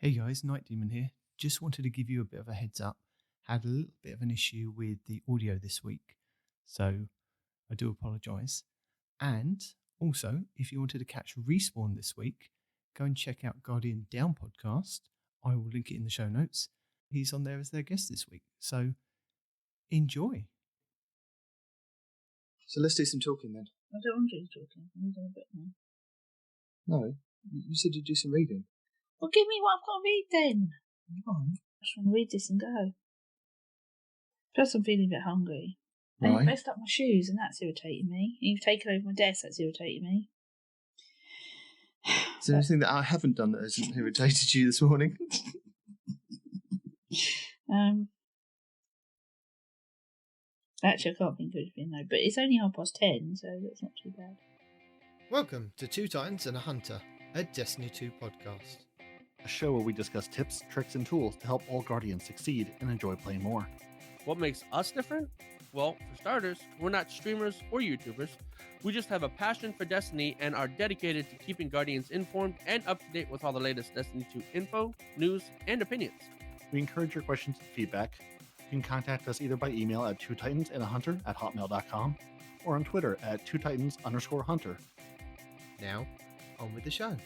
Hey guys, Nitedemon here. Just wanted to give you a bit of a heads up. Had a little bit of an issue with the audio this week, so I do apologise. And also, if you wanted to catch Respawn this week, go and check out Guardian Down podcast. I will link it in the show notes. He's on there as their guest this week, so enjoy. So let's do some talking then. I don't want to do talking. I'm doing a bit now. No, you said you'd do some reading. Well, give me what I've got to read then. Come on. I just want to read this and go. Plus, I'm feeling a bit hungry. Right. You've messed up my shoes, and that's irritating me. You've taken over my desk, that's irritating me. Is there anything that I haven't done that hasn't irritated you this morning? Actually, I can't think of anything though. But it's only 10:30, so that's not too bad. Welcome to Two Titans and a Hunter, a Destiny 2 podcast. A show where we discuss tips, tricks, and tools to help all Guardians succeed and enjoy playing more. What makes us different? Well, for starters, we're not streamers or YouTubers. We just have a passion for Destiny and are dedicated to keeping Guardians informed and up to date with all the latest Destiny 2 info, news, and opinions. We encourage your questions and feedback. You can contact us either by email at twotitansandahunter@hotmail.com or on Twitter at twotitans_hunter. Now, on with the show.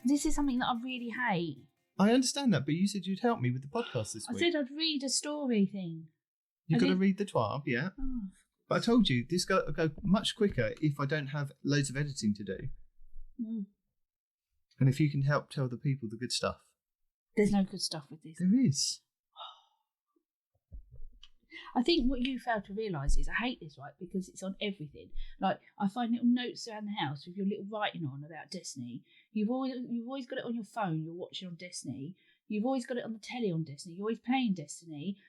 This is something that I really hate. I understand that, but you said you'd help me with the podcast this I week. said I'd read a story thing. You've got to read the TWAB, yeah. Oh. But I told you, this will go much quicker if I don't have loads of editing to do. Mm. And if you can help tell the people the good stuff. There's no good stuff with this. There is. I think what you fail to realise is I hate this, right, because it's on everything. Like, I find little notes around the house with your little writing on about Destiny. You've always got it on your phone, you're watching on Destiny. You've always got it on the telly on Destiny. You're always playing Destiny.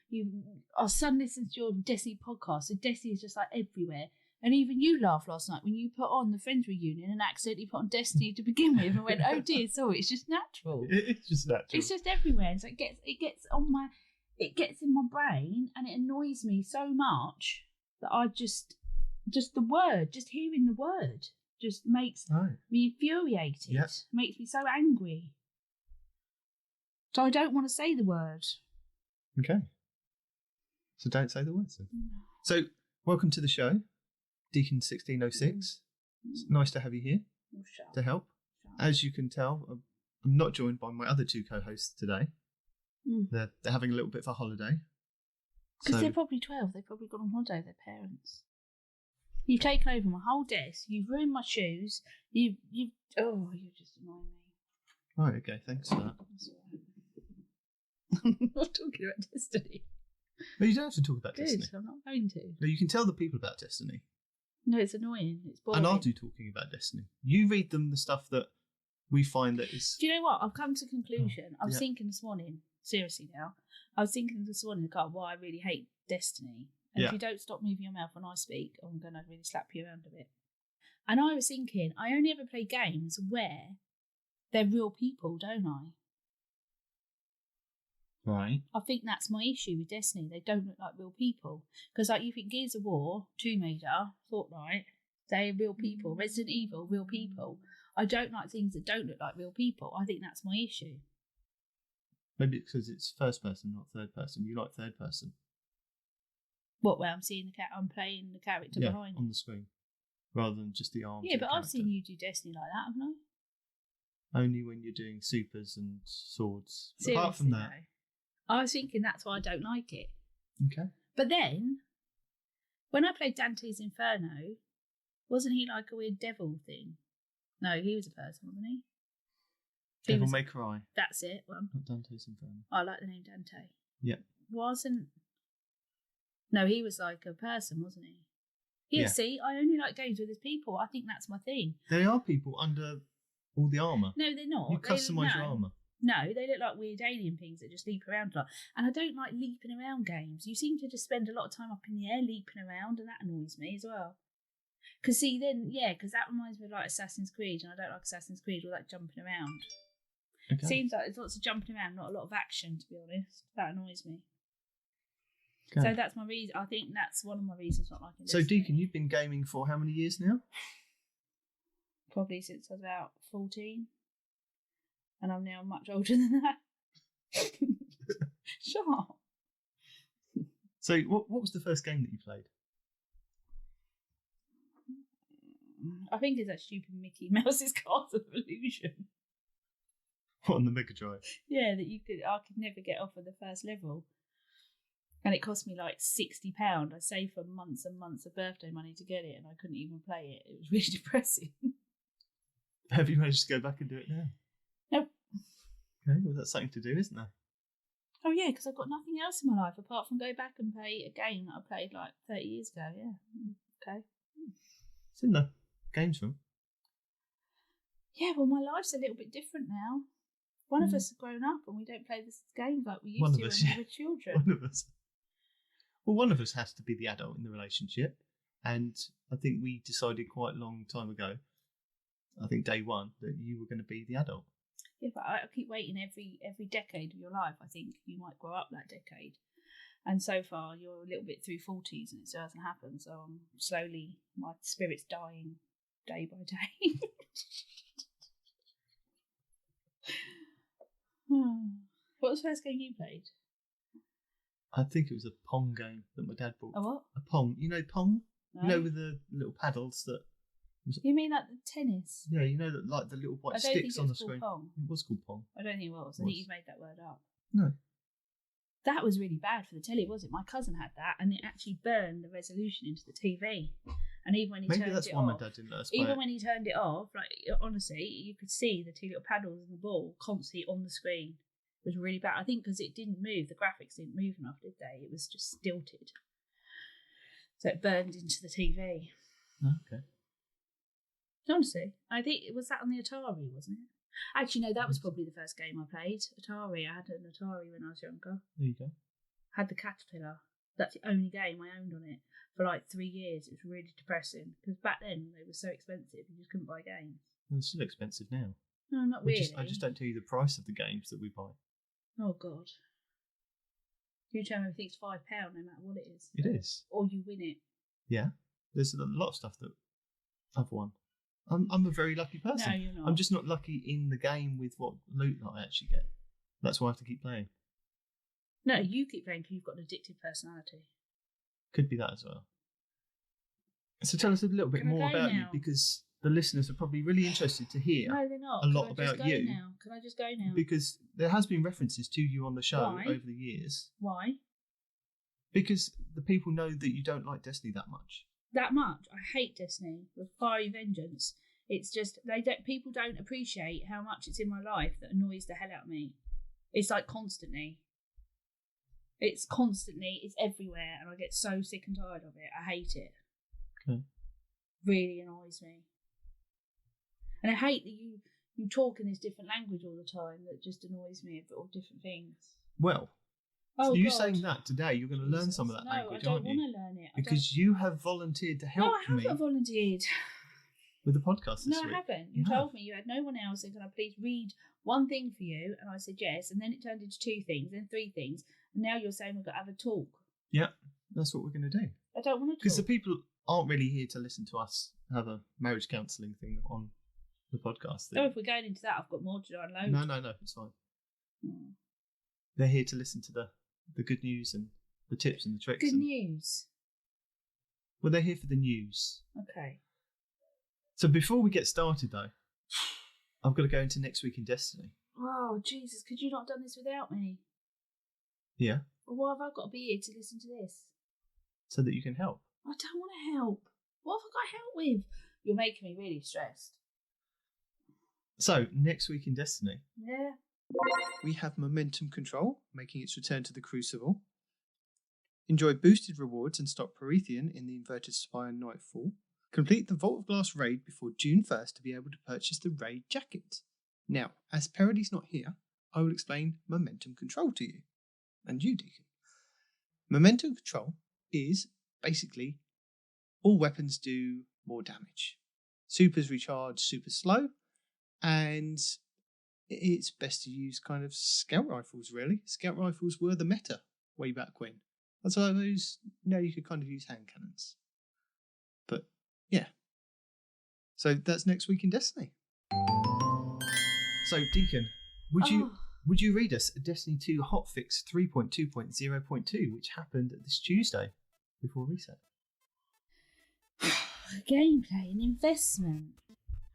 Our son listens to your Destiny podcast, so Destiny is just like everywhere. And even you laughed last night when you put on the Friends reunion and accidentally put on Destiny to begin with and went, oh dear, sorry, it's just natural. It's just natural. It's just everywhere. So it gets in my brain and it annoys me so much that I just hearing the word just makes me infuriated. Yep. Makes me so angry. So I don't want to say the word. Okay. So don't say the words then. So, welcome to the show, Deacon1606. It's nice to have you here to help. As you can tell, I'm not joined by my other two co-hosts today. They're having a little bit of a holiday. Because they're probably 12. They've probably gone on holiday with their parents. You've taken over my whole desk. You've ruined my shoes. You're just annoying me. Right, okay, thanks for that. That's all right. I'm not talking about Destiny. No, you don't have to talk about Good, Destiny. I'm not going to. No, you can tell the people about Destiny. No, it's annoying. It's boring. And I'll do talking about Destiny. You read them the stuff that we find that is... Do you know what? I've come to a conclusion. I was yeah. thinking this morning, seriously now, I was thinking this morning, God, why I really hate Destiny. And if you don't stop moving your mouth when I speak, I'm going to really slap you around a bit. And I was thinking, I only ever play games where they're real people, don't I? Right. I think that's my issue with Destiny. They don't look like real people. Because like you think Gears of War, Tomb Raider, Fortnite, they're real people. Resident Evil, real people. I don't like things that don't look like real people. I think that's my issue. Maybe it's because it's first person, not third person. You like third person. What, where I'm seeing I'm playing the character behind on me? the screen. Rather than just the arms. Yeah, but I've seen you do Destiny like that, haven't I? Only when you're doing supers and swords. Seriously, apart from that. though, I was thinking that's why I don't like it. Okay. But then, when I played Dante's Inferno, wasn't he like a weird devil thing? No, he was a person, wasn't he? Devil May Cry. That's it. Well, not Dante's Inferno. I like the name Dante. Yeah. No, he was like a person, wasn't he? Yeah, see, I only like games with his people. I think that's my thing. They are people under all the armour. No, they're not. You customise your armour. No, they look like weird alien things that just leap around a lot. And I don't like leaping around games. You seem to just spend a lot of time up in the air leaping around, and that annoys me as well. Because that reminds me of like Assassin's Creed, and I don't like Assassin's Creed with like jumping around. Okay. Seems like there's lots of jumping around, not a lot of action, to be honest. That annoys me. Okay. So that's my reason. I think that's one of my reasons not liking So, Destiny. Deacon, you've been gaming for how many years now? Probably since I was about 14. And I'm now much older than that. Shut up. So, what was the first game that you played? I think it's that stupid Mickey Mouse's Castle of Illusion. On the Mega Drive. Yeah, I could never get off of the first level. And it cost me like £60. I saved for months and months of birthday money to get it, and I couldn't even play it. It was really depressing. Have you managed to go back and do it now? Nope. Okay, well, that's something to do, isn't there? Oh yeah, because I've got nothing else in my life apart from go back and play a game that I played like 30 years ago. Yeah. Okay. It's in the games room. Yeah, well, my life's a little bit different now. One of us has grown up and we don't play this games like we used to when we were children. One of us. Well, one of us has to be the adult in the relationship. And I think we decided quite a long time ago, I think day one, that you were going to be the adult. Yeah, but I keep waiting every decade of your life. I think you might grow up that decade. And so far, you're a little bit through 40s and it still hasn't happened. So I'm slowly, my spirit's dying day by day. What was the first game you played? I think it was a Pong game that my dad bought. A what? A Pong. You know Pong? No. You know, with the little paddles that... You mean like the tennis? Yeah, you know, that like the little white sticks on the screen. Pong. It was called Pong. I don't think it was. I think you've made that word up. No. That was really bad for the telly, was it? My cousin had that, and it actually burned the resolution into the TV. And even when he turned it off, maybe that's why my dad didn't let us play even it. when he turned it off, like honestly, you could see the two little paddles and the ball constantly on the screen. It was really bad. I think because it didn't move, the graphics didn't move enough, did they? It was just stilted, so it burned into the TV. Okay. Honestly, I think it was that on the Atari, wasn't it? Actually, no, that was probably the first game I played. Atari. I had an Atari when I was younger. There you go. Had the Caterpillar. That's the only game I owned on it for like 3 years. It was really depressing because back then they were so expensive you just couldn't buy games. Well, they're still expensive now. No, not really. I just don't tell you the price of the games that we buy. Oh God! You tell me everything's £5 no matter what it is. It is. Or you win it. Yeah. There's a lot of stuff that I've won. I'm a very lucky person. No, you're not. I'm just not lucky in the game with what loot that I actually get. That's why I have to keep playing. No, you keep playing because you've got an addictive personality. Could be that as well. So tell us a little bit more about you, because the listeners are probably really interested to hear no, they're not. a lot about you. Now? Can I just go now? Because there has been references to you on the show Why? over the years. Why? Because the people know that you don't like Destiny that much. That much. I hate Destiny with fiery vengeance. It's just people don't appreciate how much it's in my life that annoys the hell out of me. It's like constantly. It's everywhere, and I get so sick and tired of it. I hate it. Okay. Really annoys me. And I hate that you talk in this different language all the time. That just annoys me of different things. Well, Oh, so you God. saying that today, you're going to learn some of that language, aren't you? No, I don't want to learn it. Because you have volunteered to help me. No, I haven't volunteered. With the podcast this No, week. I haven't. You told me you had no one else, and can I please read one thing for you? And I said yes, and then it turned into 2 things, then 3 things, and now you're saying we've got to have a talk. Yeah, that's what we're going to do. I don't want to talk. Because the people aren't really here to listen to us have a marriage counselling thing on the podcast. Oh, if we're going into that, I've got more to download. No, it's fine. They're here to listen to the good news and the tips and the tricks. Good news. Well, they're here for the news. Okay. So before we get started, though, I've got to go into next week in Destiny. Oh, Jesus, could you not have done this without me? Yeah. Well, why have I got to be here to listen to this? So that you can help. I don't want to help. What have I got to help with? You're making me really stressed. So, next week in Destiny. Yeah. We have Momentum Control, making its return to the Crucible. Enjoy boosted rewards and stop Promethean in the Inverted Spire Nightfall. Complete the Vault of Glass raid before June 1st to be able to purchase the raid jacket. Now, as Peroty's not here, I will explain Momentum Control to you. And you, Deacon. Momentum Control is basically all weapons do more damage. Supers recharge super slow, and it's best to use kind of scout rifles, really. Scout rifles were the meta way back when. That's why those, now you could kind of use hand cannons. But, yeah. So that's next week in Destiny. So, Deacon, Would you read us a Destiny 2 Hotfix 3.2.0.2, which happened this Tuesday before reset? Gameplay and investment.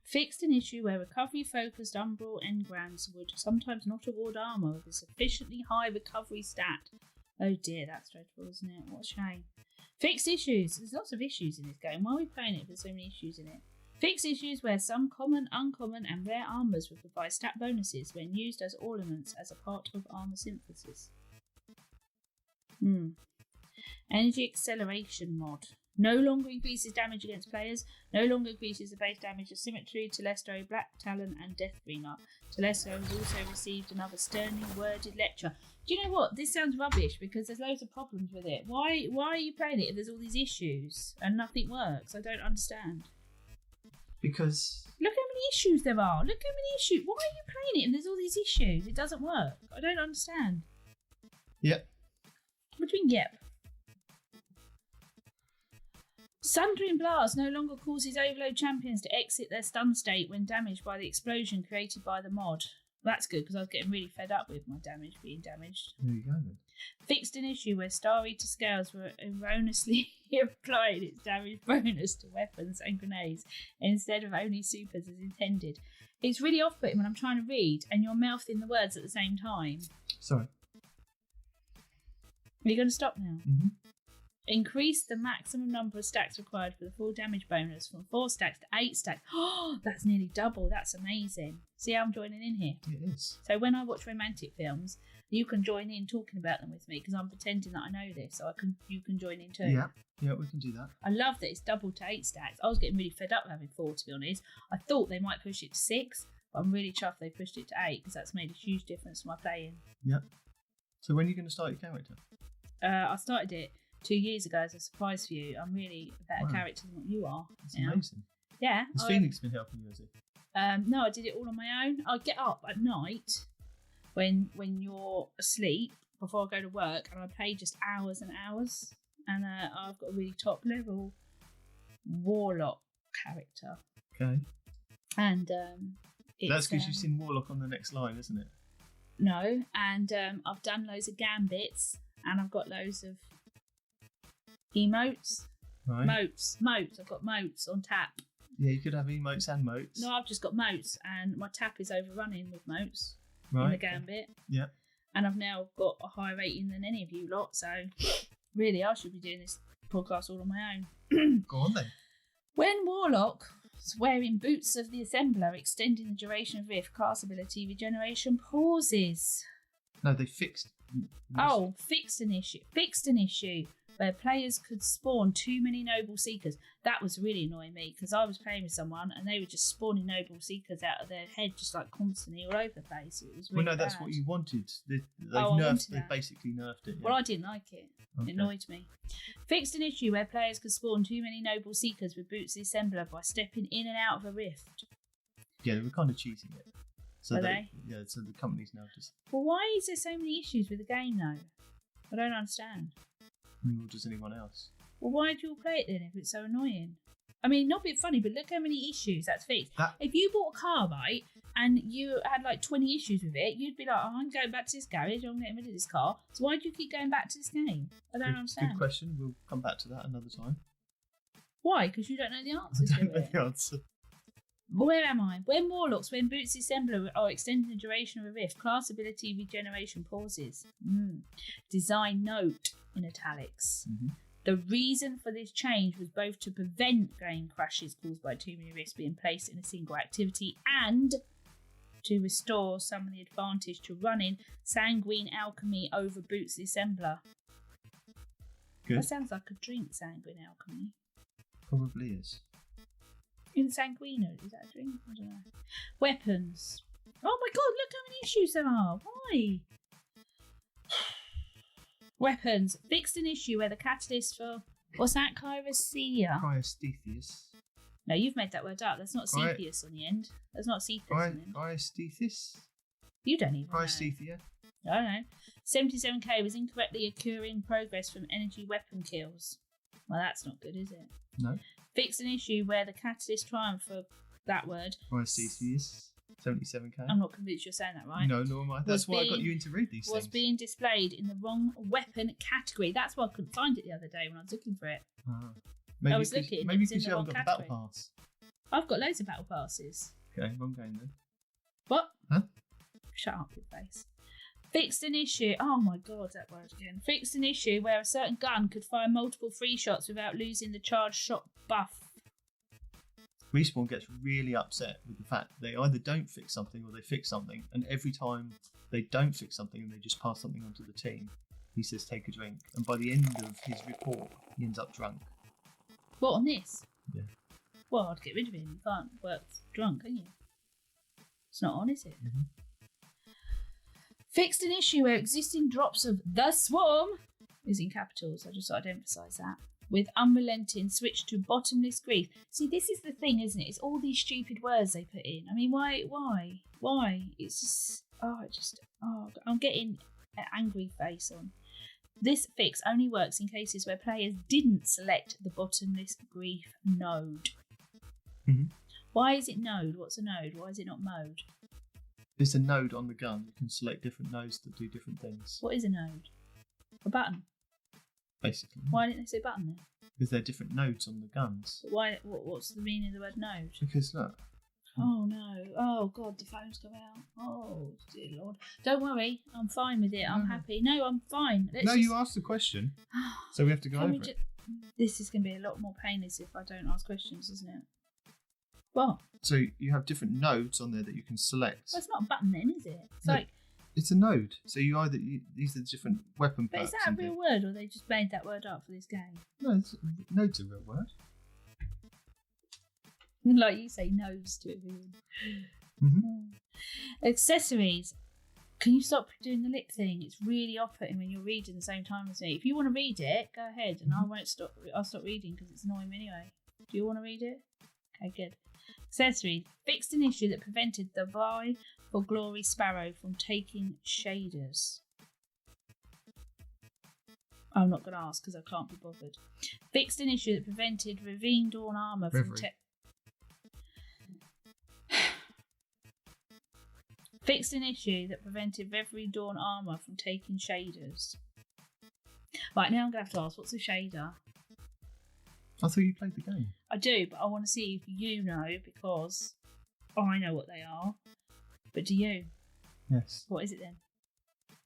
Fixed an issue where recovery-focused Umbral engrams would sometimes not award armour with a sufficiently high recovery stat. Oh dear, that's dreadful, isn't it? What a shame. Fixed issues. There's lots of issues in this game. Why are we playing it if there's so many issues in it? Fixed issues where some common, uncommon and rare armours would provide stat bonuses when used as ornaments as a part of armour synthesis. Energy acceleration mod. No longer increases damage against players. No longer increases the base damage of Symmetry, Telesto, Black Talon and Deathbringer. Telesto has also received another sternly worded lecture. Do you know what? This sounds rubbish because there's loads of problems with it. Why are you playing it if there's all these issues and nothing works? I don't understand. Because... Look how many issues there are. Look how many issues. Why are you playing it if there's all these issues? It doesn't work. I don't understand. Yep. What do you mean, yep? Sundering Blast no longer causes Overload champions to exit their stun state when damaged by the explosion created by the mod. That's good because I was getting really fed up with my damage being damaged. There you go then. Fixed an issue where Star Eater Scales were erroneously applied its damage bonus to weapons and grenades instead of only supers as intended. It's really off-putting when I'm trying to read and you're mouthing the words at the same time. Sorry. Are you going to stop now? Mm-hmm. Increase the maximum number of stacks required for the full damage bonus from 4 stacks to 8 stacks. Oh, that's nearly double. That's amazing. See how I'm joining in here? It is. So when I watch romantic films, you can join in talking about them with me because I'm pretending that I know this, so you can join in too. Yeah, we can do that. I love that it's doubled to 8 stacks. I was getting really fed up having 4, to be honest. I thought they might push it to 6, but I'm really chuffed they pushed it to 8 because that's made a huge difference to my playing. Yep. So when are you going to start your character? I started it 2 years ago as a surprise for you. I'm really a better character than what you are. That's amazing. Yeah. Has Phoenix been helping you, has it? No, I did it all on my own. I get up at night when you're asleep before I go to work, and I play just hours and hours. And I've got a really top level warlock character. Okay. And that's because you've seen warlock on the next line, isn't it? No, and I've done loads of gambits, and I've got loads of emotes. Right. Motes. I've got motes on tap. Yeah, you could have emotes and motes. No, I've just got motes, and my tap is overrunning with motes right. in the gambit. Yeah. And I've now got a higher rating than any of you lot, so really I should be doing this podcast all on my own. Go on then. When Warlock was wearing Boots of the Assembler, extending the duration of Rift, class ability regeneration pauses. No, they fixed. Fixed an issue where players could spawn too many Noble Seekers. That was really annoying me because I was playing with someone and they were just spawning Noble Seekers out of their head just like constantly all over the place. It was really Well, no, that's bad. what you wanted. They basically nerfed it. Yeah. Well, I didn't like it. Okay. It annoyed me. Fixed an issue where players could spawn too many Noble Seekers with Boots of the Assembler by stepping in and out of a rift. Yeah, they were kind of cheating it. So Were they? Yeah, so the company's now just... Well, why is there so many issues with the game though? I don't understand. Nor does anyone else. Well, why do you all play it then if it's so annoying? I mean, not being funny, but look how many issues that's fixed. If you bought a car, right, and you had like 20 issues with it, you'd be like, oh, I'm going back to this garage, I'm getting rid of this car. So why do you keep going back to this game? I don't understand. Good question. We'll come back to that another time. Why? Because you don't know the answers to I don't know it. the answer. Where am I? When Warlocks, when Boots the Assembler are extending the duration of a rift, class ability regeneration pauses. Design note in italics. Mm-hmm. The reason for this change was both to prevent game crashes caused by too many rifts being placed in a single activity and to restore some of the advantage to running Sanguine Alchemy over Boots the Assembler. Good. That sounds like a drink, Sanguine Alchemy. Probably is. In Sanguino, is that a drink? I don't know. Weapons. Oh my god, look how many issues there are. Why? Weapons. Fixed an issue where the catalyst for... What's that? Chirostheia? Cryosthesis. No, you've made that word up. That's not Cepheus on the end. That's not Cepheus on the end. Cryosthesis? You don't even know. Cryostheia? I don't know. 77k was incorrectly occurring progress from energy weapon kills. Well, that's not good, is it? No. Fixed an issue where the catalyst triumph for that word. Cryosthesis. 77k. I'm not convinced you're saying that right. No, nor am I. That's why I got you in to read these was things. being displayed in the wrong weapon category. That's why I couldn't find it the other day when I was looking for it. Maybe I was looking, Maybe it was in because the you haven't wrong got the battle category. pass. I've got loads of battle passes. Okay, wrong game then. What? Huh? Shut up, your face. Fixed an issue. Oh my god, that word again. Fixed an issue where a certain gun could fire multiple free shots without losing the charged shot buff. Respawn gets really upset with the fact they either don't fix something or they fix something, and every time they don't fix something and they just pass something on to the team, he says take a drink, and by the end of his report, he ends up drunk. What, on this? Yeah. Well, I'd get rid of him. You can't work drunk, can you? It's not on, is it? Mm-hmm. Fixed an issue where existing drops of the swarm is in capitals. I just thought I'd emphasise that. With unrelenting switch to bottomless grief. See, this is the thing, isn't it? It's all these stupid words they put in. I mean, why? It's just, I'm getting an angry face on. This fix only works in cases where players didn't select the bottomless grief node. Mm-hmm. Why is it node? What's a node? Why is it not mode? There's a node on the gun. You can select different nodes that do different things. What is a node? A button. Basically. Why didn't they say button then? Because there are different nodes on the guns. But why? What's the meaning of the word node? Because look. Oh no! Oh god, the phone's come out. Oh dear lord! Don't worry, I'm fine with it. I'm happy. No, I'm fine. You asked the question, so we have to go over it. This is going to be a lot more painless if I don't ask questions, isn't it? What? So you have different nodes on there that you can select. Well, it's not a button then, is it? It's No. like. It's a node. So these are different weapon But perks. is that a real word, or they just made that word up for this game? No, node's a real word. Like you say, nose to everything. Mm-hmm. Accessories. Can you stop doing the lip thing? It's really off-putting when you're reading the same time as me. If you want to read it, go ahead, and I won't stop. I'll stop reading because it's annoying me anyway. Do you want to read it? Okay, good. Accessories. Fixed an issue that prevented the vie for Glory Sparrow from taking shaders. I'm not going to ask because I can't be bothered. Fixed an issue that prevented Ravine Dawn armor from Fixed an issue that prevented Reverie Dawn armor from taking shaders. Right, now I'm going to have to ask, what's a shader? I thought you played the game. I do, but I want to see if you know, because I know what they are. But do you? Yes. What is it then?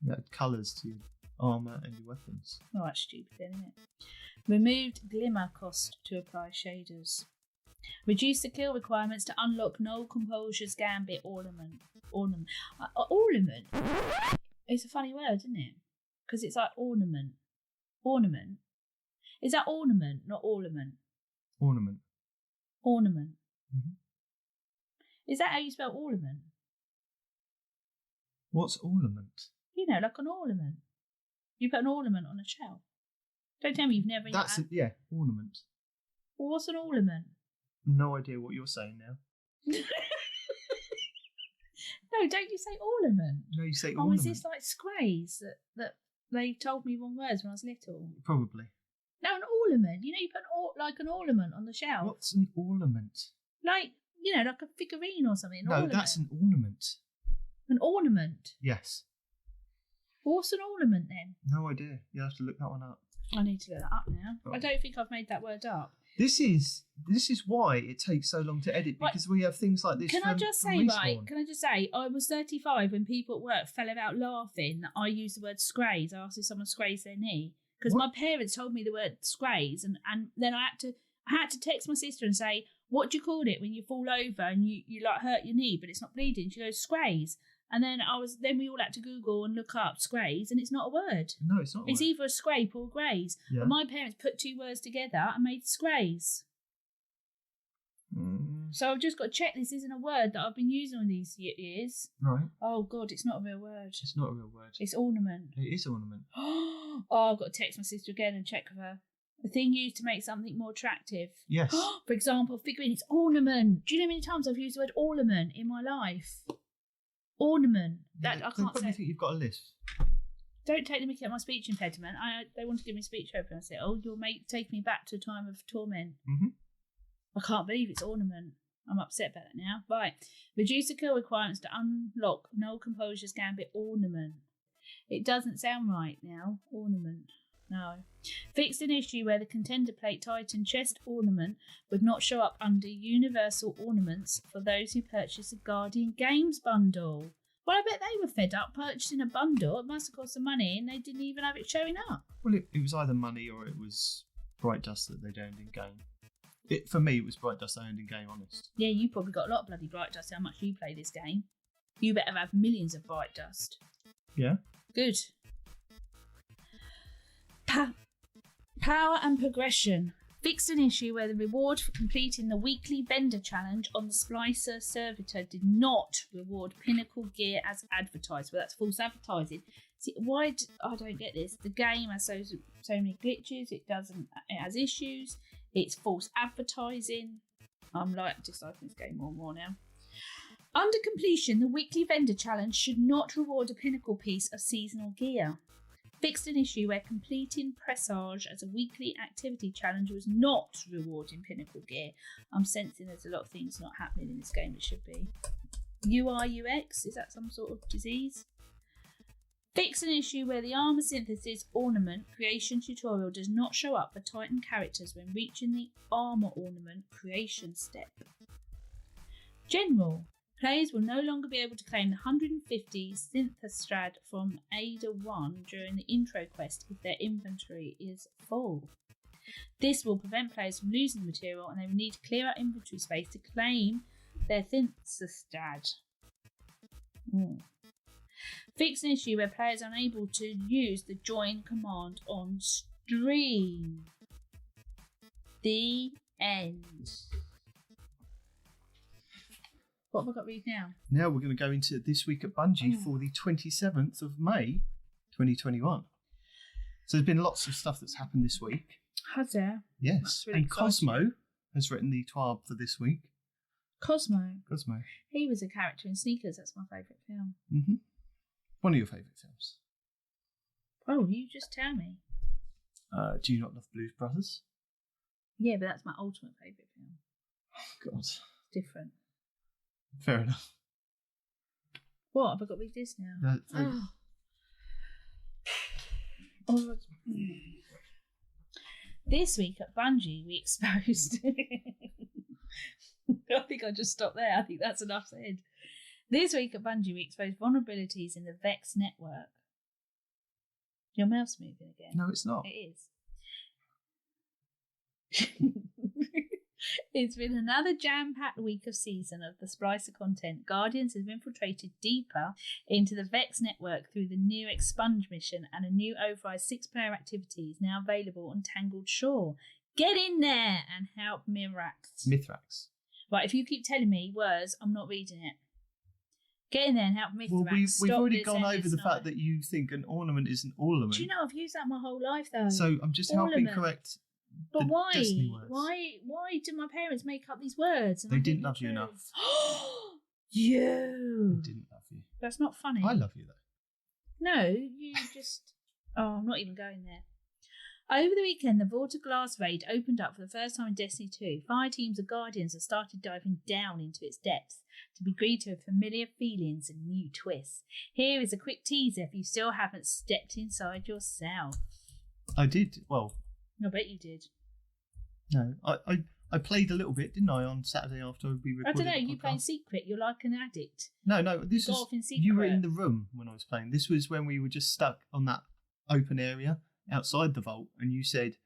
You add colours to your armour and your weapons. Oh, that's stupid then, isn't it? Removed glimmer cost to apply shaders. Reduce the kill requirements to unlock Null Composure's Gambit ornament. Ornament. It's a funny word, isn't it? Because it's like ornament. Ornament. Is that ornament, not ornament? Ornament. Ornament. Mm-hmm. Is that how you spell ornament? What's ornament? You know, like an ornament. You put an ornament on a shell. Don't tell me you've never... ornament. Well, what's an ornament? No idea what you're saying now. No, don't you say ornament? No, you say Oh, ornament. is this like Scrays that they told me wrong words when I was little? Probably. No, an ornament. You know, you put an ornament on the shelf. What's an ornament? Like, you know, like a figurine or something. No, Ornament. that's an ornament. An ornament? Yes. What's an ornament then? No idea. You'll have to look that one up. I need to look that up now. Oh. I don't think I've made that word up. This is why it takes so long to edit, because we have things like this. Can I just say, I was 35 when people at work fell about laughing that I used the word scrays. I asked if someone scrays their knee. Because my parents told me the word scrays, and then I had to text my sister and say, what do you call it when you fall over and you like hurt your knee but it's not bleeding? She goes, scrays. And then we all had to Google and look up scrays, and it's not a word. No, it's not. It's either a scrape or a graze. Yeah. But my parents put two words together and made scrays. So I've just got to check this isn't a word that I've been using all these years. Right. Oh God, it's not a real word. It's not a real word. It's ornament. It is ornament. Oh, I've got to text my sister again and check with her. The thing used to make something more attractive. Yes. For example, figurine, it's ornament. Do you know how many times I've used the word ornament in my life? Ornament. Yeah, I can't probably say. think you've got a list. Don't take the mickey at my speech impediment. They want to give me speech therapy. I said, "Oh, you'll take me back to a time of torment." Mm-hmm. I can't believe it's ornament. I'm upset about that now. Right. Reduce the kill requirements to unlock Null Composure's Gambit Ornament. It doesn't sound right now. Ornament. No. Fixed an issue where the Contender Plate Titan chest ornament would not show up under Universal Ornaments for those who purchase a Guardian Games bundle. Well, I bet they were fed up purchasing a bundle. It must have cost some money and they didn't even have it showing up. Well, it was either money or it was Bright Dust that they'd owned in game. For me, it was Bright Dust I owned in game, honest. Yeah, you probably got a lot of bloody Bright Dust. How much you play this game? You better have millions of Bright Dust. Yeah. Good. Power and progression. Fixed an issue where the reward for completing the weekly vendor challenge on the Splicer servitor did not reward pinnacle gear as advertised. Well, that's false advertising. See, I don't get this. The game has so many glitches. It has issues. It's false advertising. I'm like disliking this game more and more now. Under completion, the weekly vendor challenge should not reward a pinnacle piece of seasonal gear. Fixed an issue where completing Presage as a weekly activity challenge was not rewarding pinnacle gear. I'm sensing there's a lot of things not happening in this game that should be. UI UX, is that some sort of disease? Fix an issue where the armor synthesis ornament creation tutorial does not show up for Titan characters when reaching the armor ornament creation step. General. Players will no longer be able to claim the 150 Synthestrad from Ada 1 during the intro quest if their inventory is full. This will prevent players from losing the material and they will need to clear out inventory space to claim their Synthestrad. Fix an issue where players are unable to use the join command on stream. The end. What have I got to read now? Now we're going to go into This Week at Bungie for the 27th of May, 2021. So there's been lots of stuff that's happened this week. Has there? Yes. That's really and exciting. Cosmo has written the TWAB for this week. Cosmo. He was a character in Sneakers. That's my favourite film. Mm-hmm. One of your favourite films. Oh, you just tell me. Do you not love Blues Brothers? Yeah, but that's my ultimate favourite film. Oh, God. It's different. Fair enough. What? Have I got to read this now? Oh. This week at Bungie, we exposed... I think I'll just stop there. I think that's enough said. This week at Bungie, we exposed vulnerabilities in the Vex network. Your mouse moving again? No, it's not. It is. It's been another jam-packed week of season of the Splicer content. Guardians have infiltrated deeper into the Vex network through the new Expunge mission and a new override 6-player activity is now available on Tangled Shore. Get in there and help Mithrax. Right, if you keep telling me words, I'm not reading it. Get in there and help Mithrax. Well, we've already gone over the fact that you think an ornament is an ornament. Do you know, I've used that my whole life, though. So I'm just helping correct. But why? Destiny words. Why do my parents make up these words? They didn't love you enough. You. They didn't love you. That's not funny. I love you, though. No, you just... Oh, I'm not even going there. Over the weekend, the Vault of Glass raid opened up for the first time in Destiny 2. 5 teams of Guardians have started diving down into its depths to be greeted with familiar feelings and new twists. Here is a quick teaser if you still haven't stepped inside yourself. I did. Well... I bet you did. No, I played a little bit, didn't I, on Saturday after we recorded. I don't know, the you podcast. play in secret, you're like an addict. No, this Go was, off in secret. you were in the room when I was playing. This was when we were just stuck on that open area outside the vault, and you said,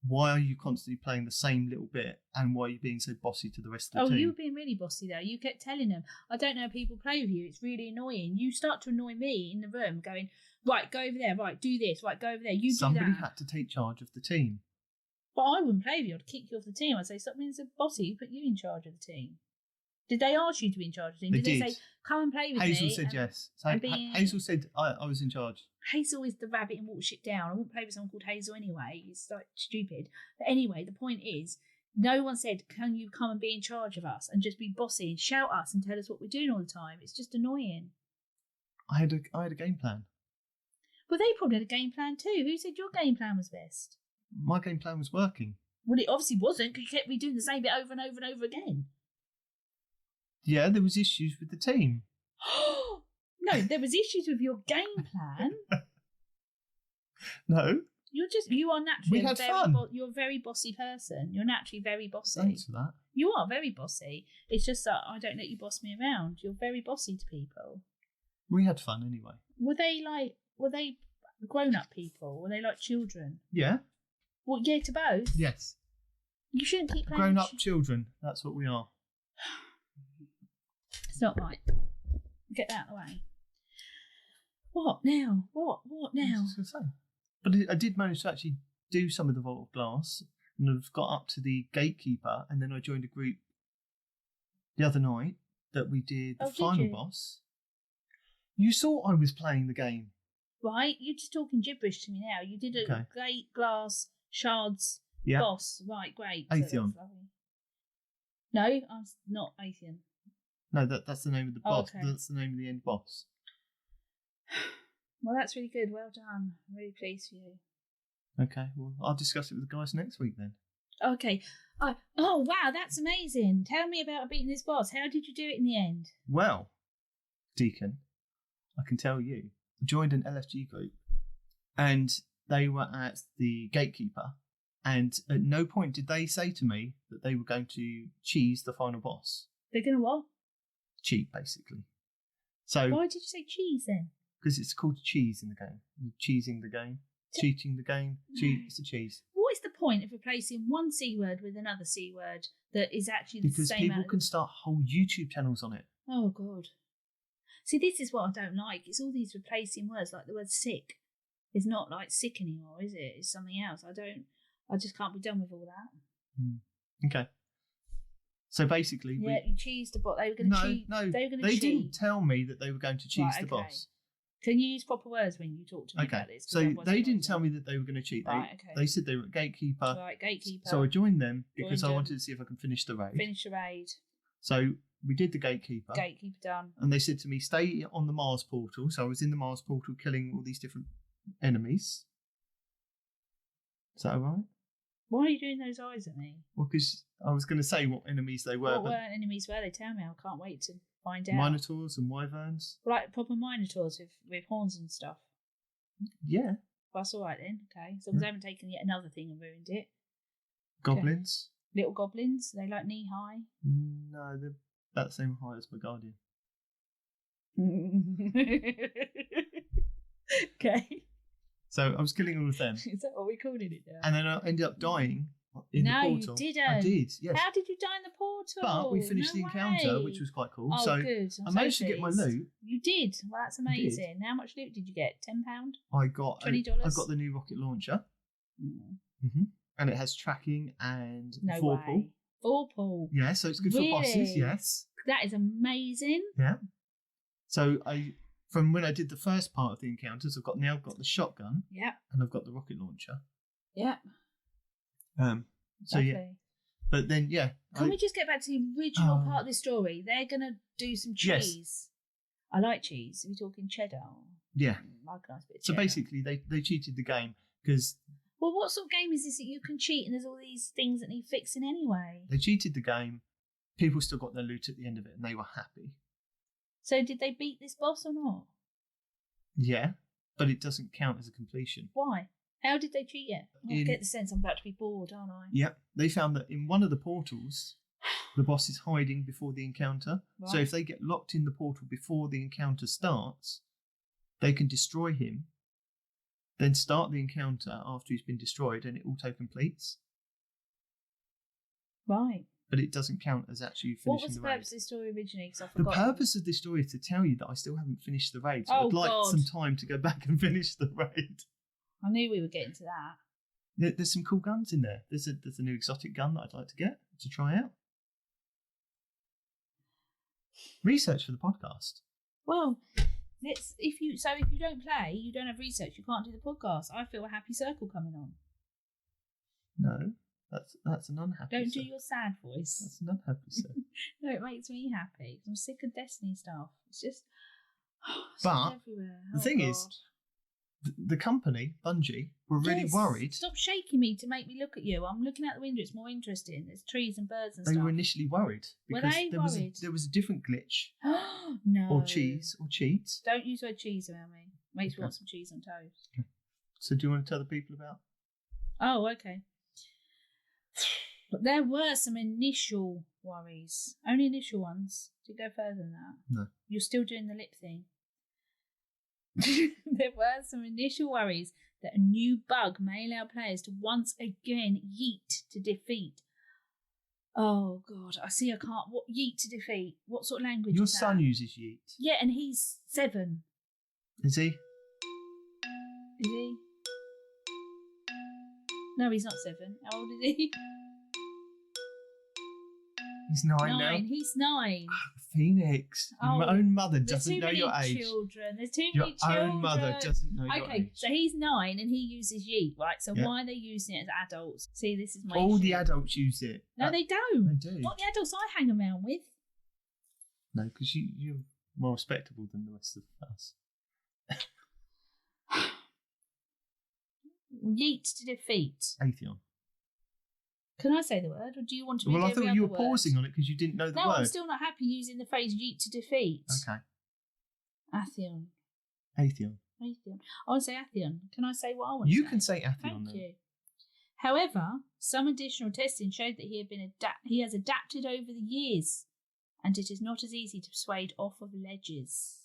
why are you constantly playing the same little bit, and why are you being so bossy to the rest of the team? Oh, you were being really bossy though. You kept telling them, I don't know how people play with you, it's really annoying. You start to annoy me in the room, going, right, go over there, right, do this, right, go over there, you Somebody do that. had to take charge of the team. But I wouldn't play with you, I'd kick you off the team. I'd say, stop being so bossy, put you in charge of the team. Did they ask you to be in charge of the team? They They say, come and play with me? Hazel said yes. So Hazel said I was in charge. Hazel is the rabbit and walks shit down. I wouldn't play with someone called Hazel anyway. It's like stupid. But anyway, the point is, no one said, can you come and be in charge of us and just be bossy and shout us and tell us what we're doing all the time? It's just annoying. I had a game plan. Well, they probably had a game plan too. Who said your game plan was best? My game plan was working. Well, it obviously wasn't because you kept redoing the same bit over and over and over again. Yeah, there was issues with the team. No, there was issues with your game plan. No. You are naturally We had fun. You're a very bossy person. You're naturally very bossy. Thanks for that. You are very bossy. It's just that I don't let you boss me around. You're very bossy to people. We had fun anyway. Were they grown-up people? Were they like children? Yeah. Well, yeah, to both. Yes. You shouldn't keep playing. Grown-up children. That's what we are. It's not right. Get that out of the way. What now? What now? I was going to say. But I did manage to actually do some of the Vault of Glass, and I've got up to the Gatekeeper, and then I joined a group the other night that we did the final boss. You saw I was playing the game. Right, you're just talking gibberish to me now. You did a gate, glass, shards, boss. Right, great. Atheon. No, I'm not Atheon. No, that's the name of the boss. Okay. That's the name of the end boss. Well, that's really good. Well done. I'm really pleased for you. Okay, well, I'll discuss it with the guys next week then. Okay. Oh, wow, that's amazing. Tell me about beating this boss. How did you do it in the end? Well, Deacon, I can tell you, I joined an LFG group, and they were at the Gatekeeper, and at no point did they say to me that they were going to cheese the final boss. They're going to what? Cheat, basically. So why did you say cheese then? Because it's called cheese in the game. You're cheesing the game. Cheating the game. It's a cheese. What is the point of replacing one C word with another C word that is actually the because same? Because people can start whole YouTube channels on it. Oh, God. See, this is what I don't like. It's all these replacing words, like the word sick. It's not like sick anymore, is it? It's something else. I just can't be done with all that. Okay. So basically... Yeah, you cheesed the boss. They were going to cheat. No, they were going to they cheat. didn't tell me that they were going to cheese the boss. Can you use proper words when you talk to me about this? So they didn't tell me that they were going to cheat. They said they were a Gatekeeper. Right, Gatekeeper. So I joined them because I wanted to see if I can finish the raid. Finish the raid. So we did the Gatekeeper. Gatekeeper done. And they said to me, stay on the Mars portal. So I was in the Mars portal killing all these different enemies. Is that all right? Why are you doing those eyes at me? Well, because I was going to say what enemies they were. What enemies were they? Tell me. I can't wait to find out. Minotaurs and wyverns. Like proper minotaurs with horns and stuff. Yeah. That's all right then. Okay. As long as I haven't taken yet another thing and ruined it. Goblins. Okay. Little goblins. Are they like knee high? No, they're about the same height as my guardian. Okay. So I was killing all of them. Is that what we're calling it now? And then I ended up dying in the portal. No, you didn't. I did, yes. How did you die in the portal? But we finished the encounter, which was quite cool. Oh, so good. I managed to get my loot. You did? Well, that's amazing. How much loot did you get? £10? I got $20? I got the new rocket launcher. Mm-hmm. And it has tracking and Vorpal. Vorpal. Yeah, so it's good for bosses, yes. That is amazing. Yeah. So from when I did the first part of the encounters, I've got the shotgun. Yeah. And I've got the rocket launcher. Yeah. So lovely. yeah. But then Can we just get back to the original part of the story? They're gonna do some cheese. Yes. I like cheese. Are we talking cheddar? Yeah. I like a nice bit of so cheddar. basically they cheated the game because well, what sort of game is this that you can cheat and there's all these things that need fixing anyway? They cheated the game. People still got their loot at the end of it and they were happy. So did they beat this boss or not? Yeah, but it doesn't count as a completion. Why? How did they cheat it? I get the sense I'm about to be bored, aren't I? Yep. They found that in one of the portals, the boss is hiding before the encounter. Right. So if they get locked in the portal before the encounter starts, they can destroy him, then start the encounter after he's been destroyed, and it auto-completes. Right. But it doesn't count as actually finishing the raid. What was the purpose of the story originally? The purpose of this story is to tell you that I still haven't finished the raid, so I'd like some time to go back and finish the raid. I knew we were getting to that. There's some cool guns in there. There's a new exotic gun that I'd like to get to try out. Research for the podcast. Well, if you don't play, you don't have research, you can't do the podcast. I feel a happy circle coming on. No, that's an unhappy. Don't do your sad voice. That's an unhappy circle. No, it makes me happy. I'm sick of Destiny stuff. It's just but everywhere. The thing is, the company, Bungie, were really Yes. worried. Stop shaking me to make me look at you. I'm looking out the window. It's more interesting. There's trees and birds and They stuff. were initially worried Were because they there worried? was a different glitch No. or cheese or cheat. Don't use the word cheese around me. Makes me Okay. want some cheese on toast. So do you want to tell the people about? Oh, okay. But there were some initial worries. Only initial ones. Did you go further than that? No. You're still doing the lip thing. There were some initial worries that a new bug may allow players to once again yeet to defeat. Oh, God. I see I can't. What yeet to defeat? What sort of language Your is son that? uses yeet. Yeah, and he's 7. Is he? Is he? No, he's not 7. How old is he? He's 9 now. He's 9. Phoenix. Oh, Your own mother There's doesn't too know many your age. children. There's too Your many children. own mother doesn't know your Okay, age. so he's 9 and he uses yeet, right? So Yeah. why are they using it as adults? See, this is my All issue. the adults use it. No, they don't. They do. Not the adults I hang around with. No, because you're more respectable than the rest of us. Yeet to defeat. Atheon. Can I say the word, or do you want to read Well, I every thought you other were word? pausing on it because you didn't know the No, word. I'm still not happy using the phrase yeet to defeat. Okay. Atheon. Atheon. Atheon. I want to say Atheon. Can I say what I want to You say? can say Atheon Thank then. you. However, some additional testing showed that he has adapted over the years, and it is not as easy to persuade off of ledges.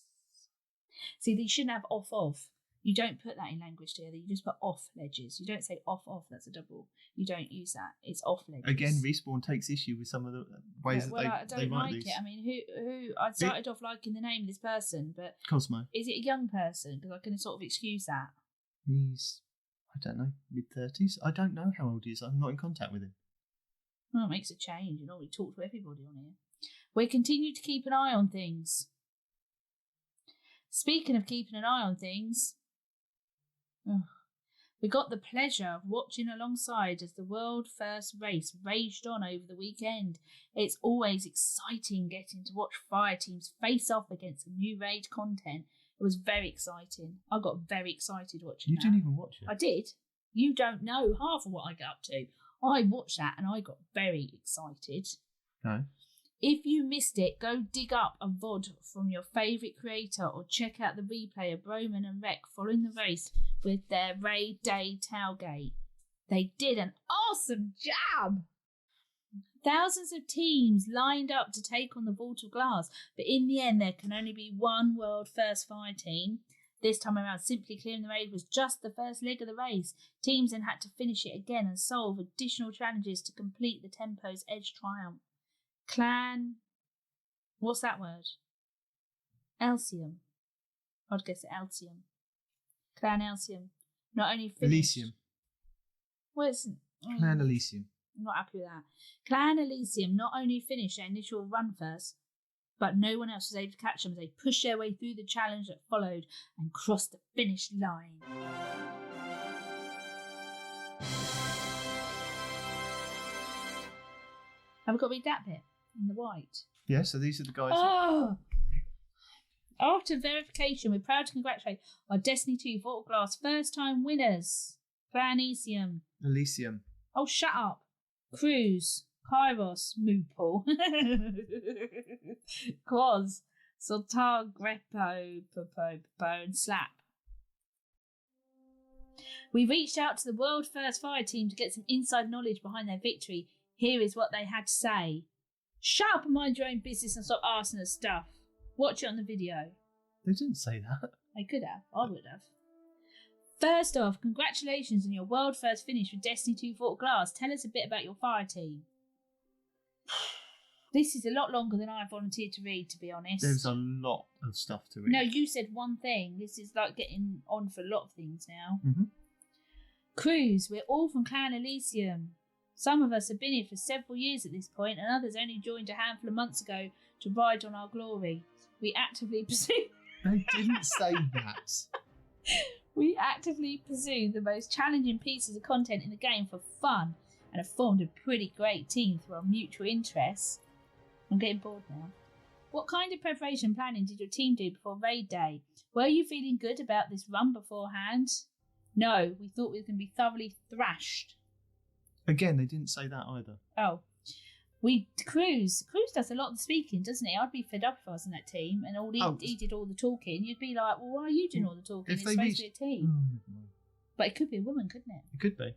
See, you shouldn't have off. You don't put that in language together. You just put off ledges. You don't say off. That's a double. You don't use that. It's off ledges. Again, Respawn takes issue with some of the ways I that they don't write like these. it. I mean, who? I started off liking the name of this person, but Cosmo. is it a young person? Because I can sort of excuse that. He's, I don't know, mid-30s? I don't know how old he is. I'm not in contact with him. Well, it makes a change. You know, we talk to everybody on here. We continue to keep an eye on things. Speaking of keeping an eye on things, we got the pleasure of watching alongside as the world first race raged on over the weekend. It's always exciting getting to watch fire teams face off against the new raid content. It was very exciting. I got very excited watching You that. didn't even watch it. I did. You don't know half of what I get up to. I watched that and I got very excited. No. If you missed it, go dig up a VOD from your favourite creator or check out the replay of Broman and Rec following the race with their Raid Day tailgate. They did an awesome job! Thousands of teams lined up to take on the Vault of Glass, but in the end there can only be one world first fire team. This time around, simply clearing the raid was just the first leg of the race. Teams then had to finish it again and solve additional challenges to complete the Tempo's Edge triumph. Clan... What's that word? Elysium. I'd guess it Elysium. Clan Elysium. Not only finished... Elysium. Well, it's... Clan Elysium. I'm not happy with that. Clan Elysium not only finished their initial run first, but no one else was able to catch them as they pushed their way through the challenge that followed and crossed the finish line. Have we got to read that bit in the white? Yeah, so these are the guys. Oh! After verification, we're proud to congratulate our Destiny 2 Vault of Glass first-time winners. Clan Elysium. Elysium. Oh, shut up. Cruz. Kairos. Moople. Quaz. Sultar Grepo. Popo. And Slap. We reached out to the world first fire team to get some inside knowledge behind their victory. Here is what they had to say. Shut up and mind your own business and stop asking us stuff. Watch it on the video. They didn't say that. They could have. I would have. First off, congratulations on your world first finish with Destiny 2 Vault of Glass. Tell us a bit about your fire team. This is a lot longer than I volunteered to read, to be honest. There's a lot of stuff to read. No, you said one thing. This is like getting on for a lot of things now. Mm-hmm. Cruz, we're all from Clan Elysium. Some of us have been here for several years at this point, and others only joined a handful of months ago to ride on our glory. We actively pursue... They didn't say that. We actively pursue the most challenging pieces of content in the game for fun and have formed a pretty great team through our mutual interests. I'm getting bored now. What kind of preparation planning did your team do before raid day? Were you feeling good about this run beforehand? No, we thought we were going to be thoroughly thrashed. Again, they didn't say that either. Oh. Cruz does a lot of the speaking, doesn't he? I'd be fed up if I was in that team and he did all the talking. You'd be like, well, why are you doing all the talking? It's supposed to be a team. But it could be a woman, couldn't it? It could be.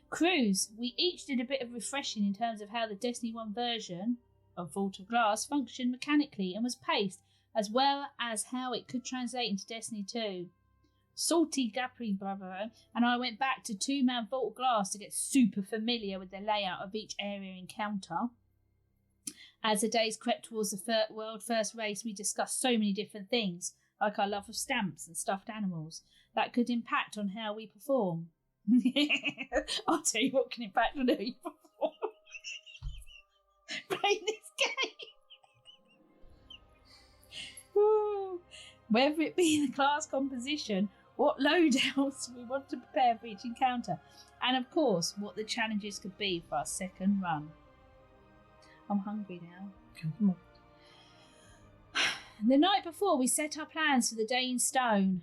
Cruz, we each did a bit of refreshing in terms of how the Destiny 1 version of Vault of Glass functioned mechanically and was paced, as well as how it could translate into Destiny 2. Salty Gapri brother and I went back to 2-man Vault of Glass to get super familiar with the layout of each area encounter. As the days crept towards the world first race, we discussed so many different things, like our love of stamps and stuffed animals, that could impact on how we perform. I'll tell you what can impact on how you perform. Playing this game. Woo. Whether it be the class composition, what loadouts we want to prepare for each encounter, and of course, what the challenges could be for our second run. I'm hungry now. Come on. The night before, we set our plans for the day in stone.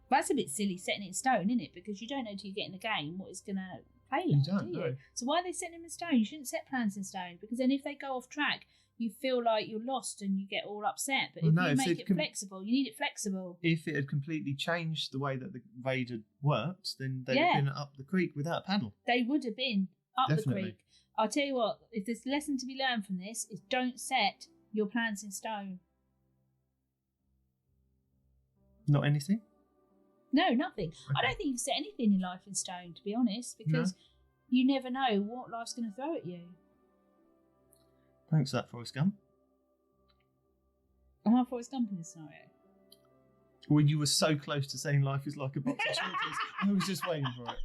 That's a bit silly setting it in stone, isn't it? Because you don't know till you get in the game what it's going to play like, do you? No. So why are they setting them in stone? You shouldn't set plans in stone, because then if they go off track, you feel like you're lost and you get all upset. But if you make it flexible, you need it flexible. If it had completely changed the way that the raid had worked, then they'd have been up the creek without a paddle. They would have been up Definitely. the creek. I'll tell you what, if there's a lesson to be learned from this, is don't set your plans in stone. Not anything? No, nothing. Okay. I don't think you can set anything in life in stone, to be honest, because you never know what life's going to throw at you. Thanks for that, Forrest Gump. Am I Forrest Gump in this scenario? Well, you were so close to saying life is like a box of chocolates. I was just waiting for it.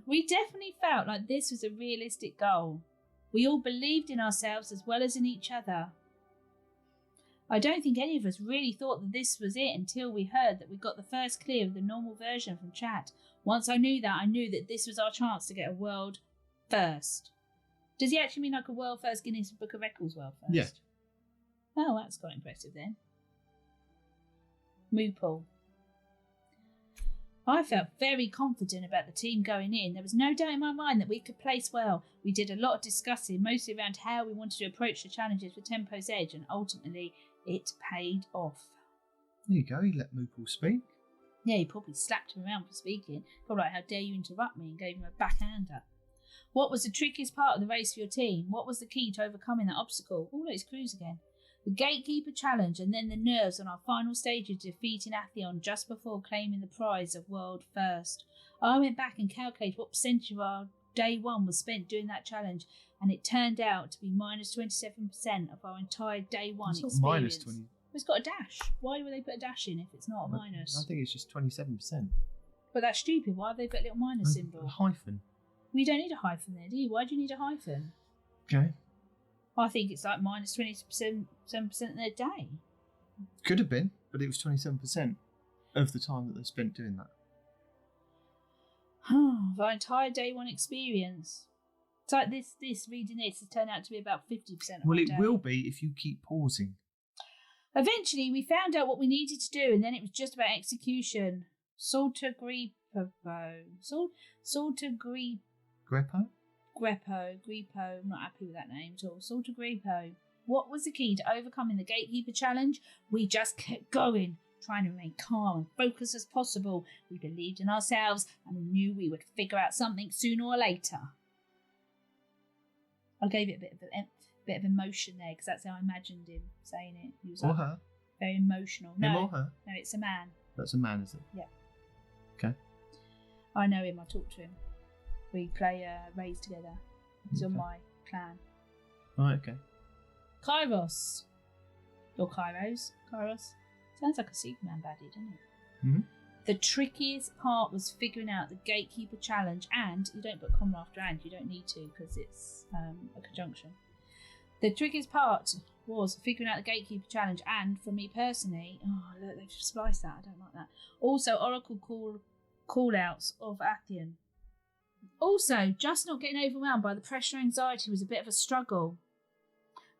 We definitely felt like this was a realistic goal. We all believed in ourselves as well as in each other. I don't think any of us really thought that this was it until we heard that we got the first clear of the normal version from chat. Once I knew that this was our chance to get a world first. Does he actually mean like a world first Guinness Book of Records world first? Yeah. Oh, that's quite impressive then. Moople. I felt very confident about the team going in. There was no doubt in my mind that we could place well. We did a lot of discussing, mostly around how we wanted to approach the challenges for Tempo's Edge, and ultimately it paid off. There you go, he let Moople speak. Yeah, he probably slapped him around for speaking. Probably like, how dare you interrupt me, and gave him a backhander. What was the trickiest part of the race for your team? What was the key to overcoming that obstacle? Oh, it's Cruz again. The Gatekeeper Challenge, and then the nerves on our final stage of defeating Atheon just before claiming the prize of World First. I went back and calculated what percentage of our day one was spent doing that challenge, and it turned out to be minus 27% of our entire day one experience. Minus 20. It's got a dash. Why would they put a dash in if it's not a minus? I think it's just 27%. But that's stupid. Why have they put a little minus symbol? A hyphen. We don't need a hyphen there, do you? Why do you need a hyphen? Okay. I think it's like minus 27% of their day. Could have been, but it was 27% of the time that they spent doing that. Our entire day one experience. It's like this reading this has turned out to be about 50% of Well, our it day. will be if you keep pausing. Eventually, we found out what we needed to do, and then it was just about execution. Saltagrepo. Grepo. I'm not happy with that name at all. Saltagrepo. What was the key to overcoming the Gatekeeper Challenge? We just kept going, trying to remain calm and focused as possible. We believed in ourselves, and we knew we would figure out something sooner or later. I gave it a bit of emotion there, because that's how I imagined him saying it. He was Or like, her. very emotional. Him No, or her. no, it's a man. That's a man, is it? Yeah. Okay. I know him. I talk to him. We play raids together. He's on Okay. my clan. Right, okay. Kairos. Or Kairos. Kairos. Sounds like a Superman baddie, doesn't it? Mm-hmm. The trickiest part was figuring out the Gatekeeper Challenge, and you don't put comma after and, you don't need to because it's a conjunction. The trickiest part was figuring out the Gatekeeper Challenge, and for me personally, oh look, they've spliced that, I don't like that. Also, Oracle call-outs of Atheon. Also, just not getting overwhelmed by the pressure and anxiety was a bit of a struggle.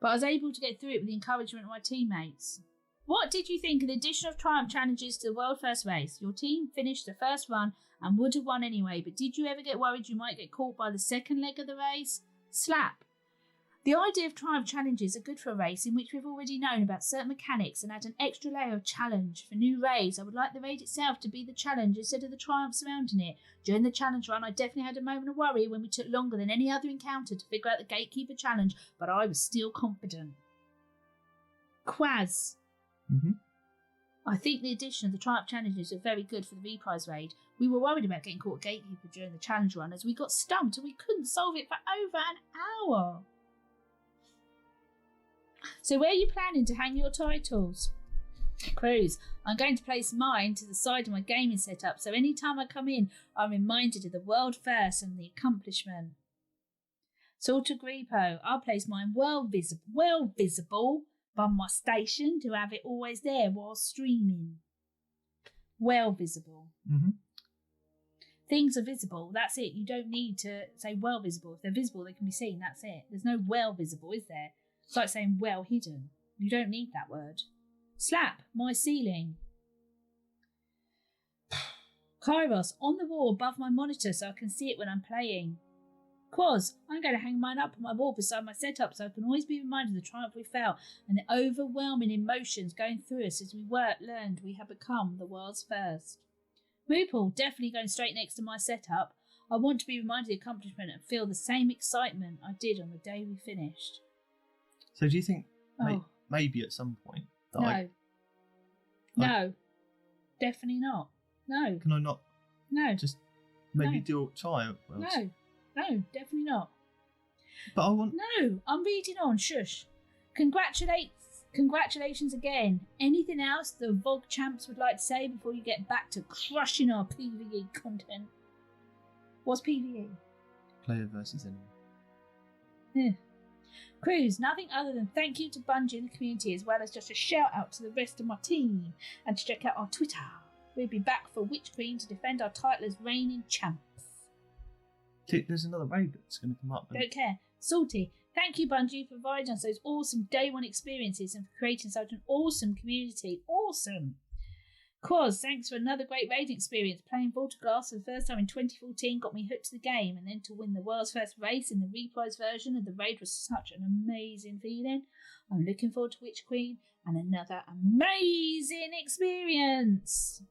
but I was able to get through it with the encouragement of my teammates. What did you think of the addition of triumph challenges to the world first race? Your team finished the first run and would have won anyway, but did you ever get worried you might get caught by the second leg of the race? Slap. The idea of triumph challenges are good for a race in which we've already known about certain mechanics and add an extra layer of challenge. For new raids, I would like the raid itself to be the challenge instead of the triumph surrounding it. During the challenge run, I definitely had a moment of worry when we took longer than any other encounter to figure out the gatekeeper challenge, but I was still confident. Quaz. Mm-hmm. I think the addition of the triumph challenges are very good for the reprise raid. We were worried about getting caught gatekeeper during the challenge run as we got stumped and we couldn't solve it for over an hour. So where are you planning to hang your titles? Cruz, I'm going to place mine to the side of my gaming setup, so any time I come in, I'm reminded of the world first and the accomplishment. Sort of Greepo, I'll place mine well visible by my station to have it always there while streaming. Well visible. Mm-hmm. Things are visible, that's it. You don't need to say well visible. If they're visible, they can be seen, that's it. There's no well visible, is there? It's like saying well hidden. You don't need that word. Slap, my ceiling. Kairos, on the wall above my monitor so I can see it when I'm playing. Quaz, I'm going to hang mine up on my wall beside my setup so I can always be reminded of the triumph we felt and the overwhelming emotions going through us as we learned we had become the world's first. Moople, definitely going straight next to my setup. I want to be reminded of the accomplishment and feel the same excitement I did on the day we finished. So do you think Oh. maybe at some point that No. No. Definitely not. No. can I not No. just maybe No. try it? Well, No. No. Definitely not. But I want... No. I'm reading on. Shush. Congratulations again. Anything else the VOG champs would like to say before you get back to crushing our PvE content? What's PvE? Player versus enemy. Yeah. Cruz, nothing other than thank you to Bungie and the community, as well as just a shout out to the rest of my team, and to check out our Twitter. We'll be back for Witch Queen to defend our title as reigning champs. There's another raid that's going to come up. Don't care. Salty, thank you Bungie for providing us those awesome day one experiences and for creating such an awesome community. Awesome. Quaz, thanks for another great raiding experience. Playing Vortiglass for the first time in 2014 got me hooked to the game, and then to win the world's first race in the reprise version of the raid was such an amazing feeling. I'm looking forward to Witch Queen and another amazing experience.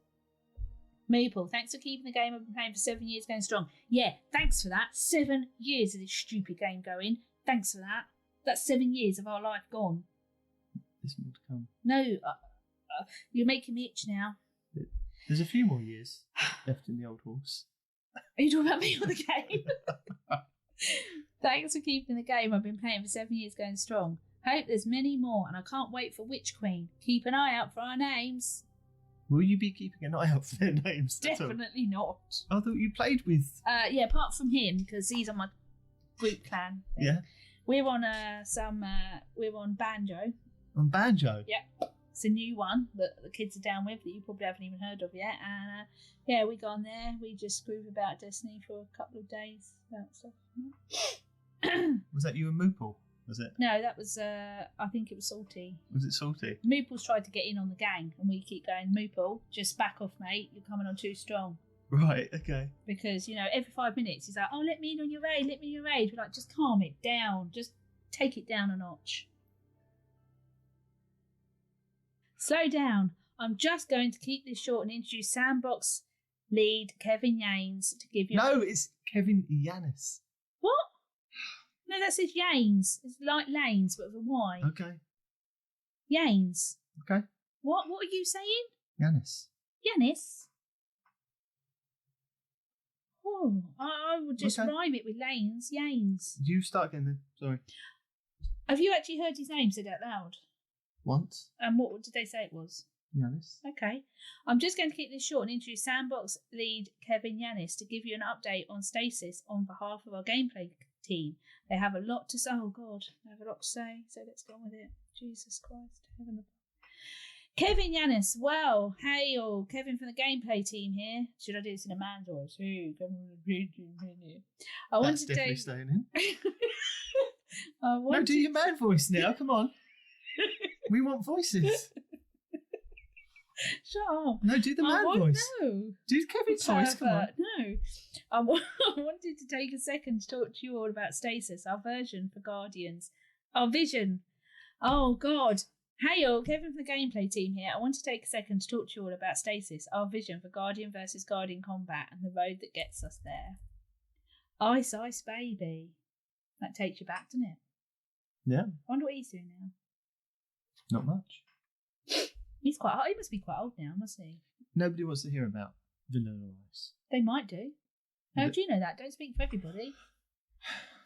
Moople, thanks for keeping the game I've been playing for 7 years going strong. Yeah, thanks for that. 7 years of this stupid game going. Thanks for that. That's 7 years of our life gone. There's more to come. No, you're making me itch now. There's a few more years left in the old horse. Are you talking about me or the game? Thanks for keeping the game I've been playing for 7 years going strong. Hope there's many more, and I can't wait for Witch Queen. Keep an eye out for our names. Will you be keeping an eye out for their names? Definitely not. I thought you played with... Yeah, apart from him, because he's on my group clan. Yeah. We're on we're on Banjo. On Banjo? Yep. It's a new one that the kids are down with that you probably haven't even heard of yet. And yeah, we go on there. We just groove about Destiny for a couple of days about stuff. Was that you and Moople? Was it? No, that was I think it was Salty. Was it Salty? Moople's tried to get in on the gang, and we keep going, Moople, just back off, mate. You're coming on too strong. Right. Okay. Because every 5 minutes he's like, "Oh, let me in on your raid. Let me in your raid." We're like, just calm it down. Just take it down a notch. Slow down. I'm just going to keep this short and introduce Sandbox lead Kevin Yanes to give you... No, it's Kevin Yanis. What? No, that says Yanes. It's like Lanes, but with a Y. Okay. Yanes. Okay. What are you saying? Yanis. Yanis? Oh, I would just Okay. rhyme it with Lanes. Yanes. You start again then. Sorry. Have you actually heard his name said out loud? Once. And what did they say it was? Yanis. Okay. I'm just going to keep this short and introduce Sandbox lead Kevin Yanis to give you an update on Stasis on behalf of our gameplay team. They have a lot to say. Oh, God. They have a lot to say, so let's go on with it. Jesus Christ. Heaven above. Kevin Yanis, well, hey all, Kevin from the gameplay team here. Should I do this in a man's voice? Hey, Kevin from the gameplay team here. That's definitely staying in. No, do your man voice now. Come on. We want voices. Shut up. No, do the man voice. No. Do Kevin's voice. Come on. No. I wanted to take a second to talk to you all about Stasis, our version for Guardians. Our vision. Oh, God. Hey all, Kevin from the gameplay team here. I want to take a second to talk to you all about Stasis, our vision for Guardian versus Guardian combat and the road that gets us there. Ice, ice, baby. That takes you back, doesn't it? Yeah. I wonder what he's doing now. Not much. He's quite old. He must be quite old now, mustn't he? Nobody wants to hear about Vanilla Ice. They might do. How do you know that? Don't speak for everybody.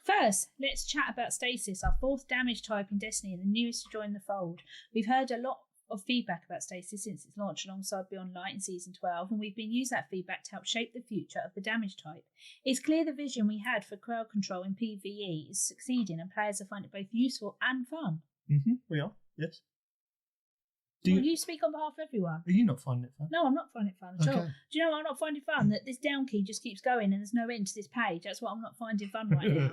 First, let's chat about Stasis, our 4th damage type in Destiny and the newest to join the fold. We've heard a lot of feedback about Stasis since its launch alongside Beyond Light in Season 12, and we've been using that feedback to help shape the future of the damage type. It's clear the vision we had for crowd control in PvE is succeeding, and players are finding it both useful and fun. We are, yes. You speak on behalf of everyone. Are you not finding it fun? No, I'm not finding it fun at all. Do you know what I'm not finding fun? That this down key just keeps going and there's no end to this page. That's what I'm not finding fun right now.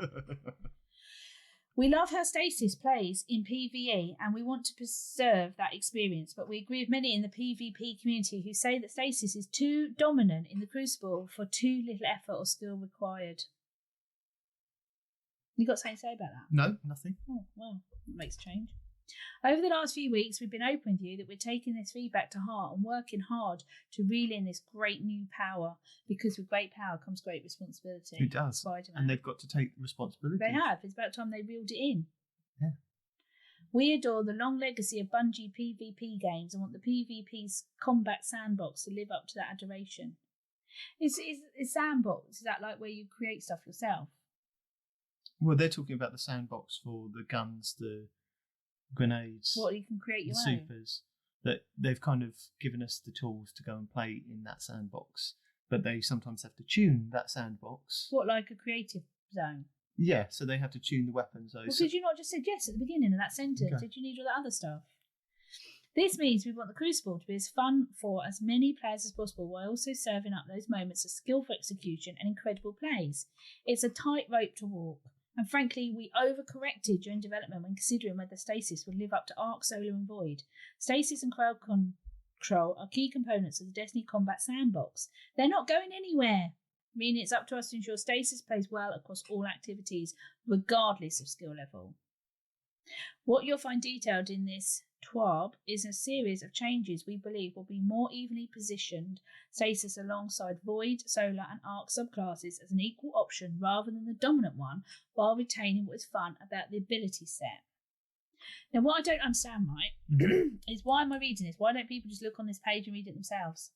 We love how Stasis plays in PvE and we want to preserve that experience, but we agree with many in the PvP community who say that Stasis is too dominant in the Crucible for too little effort or skill required. You got something to say about that? No, nothing. Oh, well, that makes a change. Over the last few weeks, we've been open with you that we're taking this feedback to heart and working hard to reel in this great new power, because with great power comes great responsibility. It does. Spider-Man. And they've got to take responsibility. They have. It's about time they reeled it in. Yeah. We adore the long legacy of Bungie PvP games and want the PvP's combat sandbox to live up to that adoration. Is sandbox, is that like where you create stuff yourself? Well, they're talking about the sandbox for the guns, the grenades, what you can create your the own supers, that they've kind of given us the tools to go and play in that sandbox, but they sometimes have to tune that sandbox. What, like a creative zone? Yeah, so they have to tune the weapons. Well, did you not just say yes at the beginning of that sentence? Okay. Did you need all that other stuff? This means we want the Crucible to be as fun for as many players as possible, while also serving up those moments of skillful execution and incredible plays. It's a tightrope to walk. And frankly, we overcorrected during development when considering whether Stasis would live up to Arc, Solar and Void. Stasis and crowd control are key components of the Destiny combat sandbox. They're not going anywhere, meaning it's up to us to ensure Stasis plays well across all activities, regardless of skill level. What you'll find detailed in this TWAB is a series of changes we believe will be more evenly positioned Stasis alongside Void, Solar and Arc subclasses as an equal option rather than the dominant one, while retaining what is fun about the ability set. Now, what I don't understand, right, is why am I reading this? Why don't people just look on this page and read it themselves?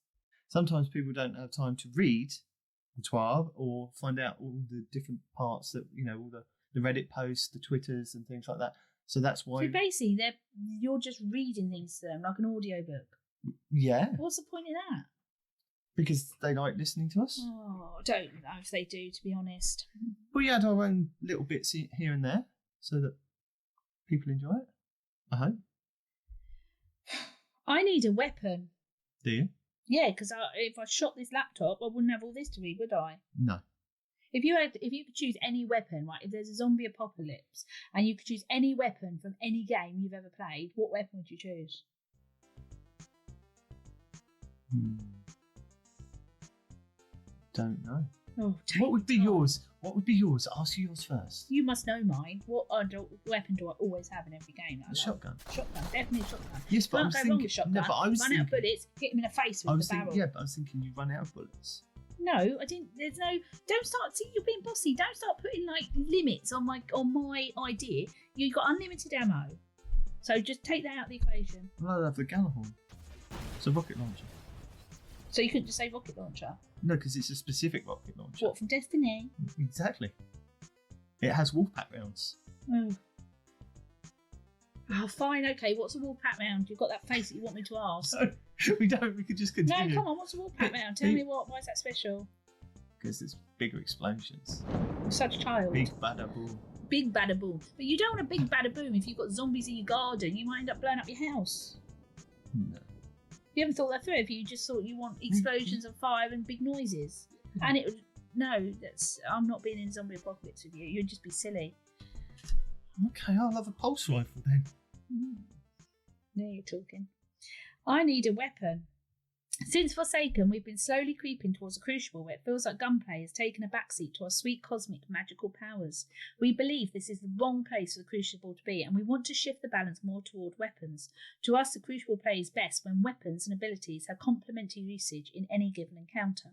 Sometimes people don't have time to read the TWAB or find out all the different parts that, all the Reddit posts, the Twitters and things like that. So that's why. So basically, you're just reading things to them like an audiobook. Yeah. What's the point of that? Because they like listening to us. Oh, I don't know if they do, to be honest. We had our own little bits here and there so that people enjoy it. I hope. I need a weapon. Do you? Yeah, because if I shot this laptop, I wouldn't have all this to read, would I? No. If you could choose any weapon, right? If there's a zombie apocalypse and you could choose any weapon from any game you've ever played, what weapon would you choose? Don't know. Oh, what would be yours? What would be yours? Ask you yours first. You must know mine. What weapon do I always have in every game? A shotgun. Shotgun, definitely a shotgun. Yes, but I was thinking. No, but I was thinking. Run out of bullets, hit him in the face with the barrel. Yeah, but I was thinking you run out of bullets. No, I didn't. There's no. Don't start. See, you're being bossy. Don't start putting like limits on my idea. You've got unlimited ammo, so just take that out of the equation. Well, I'd have the Gallahorn. It's a rocket launcher. So you couldn't just say rocket launcher? No, because it's a specific rocket launcher. What, from Destiny? Exactly. It has Wolfpack rounds. Oh, fine, okay. What's a Wolfpack round? You've got that face that you want me to ask. No, we don't. We could just continue. No, come on. What's a Wolfpack round? Tell me what. Why is that special? Because it's bigger explosions. I'm such a child. Big bada boom. Big bada boom. But you don't want a big bada boom if you've got zombies in your garden. You might end up blowing up your house. No. You haven't thought that through. If you just thought you want explosions of fire and big noises, and it would I'm not being in zombie apocalypse with you. You'd just be silly. Okay, I'll have a pulse rifle then. Now you're talking. I need a weapon. Since Forsaken, we've been slowly creeping towards a crucible where it feels like gunplay has taken a backseat to our sweet cosmic magical powers. We believe this is the wrong place for the crucible to be, and we want to shift the balance more toward weapons. To us, the crucible plays best when weapons and abilities have complementary usage in any given encounter.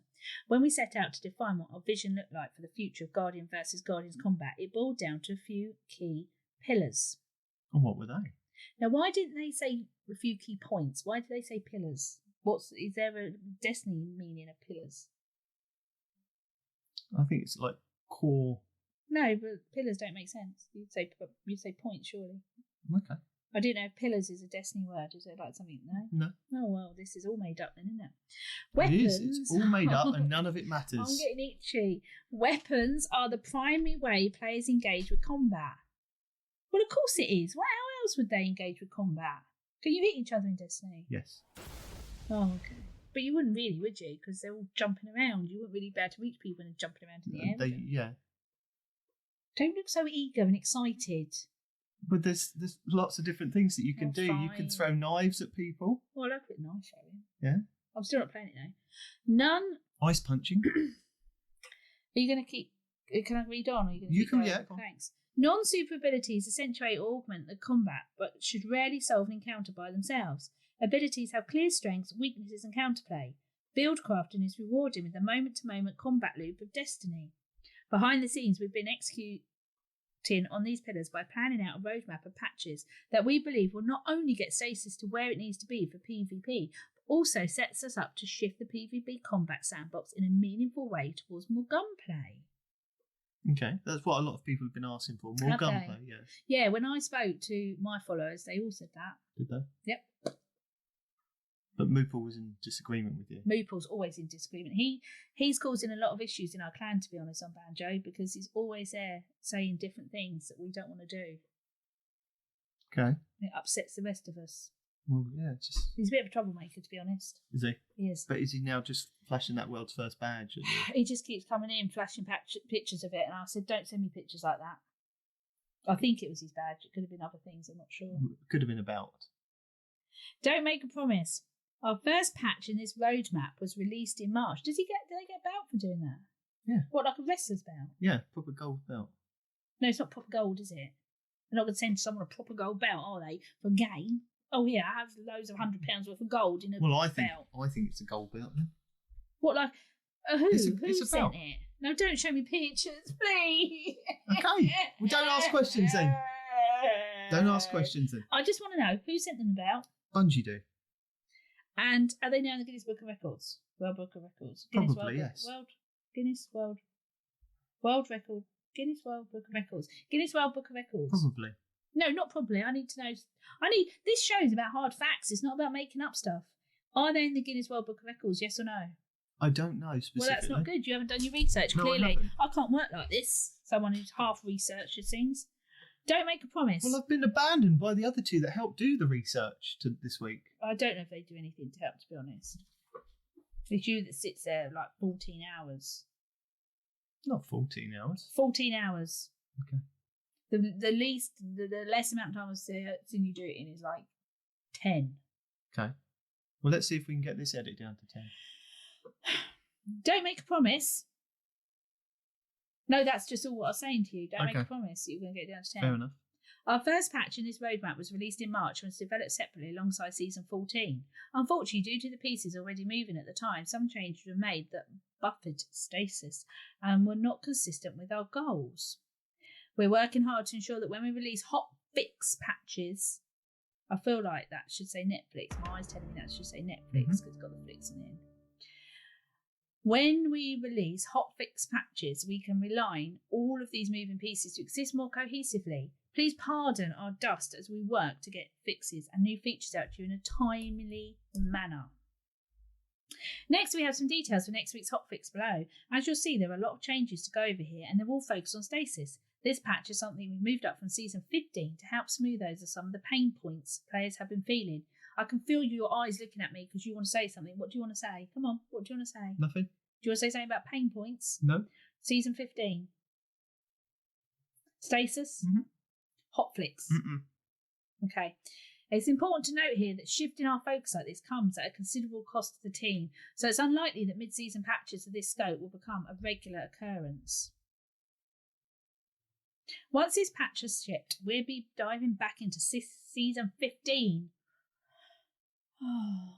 When we set out to define what our vision looked like for the future of Guardian versus Guardians combat, it boiled down to a few key pillars. And what were they? Now, why didn't they say a few key points? Why did they say pillars? Is there a Destiny meaning of pillars? I think it's like core. No, but pillars don't make sense. You'd say points, surely. Okay. I didn't know if pillars is a Destiny word. Is it like something? No. Oh well, this is all made up then, isn't it? Weapons. It is. It's all made up, and none of it matters. I'm getting itchy. Weapons are the primary way players engage with combat. Well, of course it is. How else would they engage with combat? Can you hit each other in Destiny? Yes. Oh, okay. But you wouldn't really, would you? Because they're all jumping around. You wouldn't really be able to reach people and jumping around in the air. Yeah. Don't look so eager and excited. But there's lots of different things that you can do. Fine. You can throw knives at people. Well, I love it knife throwing. Yeah. I'm still not playing it though. None. Ice punching. Are you going to keep? Can I read on? Or are you going to You keep can, going? yeah. Go on. Thanks. Non-super abilities accentuate or augment the combat, but should rarely solve an encounter by themselves. Abilities have clear strengths, weaknesses, and counterplay. Build crafting is rewarding with the moment-to-moment combat loop of Destiny. Behind the scenes, we've been executing on these pillars by planning out a roadmap of patches that we believe will not only get stasis to where it needs to be for PvP, but also sets us up to shift the PvP combat sandbox in a meaningful way towards more gunplay. Okay, that's what a lot of people have been asking for. More gunplay, yeah. Yeah, when I spoke to my followers, they all said that. Did they? Yep. But Moople was in disagreement with you. Moople's always in disagreement. He's causing a lot of issues in our clan, to be honest, on Banjo, because he's always there saying different things that we don't want to do. Okay. It upsets the rest of us. Well, yeah, just... He's a bit of a troublemaker, to be honest. Is he? He is. But is he now just flashing that world's first badge at you? He just keeps coming in, flashing pictures of it, and I said, don't send me pictures like that. I think it was his badge. It could have been other things, I'm not sure. Could have been about. Don't make a promise. Our first patch in this roadmap was released in March. Did they get a belt for doing that? Yeah. What, like a wrestler's belt? Yeah, proper gold belt. No, it's not proper gold, is it? They're not going to send someone a proper gold belt, are they? For a game? Oh, yeah, I have loads of £100 worth of gold in a belt. I think it's a gold belt then. What, like, who? It's Who a sent belt. it? No, don't show me pictures, please. Okay, well, don't ask questions then. Don't ask questions then. I just want to know, who sent them the belt? Bungie do. And are they now in the Guinness Book of Records? World Book of Records? Probably, yes. Guinness World Book of Records. Guinness World Book of Records. Probably. No, not probably. I need to know. This show is about hard facts. It's not about making up stuff. Are they in the Guinness World Book of Records? Yes or no? I don't know specifically. Well, that's not good. You haven't done your research. No, Clearly, I I can't work like this. Someone who's half researches things. Don't make a promise. Well, I've been abandoned by the other two that helped do the research this week. I don't know if they do anything to help, to be honest. It's you that sits there like 14 hours. Not 14 hours. 14 hours. Okay. The less amount of time I've seen you do it in is like 10. Okay. Well, let's see if we can get this edit down to 10. Don't make a promise. No, that's just all what I was saying to you. Don't make a promise that you're going to get it down to 10. Fair enough. Our first patch in this roadmap was released in March and was developed separately alongside Season 14. Unfortunately, due to the pieces already moving at the time, some changes were made that buffered stasis and were not consistent with our goals. We're working hard to ensure that when we release Hotfix patches, I feel like that should say Netflix. My eyes telling me that should say Netflix because it's got the flicks on the end. When we release Hotfix patches, we can realign all of these moving pieces to exist more cohesively. Please pardon our dust as we work to get fixes and new features out to you in a timely manner. Next, we have some details for next week's Hotfix below. As you'll see, there are a lot of changes to go over here and they're all focused on stasis. This patch is something we've moved up from Season 15 to help smooth over some of the pain points players have been feeling. I can feel your eyes looking at me because you want to say something. What do you want to say? Come on, what do you want to say? Nothing. Do you want to say something about pain points? No. Season 15. Stasis. Hotfix. Okay. It's important to note here that shifting our focus like this comes at a considerable cost to the team, so it's unlikely that mid-season patches of this scope will become a regular occurrence. Once this patch has shipped, we'll be diving back into Season 15,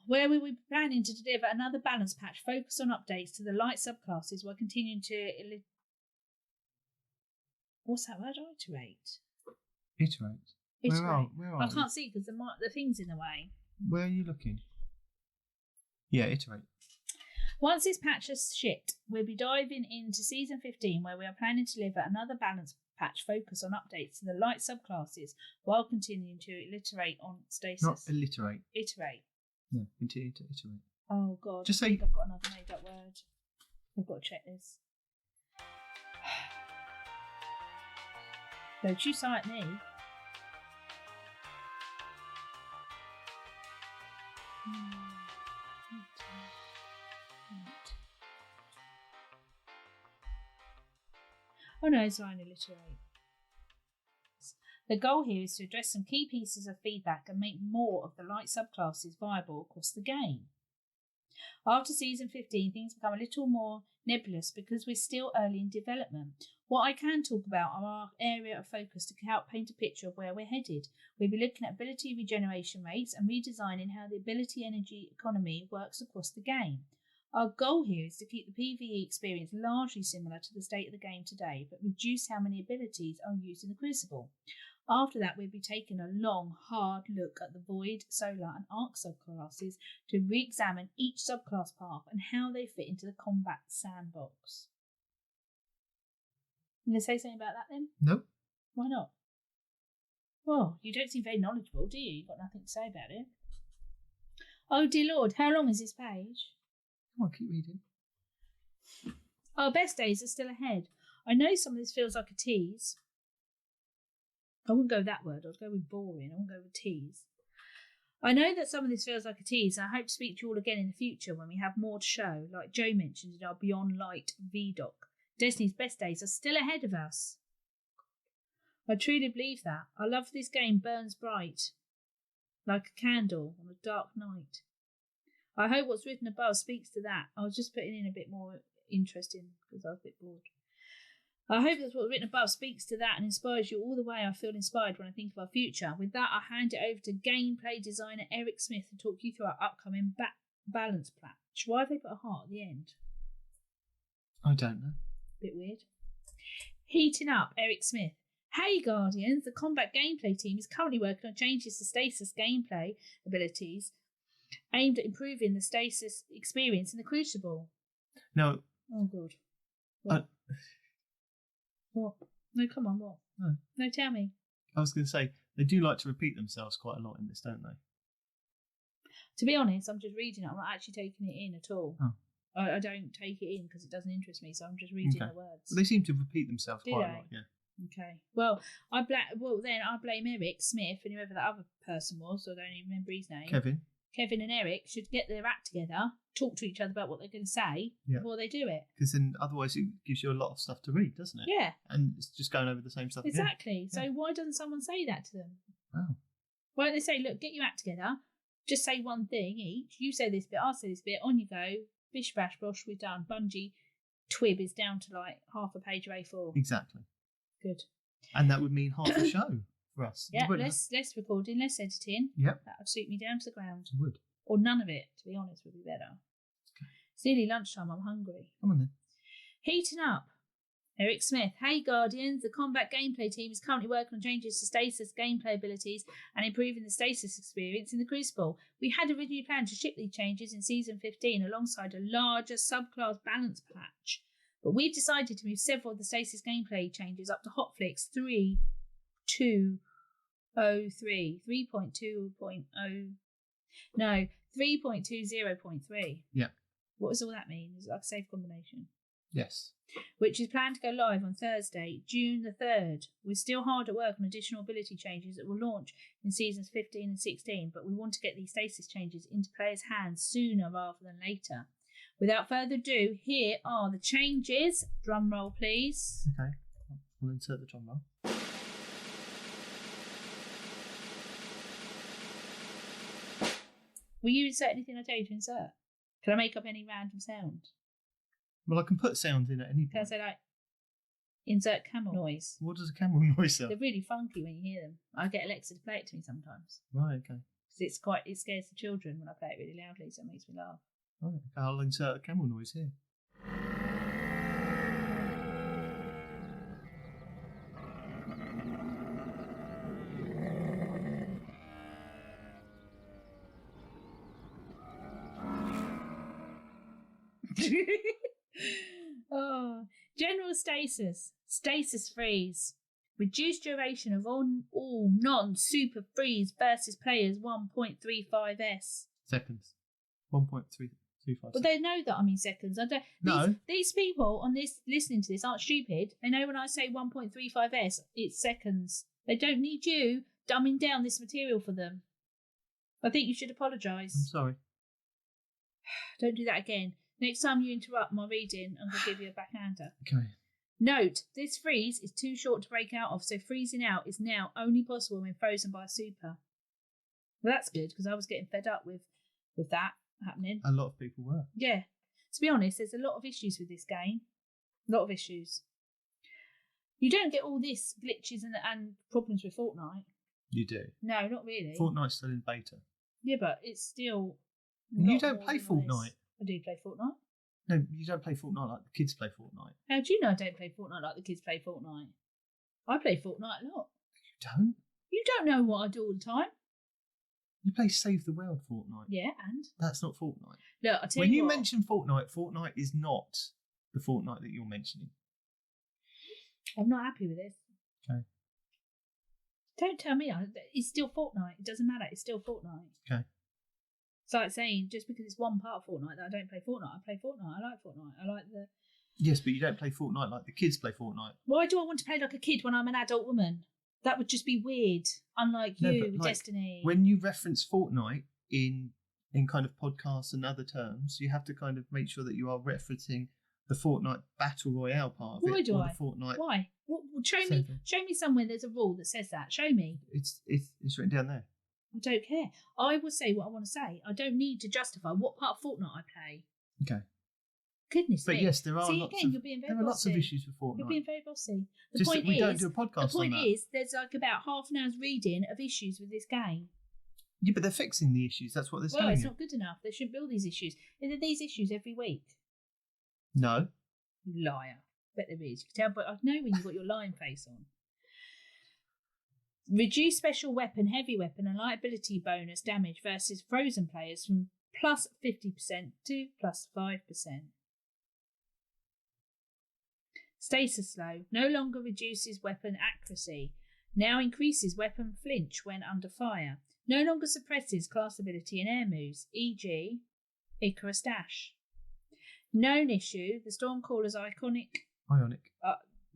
where we will be planning to deliver another balance patch focused on updates to the light subclasses while continuing to... What's that word? Iterate. Iterate. Where are I can't see because the thing's in the way. Where are you looking? Yeah, iterate. Once this patch has shipped, we'll be diving into Season 15, where we are planning to deliver another balance patch focused on updates to the light subclasses while continuing to iterate on stasis. Not alliterate. Iterate. Yeah, continue to iterate. Oh, God. Just I say... think I've got another made-up word. I've got to check this. Don't you sigh at me. Oh no, it's fine, alliterate. The goal here is to address some key pieces of feedback and make more of the light subclasses viable across the game. After Season 15, things become a little more nebulous because we're still early in development. What I can talk about are our area of focus to help paint a picture of where we're headed. We'll be looking at ability regeneration rates and redesigning how the ability energy economy works across the game. Our goal here is to keep the PvE experience largely similar to the state of the game today, but reduce how many abilities are used in the Crucible. After that, we'll be taking a long, hard look at the Void, Solar and Arc subclasses to re-examine each subclass path and how they fit into the combat sandbox. You going to say something about that then? No. Why not? Well, you don't seem very knowledgeable, do you? You've got nothing to say about it. Oh, dear Lord, how long is this page? Come on, keep reading. Our best days are still ahead. I know some of this feels like a tease. I wouldn't go with that word. I'd go with boring. I wouldn't go with tease. I know that some of this feels like a tease, and I hope to speak to you all again in the future when we have more to show, like Joe mentioned in our Beyond Light VDoc. Destiny's best days are still ahead of us. I truly believe that. Our love for this game burns bright, like a candle on a dark night. I hope what's written above speaks to that. I was just putting in a bit more interesting because I was a bit bored. I hope that what's written above speaks to that and inspires you all the way I feel inspired when I think of our future. With that, I'll hand it over to gameplay designer Eric Smith to talk you through our upcoming balance patch. Why have they put a heart at the end? I don't know. Bit weird. Heating up, Eric Smith. Hey Guardians, the combat gameplay team is currently working on changes to stasis gameplay abilities aimed at improving the stasis experience in the Crucible. No. Oh, good. What? What? No, come on, what? No, tell me. I was going to say, they do like to repeat themselves quite a lot in this, don't they? To be honest, I'm just reading it. I'm not actually taking it in at all. Oh. I don't take it in because it doesn't interest me, so I'm just reading the words. Well, they seem to repeat themselves Do quite they? a lot, yeah. Okay. Well, I blame Eric Smith and whoever that other person was. So I don't even remember his name. Kevin and Eric should get their act together, talk to each other about what they're going to say before they do it. Because then otherwise it gives you a lot of stuff to read, doesn't it? Yeah. And it's just going over the same stuff Exactly. again. So why doesn't someone say that to them? Oh. Why don't they say, look, get your act together, just say one thing each. You say this bit, I'll say this bit, on you go, bish bash bosh, we're done. Bungie twib is down to like half a page of A4. Exactly. Good. And that would mean half a show for us. Yeah, less recording, less editing. Yep. That would suit me down to the ground. It would. Or none of it, to be honest, would be better. Okay. It's nearly lunchtime, I'm hungry. Come on then. Heating up. Eric Smith. Hey Guardians, the combat gameplay team is currently working on changes to stasis gameplay abilities and improving the stasis experience in the Crucible. We had originally planned to ship these changes in Season 15 alongside a larger subclass balance patch, but we've decided to move several of the stasis gameplay changes up to Hotfix 3.2.0. No, 3.20.3. Yeah. What does all that mean? Is it like a safe combination? Yes. Which is planned to go live on Thursday, June the 3rd. We're still hard at work on additional ability changes that will launch in Seasons 15 and 16, but we want to get these stasis changes into players' hands sooner rather than later. Without further ado, here are the changes. Drum roll, please. Okay. We'll insert the drum roll. Will you insert anything I tell you to insert? Can I make up any random sound? Well, I can put sounds in at any Can I point. say, like, insert camel noise? What does a camel noise sound? They're really funky when you hear them. I get Alexa to play it to me sometimes. Right, okay. Because it scares the children when I play it really loudly, so it makes me laugh. Right, okay. I'll insert a camel noise here. Oh, general stasis. Stasis freeze. Reduced duration of on all non-super freeze versus players 1.35s. Seconds. 1.325 But they know that I'm in seconds. I don't. No. These people on this listening to this aren't stupid. They know when I say 1.35s, it's seconds. They don't need you dumbing down this material for them. I think you should I'm apologise. sorry. Don't do that again. Next time you interrupt my reading, I'm going to give you a backhander. Okay. Note, this freeze is too short to break out of, so freezing out is now only possible when frozen by a super. Well, that's good, because I was getting fed up with that happening. A lot of people were. Yeah. To be honest, there's a lot of issues with this game. A lot of issues. You don't get all this glitches and problems with Fortnite. You do. No, not really. Fortnite's still in beta. Yeah, but it's still... And you lot don't more play than Fortnite. this. I do play Fortnite. No, you don't play Fortnite like the kids play Fortnite. How do you know I don't play Fortnite like the kids play Fortnite? I play Fortnite a lot. You don't? You don't know what I do all the time. You play Save the World Fortnite. Yeah, and? That's not Fortnite. Look, I tell When you what, mention Fortnite, Fortnite is not the Fortnite that you're mentioning. I'm not happy with this. Okay. Don't tell me. It's still Fortnite. It doesn't matter. It's still Fortnite. Okay. It's like saying just because it's one part of Fortnite that I don't play Fortnite. I play Fortnite. I like Fortnite. I like the... Yes, but you don't play Fortnite like the kids play Fortnite. Why do I want to play like a kid when I'm an adult woman? That would just be weird. Unlike No, you but, with like, Destiny. When you reference Fortnite in kind of podcasts and other terms, you have to kind of make sure that you are referencing the Fortnite Battle Royale part of Why it. do or I? The Fortnite. Why? Show Same me. thing. Show me somewhere there's a rule that says that. Show me. It's written down there. I don't care. I will say what I want to say. I don't need to justify what part of Fortnite I play. Okay. Goodness But me. yes, there are See, lots again, of you're being very there are lots of bossy. issues with Fortnite. You're being very bossy. The Just point that we is, don't do a podcast the point on that. is, there's like about half an hour's reading of issues with this game. Yeah, but they're fixing the issues. That's what they're Well, telling it's you. not good enough. They shouldn't build these issues. Are there these issues every week? No. You liar. Bet there is. You can tell, but I know when you've got your lying face on. Reduce special weapon, heavy weapon, and light ability bonus damage versus frozen players from plus 50% to plus 5%. Stasis slow. No longer reduces weapon accuracy. Now increases weapon flinch when under fire. No longer suppresses class ability and air moves, e.g. Icarus Dash. Known issue, the Stormcaller's Ionic.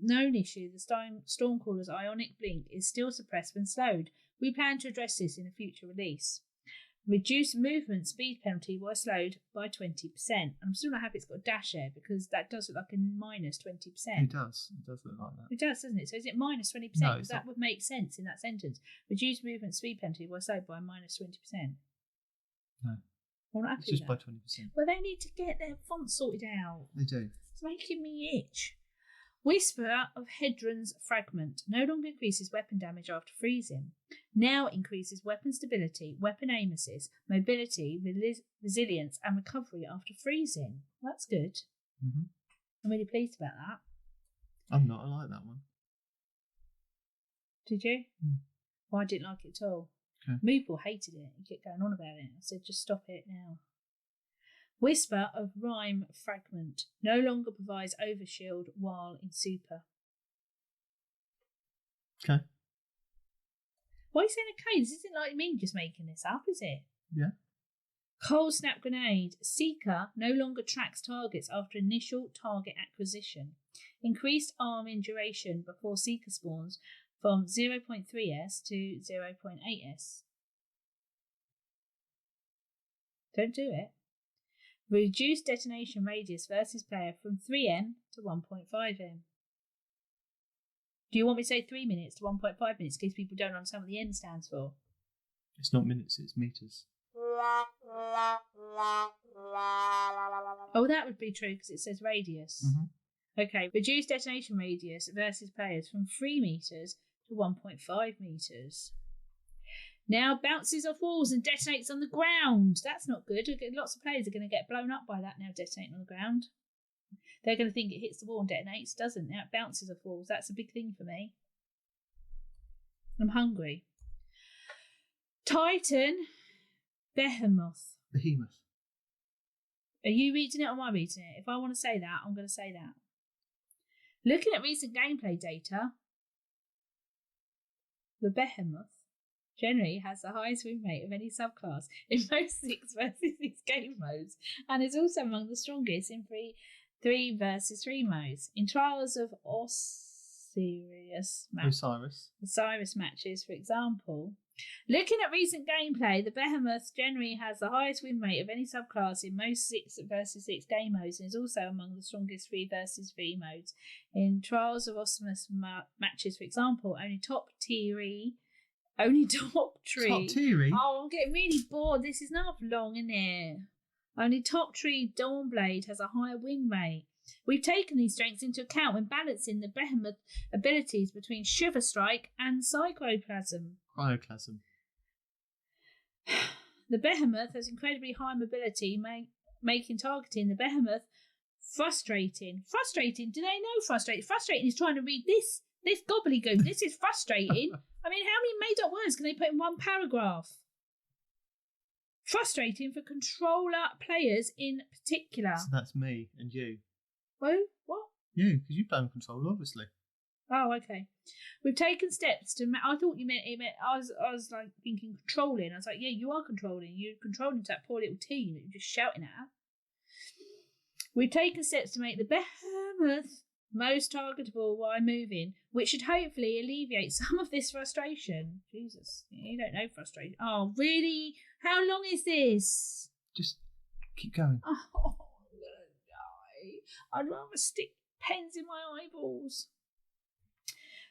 known issue, the Stormcaller's ionic blink is still suppressed when slowed. We plan to address this in a future release. Reduce movement speed penalty while slowed by 20%. I'm still not happy it's got a dash there because that does look like a minus 20%. It does. It does look like that. It does, doesn't it? So is it minus 20%? No, Because it's that not. would make sense in that sentence. Reduce movement speed penalty while slowed by minus 20%. No. I'm not happy It's just with by that. 20%. Well, they need to get their font sorted out. They do. It's making me itch. Whisper of Hedron's Fragment no longer increases weapon damage after freezing. Now increases weapon stability, weapon aim assist, mobility, resilience, and recovery after freezing. That's good. Mm-hmm. I'm really pleased about that. I'm not. I like that one. Did you? Mm. Well, I didn't like it at all. Okay. Moople hated it. He kept going on about it. I said, just stop it now. Whisper of Rhyme Fragment no longer provides overshield while in super. Okay. Why are you saying okay? This isn't like me just making this up, is it? Yeah. Cold Snap Grenade. Seeker no longer tracks targets after initial target acquisition. Increased arming duration before Seeker spawns from 0.3s to 0.8s. Don't do it. Reduce detonation radius versus player from 3m to 1.5m. Do you want me to say 3 minutes to 1.5 minutes in case people don't understand what the N stands for? It's not minutes, it's meters. Oh, that would be true because it says radius. Mm-hmm. Okay, reduce detonation radius versus players from 3 meters to 1.5 meters. Now bounces off walls and detonates on the ground. That's not good. Lots of players are going to get blown up by that now, detonating on the ground. They're going to think it hits the wall and detonates. Doesn't. Now it bounces off walls. That's a big thing for me. I'm hungry. Titan Behemoth. Behemoth. Are you reading it or am I reading it? If I want to say that, I'm going to say that. Looking at recent gameplay data, the Behemoth generally has the highest win rate of any subclass in most 6 versus 6 game modes, and is also among the strongest in 3 versus 3 modes. In trials of Osiris matches, for example. Looking at recent gameplay, the Behemoth generally has the highest win rate of any subclass in most 6 versus 6 game modes, and is also among the strongest 3 versus 3 modes. In trials of Osiris matches, for example, only top tree. Oh, I'm getting really bored. This is not long, isn't it? Only top tree Dawnblade has a higher win rate. We've taken these strengths into account when balancing the Behemoth abilities between Shiver Strike and Psychoplasm. Cryoclasm. The Behemoth has incredibly high mobility, making targeting the Behemoth frustrating. Frustrating? Do they know frustrating? Frustrating is trying to read this gobbledygook. This is frustrating. I mean, how many made-up words can they put in one paragraph? Frustrating for controller players in particular. So that's me and you. Who? What? You, because you play on controller, obviously. Oh, okay. We've taken steps to. I thought you meant. I was like thinking controlling. I was like, yeah, you are controlling. You're controlling that poor little team that you're just shouting at. We've taken steps to make the Behemoth most targetable while moving, which should hopefully alleviate some of this frustration. Jesus, you don't know frustration. Oh, really? How long is this? Just keep going. Oh, I'm gonna die. I'd rather stick pens in my eyeballs.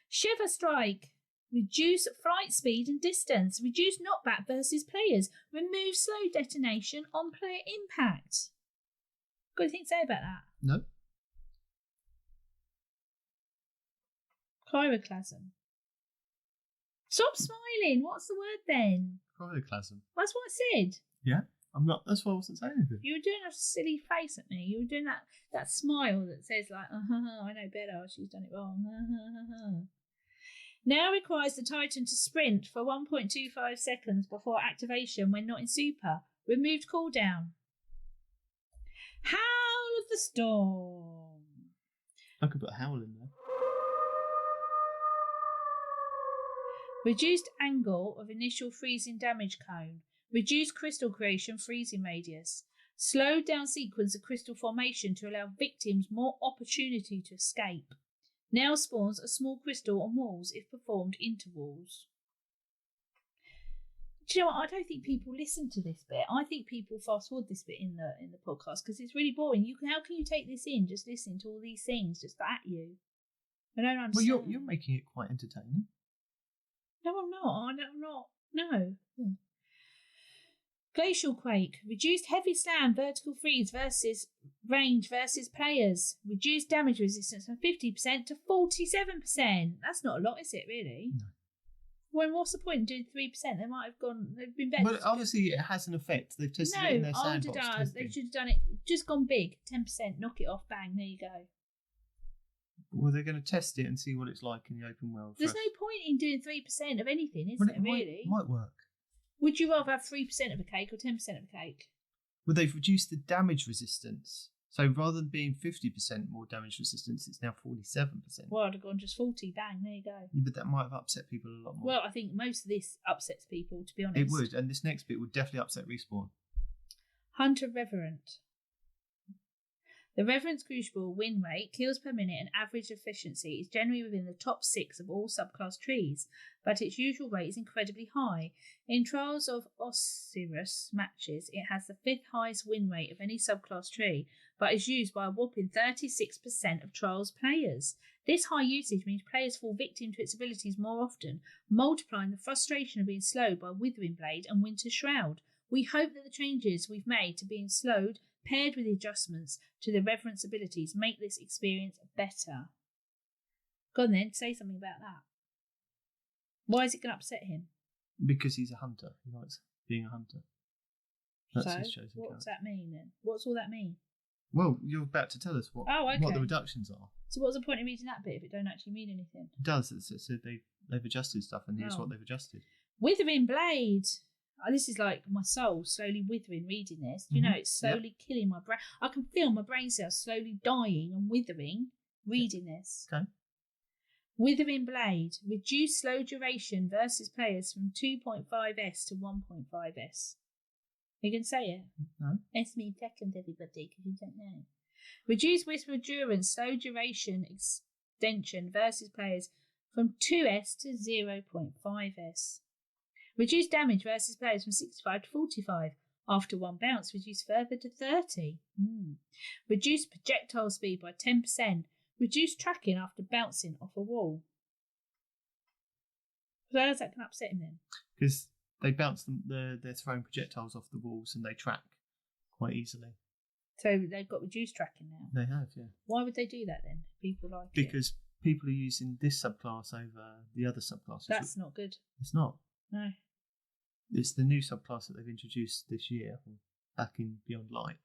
Shiver Strike. Reduce flight speed and distance. Reduce knockback versus players. Remove slow detonation on player impact. Got anything to say about that? No. Cryoclasm. Stop smiling. What's the word then? Cryoclasm. That's what I said. Yeah, I'm not. That's why I wasn't saying anything. You were doing a silly face at me. You were doing that smile that says like, I know better. She's done it wrong. Now requires the Titan to sprint for 1.25 seconds before activation when not in super. Removed cooldown. Howl of the Storm. I could put a howl in there. Reduced angle of initial freezing damage cone. Reduced crystal creation freezing radius. Slowed down sequence of crystal formation to allow victims more opportunity to escape. Now spawns a small crystal on walls if performed intervals. Do you know what? I don't think people listen to this bit. I think people fast forward this bit in the podcast because it's really boring. How can you take this in? Just listening to all these things just at you. I don't understand. Well, you're making it quite entertaining. No, I'm not. I'm not. No. Glacial Quake. Reduced heavy slam vertical freeze versus range versus players. Reduced damage resistance from 50% to 47%. That's not a lot, is it, really? No. Well, what's the point in doing 3%? They've been better. But obviously it has an effect. They've tested it in their sandbox. They should have done it, just gone big. 10%, knock it off, bang, there you go. Well, they're going to test it and see what it's like in the open world. There's no point in doing 3% of anything, is there, really? Might work. Would you rather have 3% of a cake or 10% of a cake? Well, they've reduced the damage resistance. So rather than being 50% more damage resistance, it's now 47%. Well, I'd have gone just 40, bang, there you go. Yeah, but that might have upset people a lot more. Well, I think most of this upsets people, to be honest. It would, and this next bit would definitely upset Respawn. Hunter Reverent. The Reverent's crucible win rate, kills per minute, and average efficiency is generally within the top 6 of all subclass trees, but its usual rate is incredibly high. In trials of Osiris matches, it has the 5th highest win rate of any subclass tree, but is used by a whopping 36% of trials players. This high usage means players fall victim to its abilities more often, multiplying the frustration of being slowed by Withering Blade and Winter Shroud. We hope that the changes we've made to being slowed, paired with the adjustments to the reverence abilities, make this experience better. Go on then, say something about that. Why is it going to upset him? Because he's a hunter. He likes being a hunter. That's So, his chosen what character. does that mean then? What's all that mean? Well, you're about to tell us what the reductions are. So what's the point of reading that bit if it don't actually mean anything? It does. So they've adjusted stuff, and here's what they've adjusted. Withering Blade. Oh, this is like my soul slowly withering reading this. You know, it's slowly killing my brain. I can feel my brain cells slowly dying and withering reading this. Okay. Withering Blade. Reduce slow duration versus players from 2.5s to 1.5s. You can say it? No. It's me second, everybody, because you don't know. Reduce whisper endurance, slow duration extension versus players from 2s to 0.5s. Reduce damage versus players from 65 to 45. After one bounce, reduce further to 30. Reduce projectile speed by 10%. Reduce tracking after bouncing off a wall. So how's that going to upset him then? Because they bounce them, they're throwing projectiles off the walls and they track quite easily. So they've got reduced tracking now? They have, yeah. Why would they do that then? People like it. Because people are using this subclass over the other subclasses. That's not good. It's not. No. It's the new subclass that they've introduced this year, back in Beyond Light.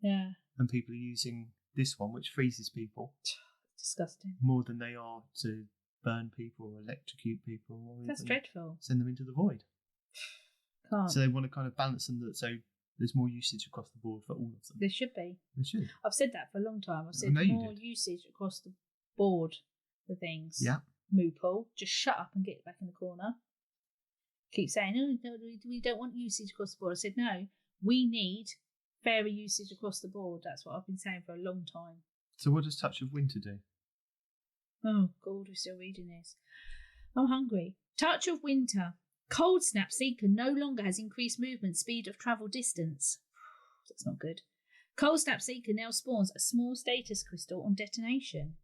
Yeah. And people are using this one, which freezes people. Disgusting. More than they are to burn people or electrocute people. Or That's dreadful. Send them into the void. Can't. So they want to kind of balance them so there's more usage across the board for all of them. There should be. They should. I've said that for a long time. I've said more usage across the board for things. Yeah. Moople, just shut up and get back in the corner. Keep saying, oh, no, we don't want usage across the board. I said, no, we need fairer usage across the board. That's what I've been saying for a long time. So what does Touch of Winter do? Oh, God, we're still reading this. I'm hungry. Touch of Winter. Cold Snap Seeker no longer has increased movement speed of travel distance. That's not good. Cold Snap Seeker now spawns a small status crystal on detonation.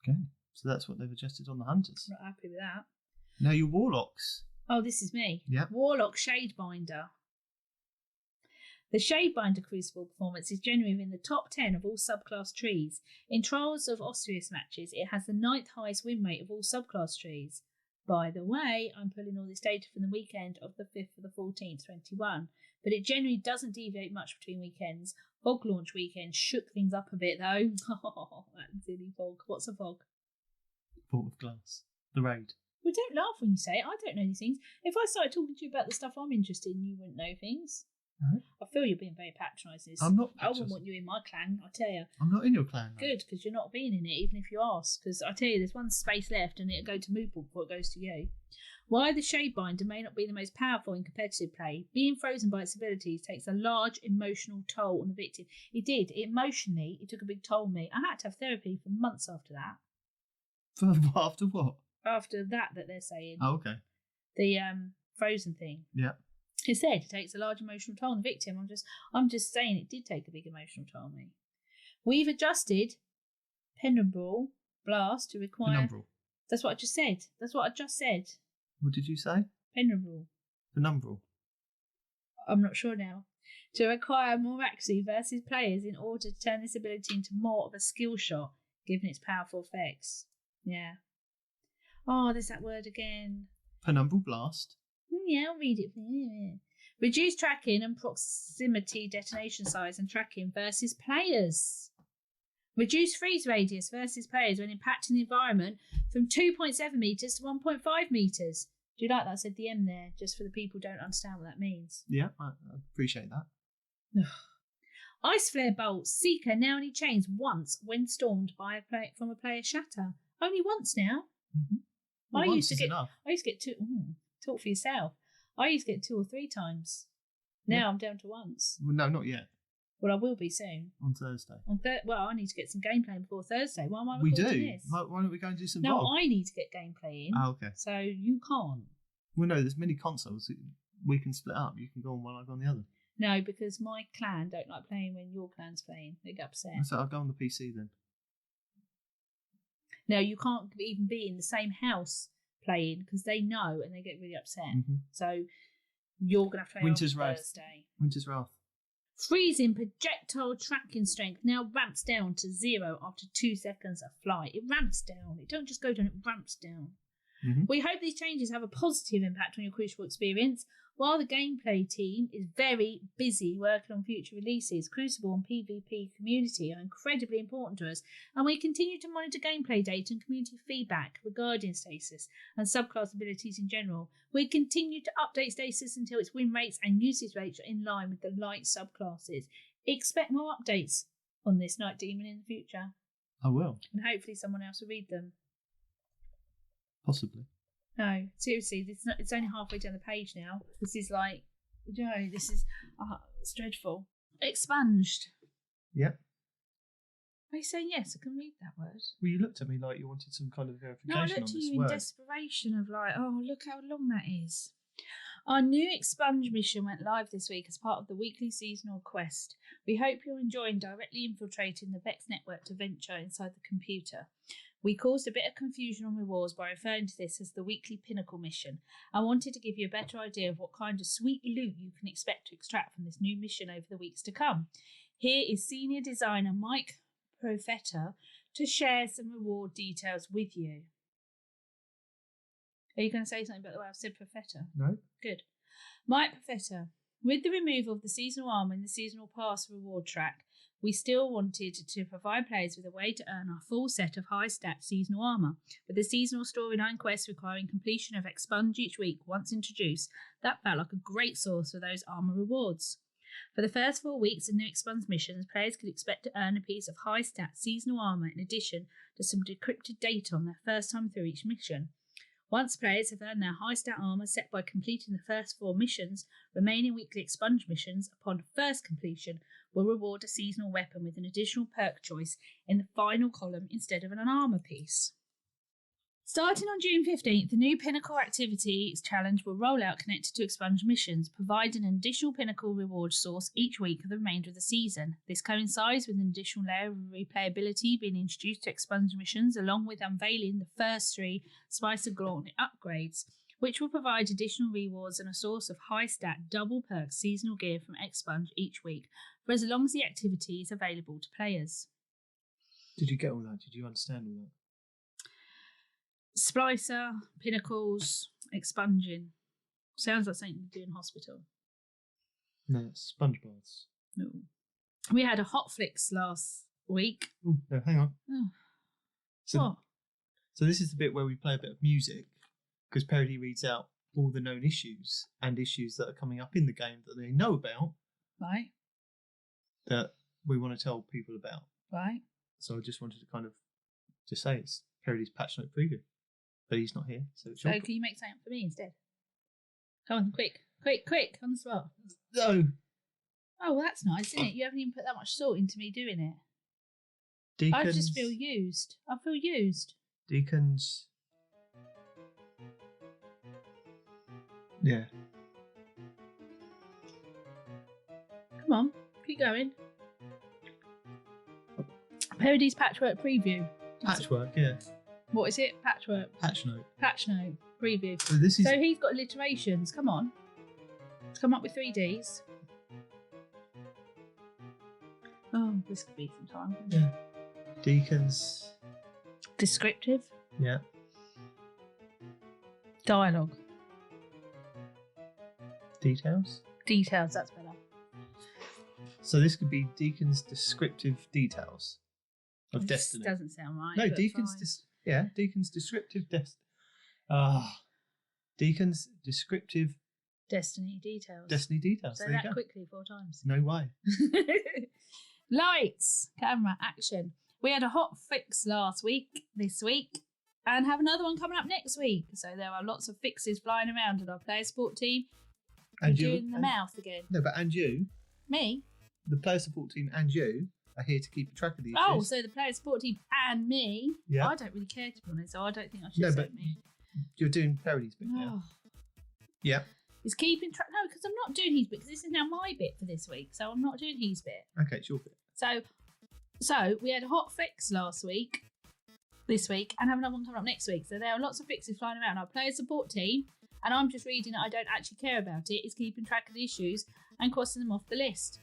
Okay, so that's what they've adjusted on the Hunters. Not happy with that. Now your Warlocks. Oh, this is me. Yeah. Warlock Shadebinder. The Shadebinder Crucible performance is generally within the top 10 of all subclass trees. In Trials of Osiris matches, it has the 9th highest win rate of all subclass trees. By the way, I'm pulling all this data from the weekend of the 5th to the 14th, 21, but it generally doesn't deviate much between weekends. Fog launch weekend shook things up a bit though. Oh, that silly fog. What's a fog? Vault of Glass. The raid. Well, don't laugh when you say it. I don't know these things. If I started talking to you about the stuff I'm interested in, you wouldn't know things. No. I feel you're being very patronising. I'm not I wouldn't want you in my clan, I tell you. I'm not in your clan. No. Good, because you're not being in it, even if you ask. Because I tell you, there's one space left and it'll go to Moople before it goes to you. Why the Shadebinder may not be the most powerful in competitive play, being frozen by its abilities takes a large emotional toll on the victim. It did. Emotionally, it took a big toll on me. I had to have therapy for months after that. After what? After that they're saying. Oh, okay. The frozen thing. Yeah. It said it takes a large emotional toll on the victim. I'm just saying it did take a big emotional toll on me. We've adjusted Penumbral Blast to require. Penumbral. That's what I just said. That's what I just said. What did you say? Penumbral. Penumbral. I'm not sure now. To require more accuracy versus players in order to turn this ability into more of a skill shot, given its powerful effects. Yeah. Oh, there's that word again. Penumbral Blast. Yeah, I'll read it for you. Reduce tracking and proximity detonation size and tracking versus players. Reduce freeze radius versus players when impacting the environment from 2.7 metres to 1.5 metres. Do you like that? I said the M there, just for the people who don't understand what that means. Yeah, I appreciate that. Ice Flare Bolt. Seeker now only chains once when stormed by from a player shatter. Only once now. Mm-hmm. Well, I used to get two. Talk for yourself. I used to get 2 or 3 times. Now I'm down to once. Well, no, not yet. Well, I will be soon. On Thursday. Well, I need to get some gameplay before Thursday. Why am I We recording do. this? Why don't we go and do some No, VOG? I need to get gameplay in. Oh, okay. So you can't. Well, no, there's many consoles. We can split up. You can go on one, I go on the other. No, because my clan don't like playing when your clan's playing. They get upset. So I'll go on the PC then. No, you can't even be in the same house playing because they know and they get really upset. Mm-hmm. So You're going to have to play Winter's on Wrath. Thursday. Winter's Wrath. Freezing projectile tracking strength now ramps down to 0 after 2 seconds of flight. It ramps down. It don't just go down, it ramps down. Mm-hmm. We hope these changes have a positive impact on your Crucible experience. While the gameplay team is very busy working on future releases, Crucible and PvP community are incredibly important to us, and we continue to monitor gameplay data and community feedback regarding stasis and subclass abilities in general. We continue to update stasis until its win rates and usage rates are in line with the light subclasses. Expect more updates on this Nitedemon in the future. I will. And hopefully someone else will read them. Possibly. No, seriously, it's only halfway down the page now. This is like, this is it's dreadful. Expunged. Yep. Are you saying yes? I can read that word. Well, you looked at me like you wanted some kind of verification No, I looked on at this you in word. desperation of like, oh, look how long that is. Our new Expunge mission went live this week as part of the weekly seasonal quest. We hope you're enjoying directly infiltrating the Vex network to venture inside the computer. We caused a bit of confusion on rewards by referring to this as the weekly pinnacle mission. I wanted to give you a better idea of what kind of sweet loot you can expect to extract from this new mission over the weeks to come. Here is senior designer Mike Profeta to share some reward details with you. Are you going to say something about the way I've said Profeta? No. Good. Mike Profeta, with the removal of the seasonal armor in the seasonal pass reward track, we still wanted to provide players with a way to earn our full set of high-stat seasonal armour. With the seasonal storyline quests requiring completion of Expunge each week once introduced, that felt like a great source for those armour rewards. For the first 4 weeks of new Expunge missions, players could expect to earn a piece of high-stat seasonal armour in addition to some decrypted data on their first time through each mission. Once players have earned their high-stat armour set by completing the first 4 missions, remaining weekly Expunge missions, upon first completion, will reward a seasonal weapon with an additional perk choice in the final column instead of an armour piece. Starting on June 15th, the new Pinnacle Activities Challenge will roll out connected to Expunge missions, providing an additional Pinnacle reward source each week for the remainder of the season. This coincides with an additional layer of replayability being introduced to Expunge missions, along with unveiling the first 3 Spice of Gauntlet upgrades, which will provide additional rewards and a source of high-stat double perk seasonal gear from Expunge each week, for as long as the activity is available to players. Did you get all that? Did you understand all that? Splicer, pinnacles, expunging. Sounds like something you do in hospital. No, it's sponge baths. No. We had a Hotfix last week. Oh, no, hang on. Oh. So, What? so this is the bit where we play a bit of music, because Peroty reads out all the known issues and issues that are coming up in the game that they know about, Right, that we want to tell people about. right. So I just wanted to kind of just say it's Peroty's patch note preview. But he's not here, so it's So your can you make something up for me instead? Come on, quick, on the spot. No. Oh, well, that's nice, isn't it? You haven't even put that much thought into me doing it. I just feel used. I feel used. Deacons. Yeah. Come on, keep going. Peroty's patchwork preview. Patchwork, yeah. What is it? Patchwork. Patch note. Patch note preview. So this is. So he's got alliterations. Come on. Let's come up with 3Ds. Oh, this could be some time. Yeah. Deacons. Descriptive. Yeah. Dialogue. Details. Details, that's better. So this could be Deacon's descriptive details of This Destiny. doesn't sound right. No, but Deacon's fine. Deacon's descriptive Deacon's descriptive Destiny details. Destiny details. Say There you that go. quickly 4 times. No way. Lights, camera, action. We had a hot fix this week, and have another one coming up next week. So there are lots of fixes flying around in our player support team. And You're you doing the and- mouth again. No, but and you, Me? the player support team, and you are here to keep track of these. Oh, issues. so the player support team and me? Yeah. I don't really care, to be honest, so I don't think I should No, say but me. You're doing Peroty's bit now. Oh. Yeah. He's keeping track. No, because I'm not doing his bit, because this is now my bit for this week, so I'm not doing his bit. Okay, it's your bit. So we had a hot fix this week, and have another one coming up next week. So there are lots of fixes flying around our player support team, and I'm just reading it. I don't actually care about it. It's keeping track of the issues and crossing them off the list.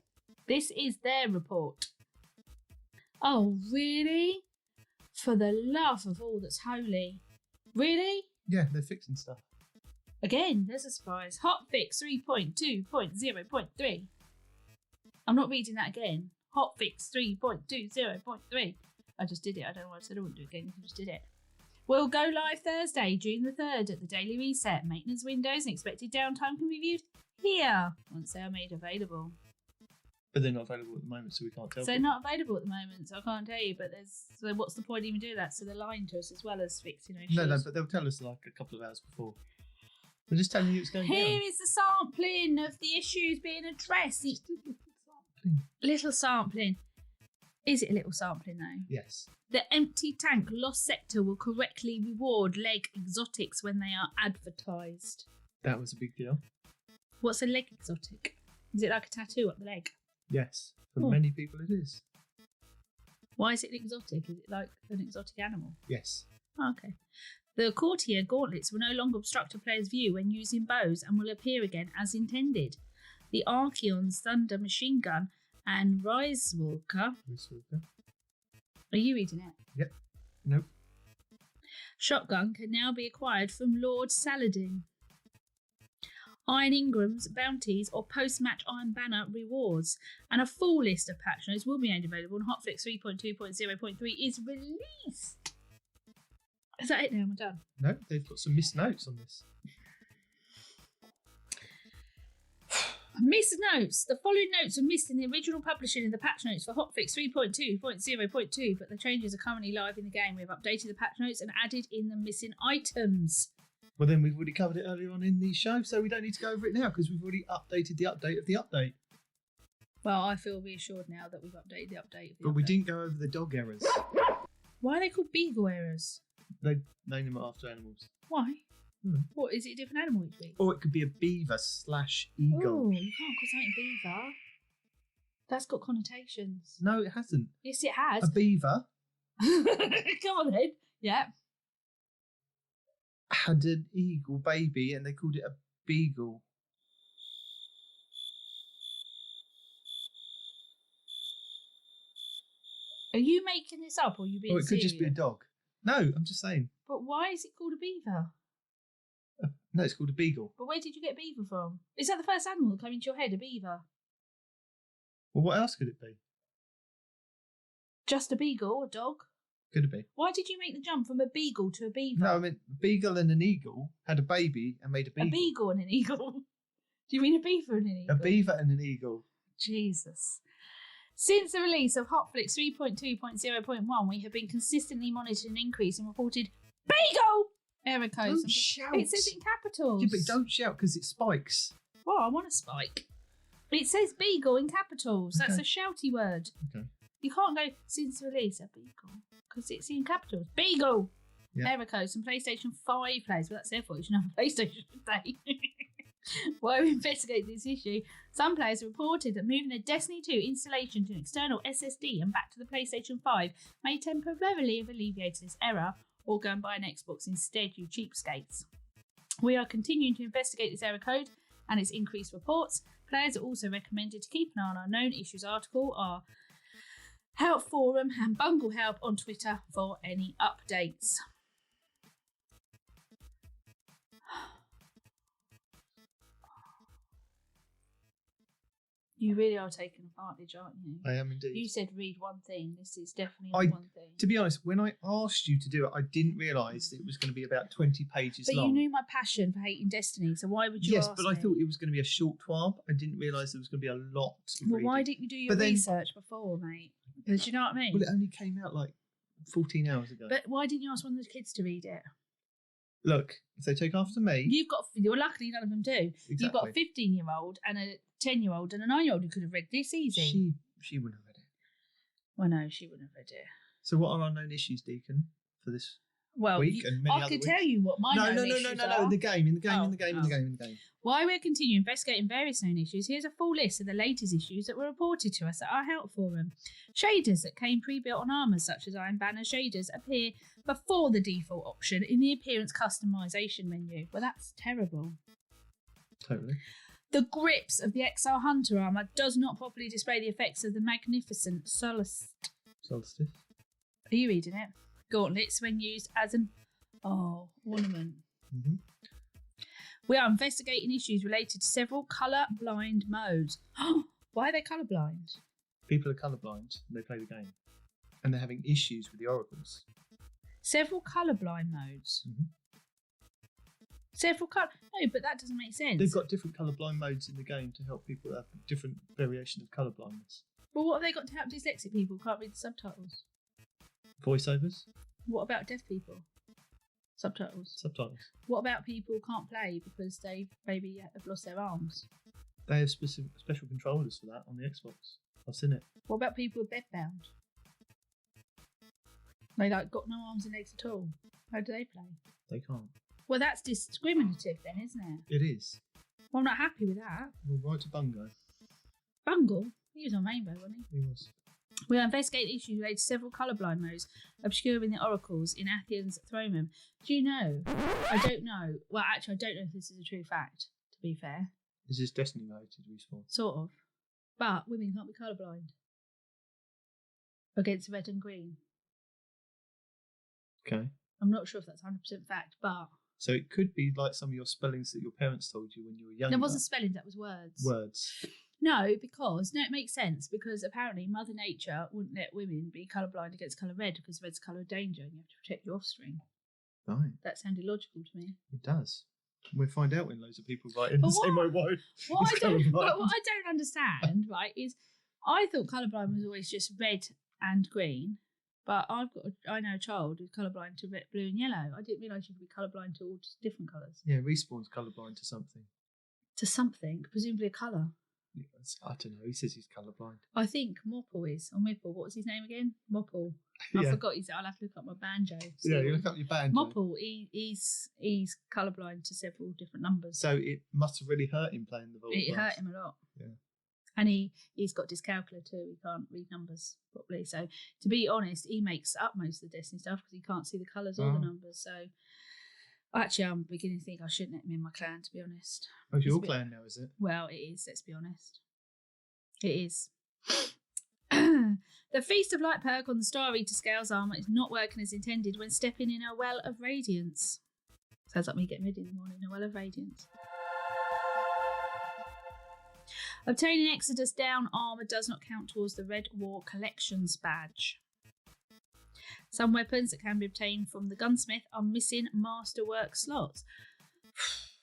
This is their report. Oh, really? For the love of all that's holy. Really? Yeah, they're fixing stuff. Again, there's a surprise. Hotfix 3.2.0.3. I'm not reading that again. Hotfix 3.20.3. I just did it. I don't know why I said I wouldn't do it again. I just did it. Will go live Thursday, June the 3rd at the Daily Reset. Maintenance windows and expected downtime can be viewed here once they are made available. But they're not available at the moment, so we can't tell. So they're not available at the moment, so I can't tell you. But so what's the point even doing that? So they're lying to us as well as fixing issues. No, but they'll tell us like a couple of hours before. They're just telling you it's going Here down. is the sampling of the issues being addressed. Little sampling. Is it a little sampling though? Yes. The empty tank lost sector will correctly reward leg exotics when they are advertised. That was a big deal. What's a leg exotic? Is it like a tattoo up the leg? Yes. For Oh. many people it is. Why is it exotic? Is it like an exotic animal? Yes. Oh, okay. The courtier gauntlets will no longer obstruct a player's view when using bows and will appear again as intended. The Archeon's Thunder Machine Gun and Risewalker. Are you reading it? Yep. Nope. Shotgun can now be acquired from Lord Saladin. Iron Ingram's bounties or post-match Iron Banner rewards, and a full list of patch notes will be made available when Hotfix 3.2.0.3 is released. Is that it now? Am I done? No, they've got some missed notes on this. Missed notes. The following notes were missed in the original publishing of the patch notes for Hotfix 3.2.0.2, but the changes are currently live in the game. We've updated the patch notes and added in the missing items. Well, then we've already covered it earlier on in the show, so we don't need to go over it now because we've already updated the update of the update. Well, I feel reassured now that we've updated the update of the But we update. didn't go over the dog errors. Why are they called beagle errors? They name them after animals. Why? Hmm. What, is it a different animal each week? Or it could be a beaver/eagle. Oh, you can't call something beaver. That's got connotations. No, it hasn't. Yes, it has. A beaver Come on then. Yeah. had an eagle baby and they called it a beagle. Are you making this up or are you being Or it could just be a serious? dog. No, I'm just saying. But why is it called a beaver? No, it's called a beagle. But where did you get beaver from? Is that the first animal that came into your head, a beaver? Well, what else could it be? Just a beagle, a dog? Could it be? Why did you make the jump from a beagle to a beaver? No, I mean, a beagle and an eagle had a baby and made a beagle. A beagle and an eagle. Do you mean a beaver and an eagle? A beaver and an eagle. Jesus. Since the release of Hotfix 3.2.0.1, we have been consistently monitoring an increase in reported beagle error codes. Don't shout. It says it in capitals. Yeah, but don't shout because it spikes. Well, I want a spike. It says beagle in capitals. That's Okay. a shouty word. Okay. You can't go since the release of beagle because it's in capitals. Beagle! Yeah. Error codes from PlayStation 5 players. Well, that's their fault. You shouldn't have a PlayStation today. While we investigate this issue, some players have reported that moving a Destiny 2 installation to an external SSD and back to the PlayStation 5 may temporarily have alleviated this error, or go and buy an Xbox instead, you cheapskates. We are continuing to investigate this error code and its increased reports. Players are also recommended to keep an eye on our known issues article, our Help Forum and Bungle Help on Twitter for any updates. You really are taking advantage, aren't you? I am indeed. You said read one thing. This is definitely I- one thing. To be honest, when I asked you to do it, I didn't realise that it was going to be about 20 pages But long. you knew my passion for hating Destiny, so why would you Yes, ask but I me? thought it was going to be a short twab. I didn't realise there was going to be a lot of Well, why reading. didn't you do your But then- research before, mate? Because you know what I mean? Well, it only came out like 14 hours ago. But why didn't you ask one of the kids to read it? Look, if they take after me... You're luckily none of them do. You've got a Exactly. 15-year-old and a 10-year-old and a 9-year-old who could have read this easy. She wouldn't have read it. Well, no, she wouldn't have read it. So what are our known issues, Deacon, for this? Well, week and many I other could weeks. tell you what my known issues are. In the game. Oh. While we're continuing investigating various known issues, here's a full list of the latest issues that were reported to us at our help forum. Shaders that came pre-built on armour, such as Iron Banner shaders, appear before the default option in the appearance customization menu. Well, that's terrible. Totally. The grips of the Exile Hunter armour does not properly display the effects of the magnificent Solstice. Are you reading it? Gauntlets when used as an ornament. Mm-hmm. We are investigating issues related to several colour-blind modes. Why are they colour-blind? People are colourblind and they play the game. And they're having issues with the oracles. Several colour-blind modes. Mm-hmm. No, but that doesn't make sense. They've got different colourblind modes in the game to help people that have different variations of colourblindness. Well, what have they got to help dyslexic people who can't read the subtitles? Voiceovers? What about deaf people? Subtitles. What about people who can't play because they maybe have lost their arms? They have special controllers for that on the Xbox. I've seen it. What about people with bedbound? They got no arms and legs at all. How do they play? They can't. Well, that's discriminative then, isn't it? It is. Well, I'm not happy with that. We'll write to Bungo. Bungle? He was on Rainbow, wasn't he? He was. We are investigating issues related to several colourblind modes obscuring the oracles in Athens' throne room. Do you know? I don't know. Well, actually, I don't know if this is a true fact, to be fair. Is this Destiny related Respawn? Sort of. But women can't be colourblind. Against red and green. Okay. I'm not sure if that's 100% fact, but... So it could be like some of your spellings that your parents told you when you were younger. There wasn't spelling, that was words. Words. No, it makes sense, because apparently Mother Nature wouldn't let women be colourblind against colour red, because red's colour of danger and you have to protect your offspring. Right. That sounded logical to me. It does. We'll find out when loads of people write in the same way. What I don't understand, right, is I thought colourblind was always just red and green, but I know a child who's colourblind to red, blue and yellow. I didn't realise you could be colourblind to all different colours. Yeah, Respawn's colourblind to something. To something, presumably a colour. Yes, I don't know. He says he's colourblind. I think Moople is. Or Moople. What was his name again? Moople. I forgot. I'll have to look up my banjo. Yeah, you look up your banjo. Moople. He's colourblind to several different numbers. So it must have really hurt him playing the Vault. It hurt him a lot. Yeah. And he's got dyscalculia too. He can't read numbers properly. So to be honest, he makes up most of the Destiny stuff because he can't see the colours or the numbers. So actually, I'm beginning to think I shouldn't let him in my clan, to be honest. Oh, it's your clan now, is it? Well, it is, let's be honest. It is. The Feast of Light perk on the Star Eater Scales armour is not working as intended when stepping in a Well of Radiance. Sounds like me getting ready in the morning, a Well of Radiance. Obtaining Exodus Down armour does not count towards the Red War Collections badge. Some weapons that can be obtained from the gunsmith are missing masterwork slots.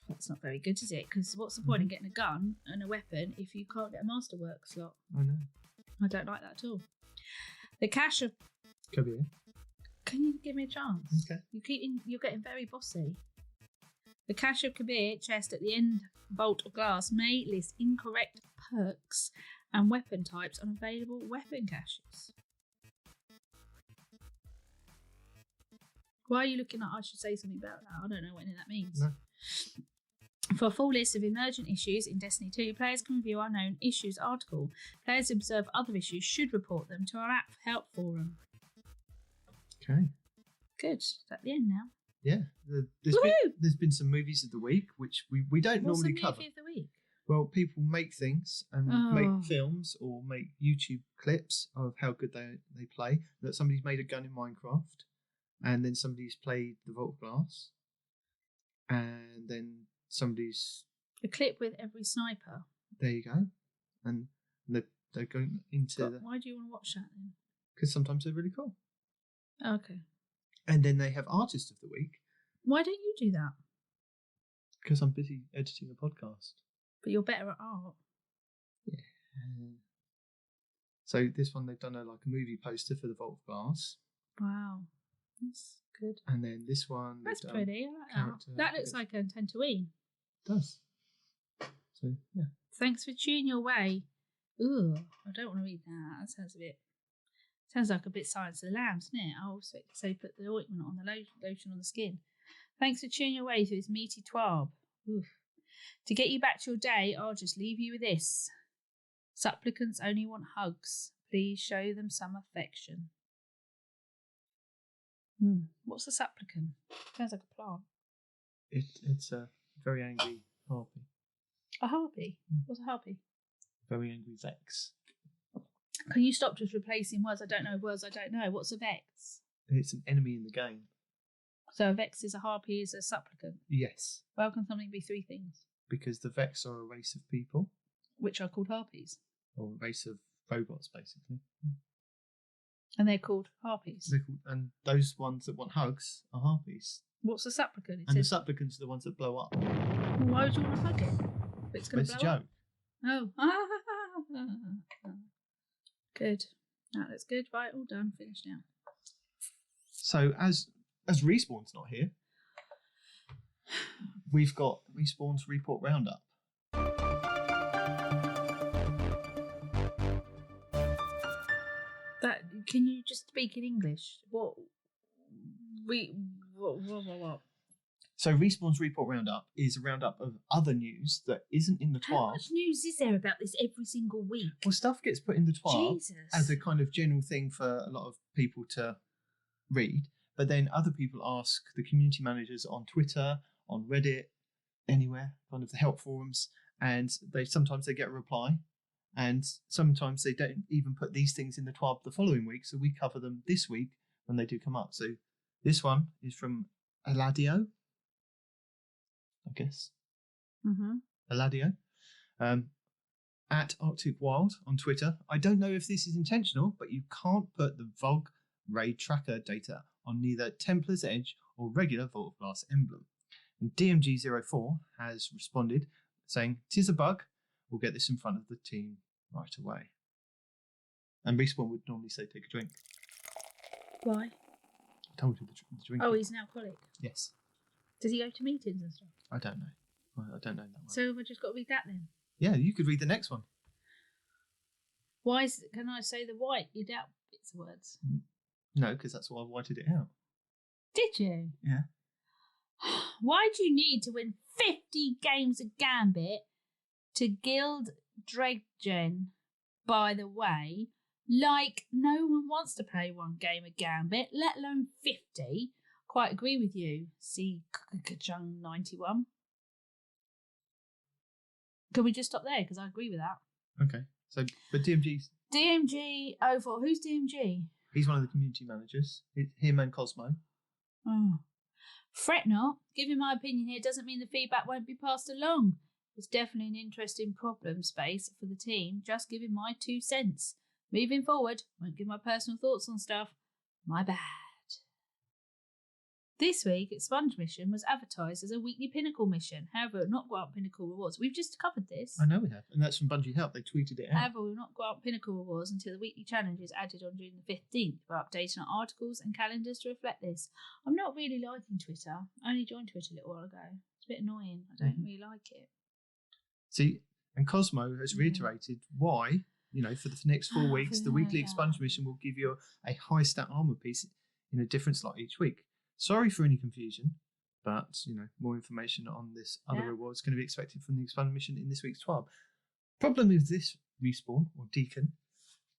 That's not very good, is it? Because what's the point in getting a gun and a weapon if you can't get a masterwork slot? I know. I don't like that at all. The cache of... Come here. Can you give me a chance? Okay. You're getting very bossy. The cache of Kabir chest at the end bolt of glass may list incorrect perks and weapon types on available weapon caches. Why are you looking like I should say something about that? I don't know what any of that means. No. For a full list of emergent issues in Destiny 2, players can review our known issues article. Players who observe other issues should report them to our app help forum. Okay. Good. Is that the end now? Yeah. There's been some movies of the week, which we don't normally cover. What's the movie of the week? Well, people make things and make films or make YouTube clips of how good they play. That somebody's made a gun in Minecraft, and then somebody's played the Vault of Glass, and then somebody's... A clip with every sniper. There you go. And they're going into... Why do you want to watch that then? Because sometimes they're really cool. Okay. And then they have Artist of the Week. Why don't you do that? Because I'm busy editing a podcast. But you're better at art. Yeah. So this one, they've done a movie poster for the Vault of Glass. Wow. That's good. And then this one... That's pretty. I like that. That looks like a Tatooine. It does. So, yeah. Thanks for tuning your way. Ooh, I don't want to read that. That Sounds like a bit Silence of the Lambs, doesn't it? I also say put the ointment on the lotion on the skin. Thanks for tuning your way through this meaty twab. Oof. To get you back to your day, I'll just leave you with this. Supplicants only want hugs. Please show them some affection. What's a supplicant? Sounds like a plant. It's a very angry harpy. A harpy? What's a harpy? Very angry vex. Can you stop just replacing words I don't know, words I don't know? What's a vex? It's an enemy in the game. So a vex is a harpy is a supplicant? Yes. Well, can something be three things? Because the vex are a race of people. Which are called harpies. Or a race of robots, basically. And they're called harpies. And those ones that want hugs are harpies. What's a supplicant? The supplicants are the ones that blow up. Why would you want to hug it? It's going to blow up. It's a joke. Oh. Good. No, that's good. Right, all done. Finished now. So as Respawn's not here, we've got Respawn's report roundup. Can you just speak in English? What? So Respawn's report roundup is a roundup of other news that isn't in the TWAB. How much news is there about this every single week? Well, stuff gets put in the TWAB Jesus. as a kind of general thing for a lot of people to read, but then other people ask the community managers on Twitter, on Reddit, anywhere, kind of the help forums, and sometimes they get a reply, and sometimes they don't even put these things in the TWAB the following week, so we cover them this week when they do come up. So this one is from Eladio, I guess. Eladio. At Arctic Wild on Twitter. I don't know if this is intentional, but you can't put the VOG raid tracker data on neither Templar's Edge or regular Vault of Glass emblem. And DMG04 has responded saying, "'Tis a bug. We'll get this in front of the team right away." And Respawn would normally say take a drink. Why? I told you the drink. Oh, he's an alcoholic. Yes. Does he go to meetings and stuff? I don't know. I don't know that one. So have I just got to read that then? Yeah, you could read the next one. Can I say the whited out bits of words? No, because that's why I whited it out. Did you? Yeah. Why do you need to win 50 games of Gambit to gild Dreggen, by the way? Like, no one wants to play one game of Gambit, let alone 50. Quite agree with you. See Kachung 91. Can we just stop there? Because I agree with that. Okay. So, but DMG04. Who's DMG? He's one of the community managers. Him and Cosmo. Oh. Fret not. Giving my opinion here doesn't mean the feedback won't be passed along. It's definitely an interesting problem space for the team. Just giving my 2 cents. Moving forward, won't give my personal thoughts on stuff. My bad. This week, Expunge mission was advertised as a weekly Pinnacle mission. However, not got out Pinnacle rewards. We've just covered this. I know we have. And that's from Bungie Help. They tweeted it out. However, we will not got out Pinnacle rewards until the weekly challenge is added on June the 15th. We're updating our articles and calendars to reflect this. I'm not really liking Twitter. I only joined Twitter a little while ago. It's a bit annoying. I don't really like it. See, and Cosmo has reiterated why, for the next 4 weeks, the weekly Expunge mission will give you a high stat armor piece in a different slot each week. Sorry for any confusion, but, more information on this other reward is going to be expected from the Expunge mission in this week's TWAB. Problem with this Respawn, or Deacon,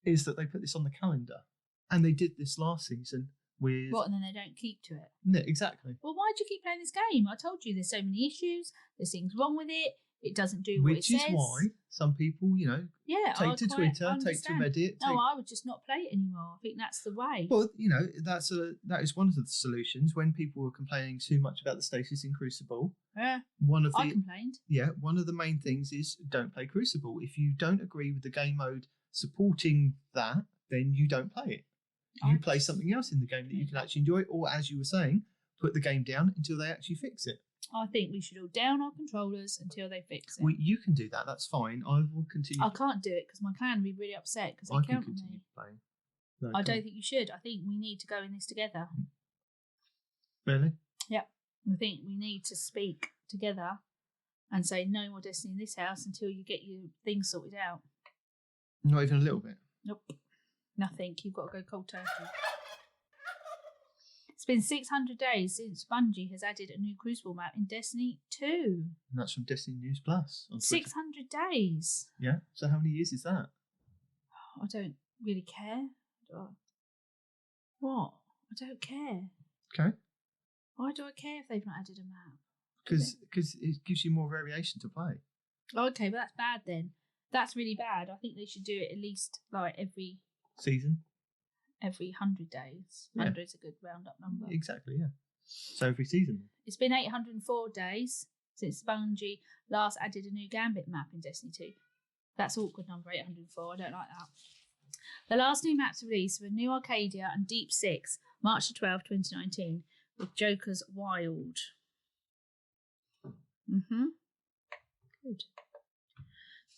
is that they put this on the calendar. And they did this last season with... What, and then they don't keep to it? No, exactly. Well, why do you keep playing this game? I told you there's so many issues, there's things wrong with it, it doesn't do what it says. Which is why some people, take to Twitter, take to Reddit. No, I would just not play it anymore. I think that's the way. Well, that is one of the solutions when people were complaining too much about the stasis in Crucible. Yeah, I complained. Yeah, one of the main things is don't play Crucible. If you don't agree with the game mode supporting that, then you don't play it. You play something else in the game that you can actually enjoy, or as you were saying, put the game down until they actually fix it. I think we should all down our controllers until they fix it. Well, you can do that. That's fine. I will continue. I can't do it because my clan will be really upset because they count on me. Playing. No, I don't think you should. I think we need to go in this together. Really? Yep. I think we need to speak together and say no more Destiny in this house until you get your things sorted out. Not even a little bit? Nope. Nothing. You've got to go cold turkey. It's been 600 days since Bungie has added a new Crucible map in Destiny 2. And that's from Destiny News Plus. On Twitter. 600 days. Yeah. So how many years is that? I don't really care. What? I don't care. Okay. Why do I care if they've not added a map? Because it gives you more variation to play. Okay, but that's bad then. That's really bad. I think they should do it at least like every Season? every 100 days. Yeah. 100 is a good round up number. Exactly, yeah. So every season. It's been 804 days since Bungie last added a new Gambit map in Destiny 2. That's awkward number, 804. I don't like that. The last new maps released were New Arcadia and Deep 6, March the 12th, 2019, with Joker's Wild. Good.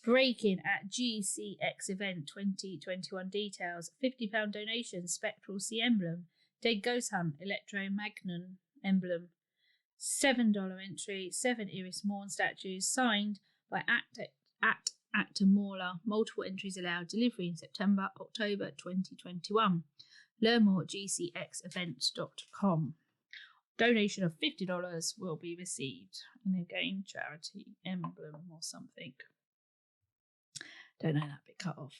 Breaking at GCX event 2021 details. £50 donation, Spectral Sea Emblem. Dead Ghost Hunt, Electromagnon Emblem. $7 entry, 7 Iris Morn statues, signed by Actor Mauler. Multiple entries allowed. Delivery in September, October 2021. Learn more at gcxevent.com. Donation of $50 will be received in a game charity emblem or something. Don't know that bit cut off.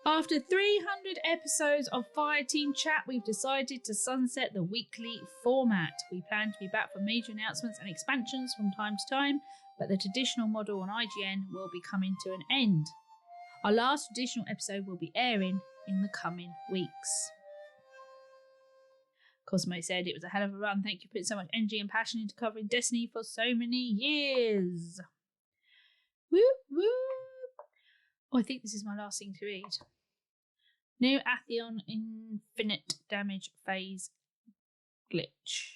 After 300 episodes of Fireteam Chat, we've decided to sunset the weekly format. We plan to be back for major announcements and expansions from time to time, but the traditional model on IGN will be coming to an end. Our last traditional episode will be airing in the coming weeks. Cosmo said it was a hell of a run. Thank you for putting so much energy and passion into covering Destiny for so many years. Woo woo! Oh, I think this is my last thing to read. New Atheon Infinite Damage Phase Glitch.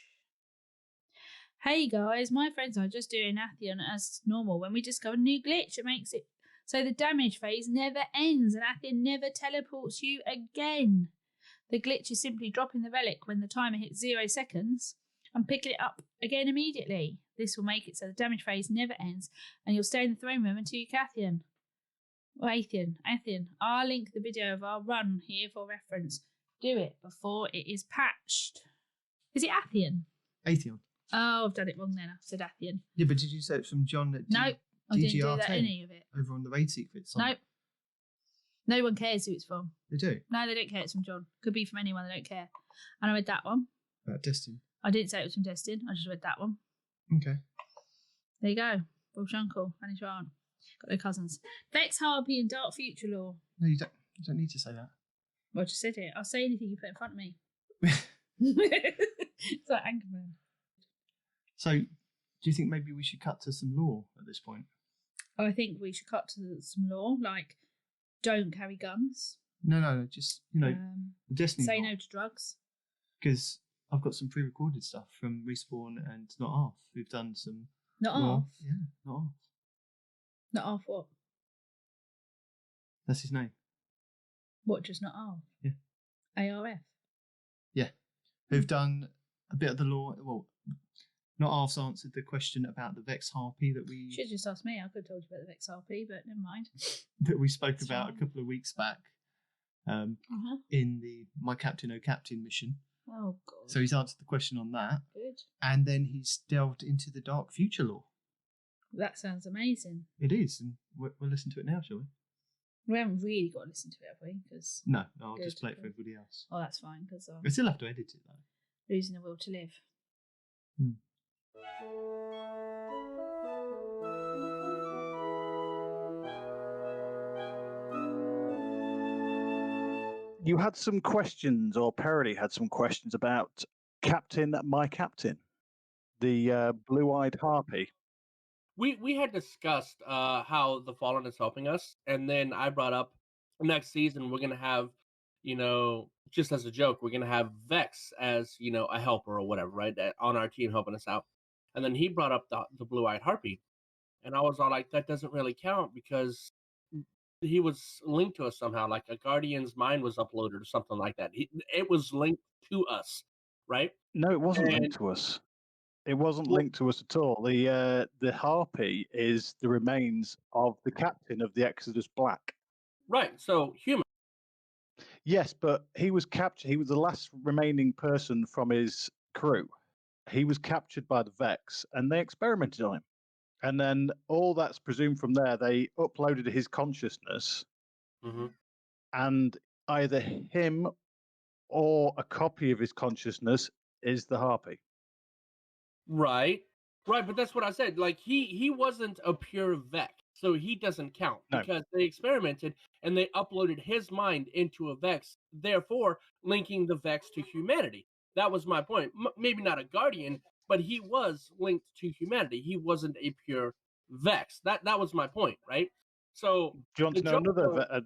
Hey guys, my friends are just doing Atheon as normal when we discover a new glitch. It makes it so the damage phase never ends and Atheon never teleports you again. The glitch is simply dropping the relic when the timer hits 0 seconds and picking it up again immediately. This will make it so the damage phase never ends and you'll stay in the throne room until you Atheon. Or Atheon. I'll link the video of our run here for reference. Do it before it is patched. Is it Atheon? Atheon. Oh, I've done it wrong then. I've said Atheon. Yeah, but did you say it's from John at No, I didn't do that any of it. Over on the Raid Secrets song? Nope. No one cares who it's from. They do? No, they don't care it's from John. Could be from anyone, they don't care. And I read that one. About Destin. I didn't say it was from Destin. I just read that one. Okay. There you go. Will's uncle and his aunt. Got no cousins. Vex Harpy and Dark Future Law. No, you don't need to say that. Well, I just said it. I'll say anything you put in front of me. It's like Anchorman. So, do you think maybe we should cut to some lore at this point? I think we should cut to some law, like don't carry guns. No, just, the Destiny say lore. no to drugs. Because I've got some pre-recorded stuff from Respawn and Not Arf. We've done some Not lore. Arf? Yeah, Not Arf. Not Arf what? That's his name. What, just Not Arf? Yeah. ARF? Yeah. Who've done a bit of the lore. Well, Not Arf's answered the question about the Vex Harpy that we... Should have just asked me. I could have told you about the Vex Harpy, but never mind. That we spoke That's about fine. a couple of weeks back in the My Captain O Captain mission. Oh, God. So he's answered the question on that. Good. And then he's delved into the Dark Future lore. That sounds amazing. It is, and we'll listen to it now, shall we? We haven't really got to listen to it, have we? Cause No, I'll Good, just play it for good. everybody else. Oh, that's fine, because I'm I still have to edit it, though. losing the will to live. You had some questions, or Peroty had some questions about my captain, the blue-eyed harpy. We had discussed how the Fallen is helping us, and then I brought up next season we're gonna have, just as a joke, we're gonna have Vex as a helper or whatever, right, on our team helping us out. And then he brought up the blue-eyed harpy, and I was all like, that doesn't really count because he was linked to us somehow, like a Guardian's mind was uploaded or something like that. It was linked to us, right? No, it wasn't linked to us. It wasn't linked to us at all. The harpy is the remains of the captain of the Exodus Black. Right, so human. Yes, but he was captured. He was the last remaining person from his crew. He was captured by the Vex, and they experimented on him. And then all that's presumed from there, they uploaded his consciousness, and either him or a copy of his consciousness is the Harpy. Right, but that's what I said. Like he wasn't a pure Vex, so he doesn't count No. because they experimented and they uploaded his mind into a Vex, therefore linking the Vex to humanity. That was my point. Maybe not a Guardian, but he was linked to humanity. He wasn't a pure Vex. That was my point, right? So do you want to know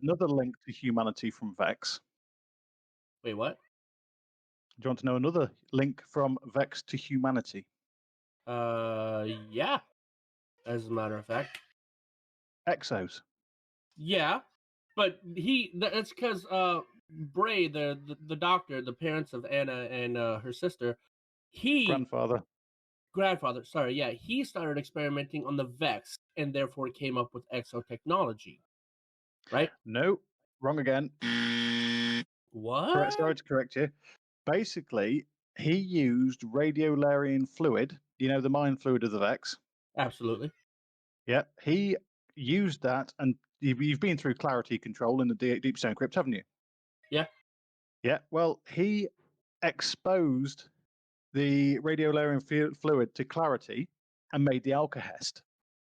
another link to humanity from Vex? Wait, what? Do you want to know another link from Vex to humanity? Yeah. As a matter of fact. Exos. Yeah, but that's because Bray, the doctor, the parents of Anna and her sister, grandfather, sorry, yeah, he started experimenting on the Vex and therefore came up with exotechnology, right? No, wrong again. What? Sorry to correct you. Basically, he used radiolarian fluid, the mind fluid of the Vex. Absolutely. Yeah, he used that, and you've been through clarity control in the Deep Stone Crypt, haven't you? Yeah. Yeah, well, he exposed the radiolarian fluid to clarity and made the Alcahest,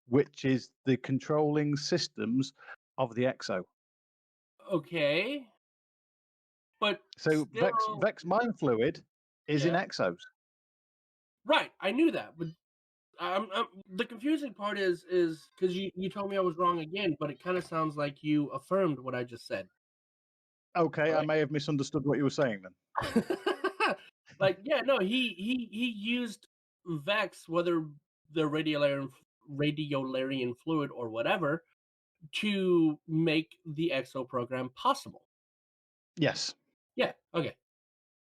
which is the controlling systems of the Exo. Okay. But so still... Vex mind fluid is in Exos. Right, I knew that, but the confusing part is because you told me I was wrong again, but it kind of sounds like you affirmed what I just said. Okay, right? I may have misunderstood what you were saying then. Like, yeah, no, he used Vex, whether the radiolarian fluid or whatever, to make the Exo program possible. Yes. Yeah. Okay.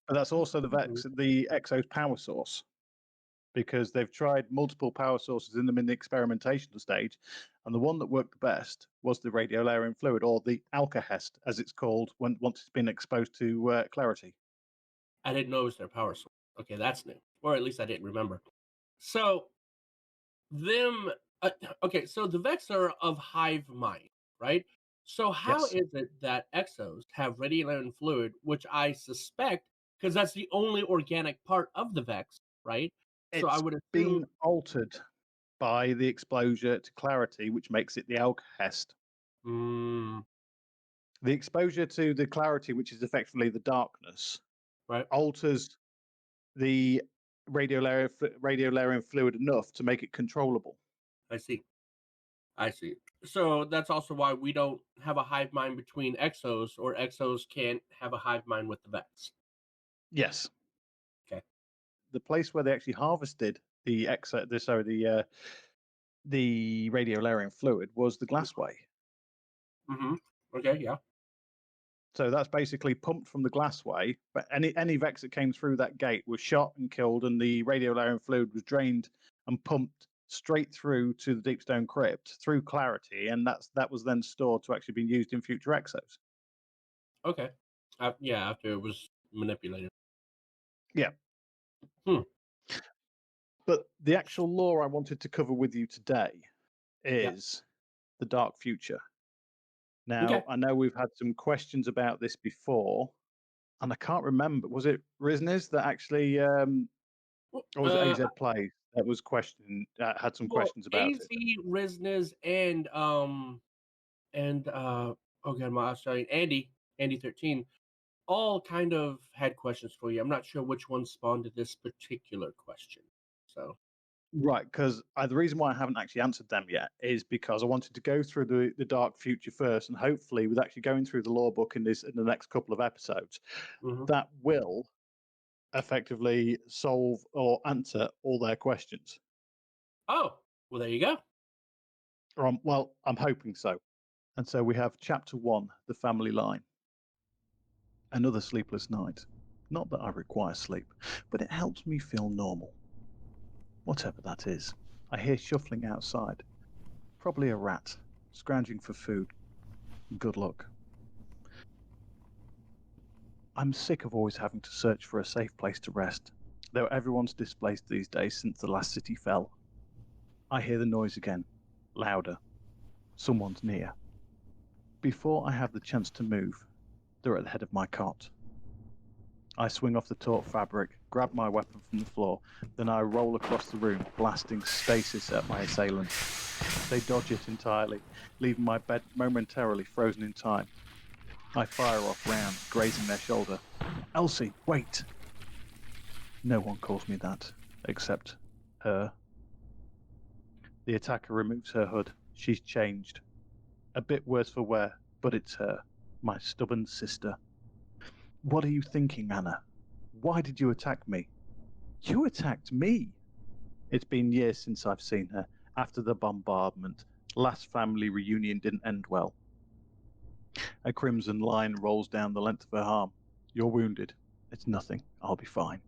But that's also the Exo's power source, because they've tried multiple power sources in them in the experimentation stage, and the one that worked the best was the radiolarian fluid, or the Alcahest, as it's called once it's been exposed to clarity. I didn't know it was their power source. Okay, that's new, or at least I didn't remember. So okay, so the Vex are of hive mind, right? So how is it that Exos have radiolarian fluid, which I suspect, because that's the only organic part of the Vex, right? So I would assume been altered by the exposure to clarity, which makes it the Alcahest. The exposure to the clarity, which is effectively the darkness, right, alters the radiolarian fluid enough to make it controllable. I see. So that's also why we don't have a hive mind between Exos, or Exos can't have a hive mind with the Vex. Yes. Okay. The place where they actually harvested the radiolarian fluid was the Glassway. Okay, yeah. So that's basically pumped from the Glassway, but any Vex that came through that gate was shot and killed, and the radiolarian fluid was drained and pumped straight through to the Deep Stone Crypt through clarity, and that was then stored to actually be used in future Exos. Okay. Yeah, after it was manipulated. Yeah. But the actual lore I wanted to cover with you today is the Dark Future. Now, I know we've had some questions about this before, and I can't remember. Was it Riznes that actually, or was it AZ Play that was had some questions about AZ, it? Riznes, and oh god, my Australian Andy 13, all kind of had questions for you. I'm not sure which one spawned this particular question. So. Right, because the reason why I haven't actually answered them yet is because I wanted to go through the Dark Future first, and hopefully, with actually going through the lore book in the next couple of episodes, that will effectively solve or answer all their questions. Oh, well, there you go. Well, I'm hoping so. And so we have Chapter 1, The Family Line. Another sleepless night. Not that I require sleep, but it helps me feel normal. Whatever that is. I hear shuffling outside. Probably a rat, scrounging for food. Good luck. I'm sick of always having to search for a safe place to rest, though everyone's displaced these days since the last city fell. I hear the noise again, louder. Someone's near. Before I have the chance to move, they're at the head of my cot. I swing off the taut fabric, grab my weapon from the floor, then I roll across the room, blasting stasis at my assailants. They dodge it entirely, leaving my bed momentarily frozen in time. I fire off rounds, grazing their shoulder. Elsie, wait! No one calls me that, except her. The attacker removes her hood. She's changed. A bit worse for wear, but it's her, my stubborn sister. What are you thinking, Anna? Why did you attack me? You attacked me! It's been years since I've seen her. After the bombardment, last family reunion didn't end well. A crimson line rolls down the length of her arm. You're wounded. It's nothing. I'll be fine.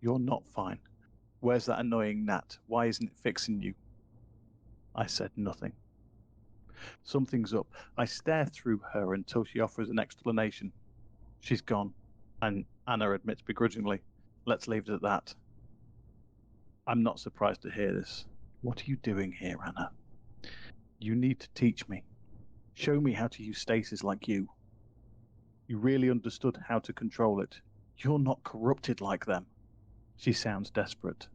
You're not fine. Where's that annoying gnat? Why isn't it fixing you? I said nothing. Something's up. I stare through her until she offers an explanation. She's gone, and Anna admits begrudgingly. Let's leave it at that. I'm not surprised to hear this. What are you doing here, Anna? You need to teach me. Show me how to use stasis like you. You really understood how to control it. You're not corrupted like them. She sounds desperate.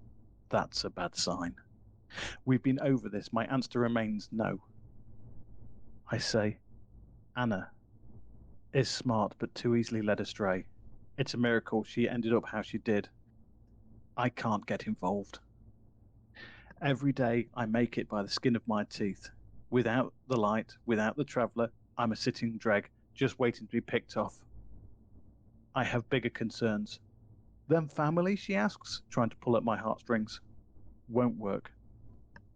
That's a bad sign. We've been over this. My answer remains no. I say, Anna is smart but too easily led astray. It's a miracle she ended up how she did. I can't get involved. Every day I make it by the skin of my teeth. Without the light, without the traveller, I'm a sitting dreg, just waiting to be picked off. I have bigger concerns. Them family, she asks, trying to pull at my heartstrings. Won't work.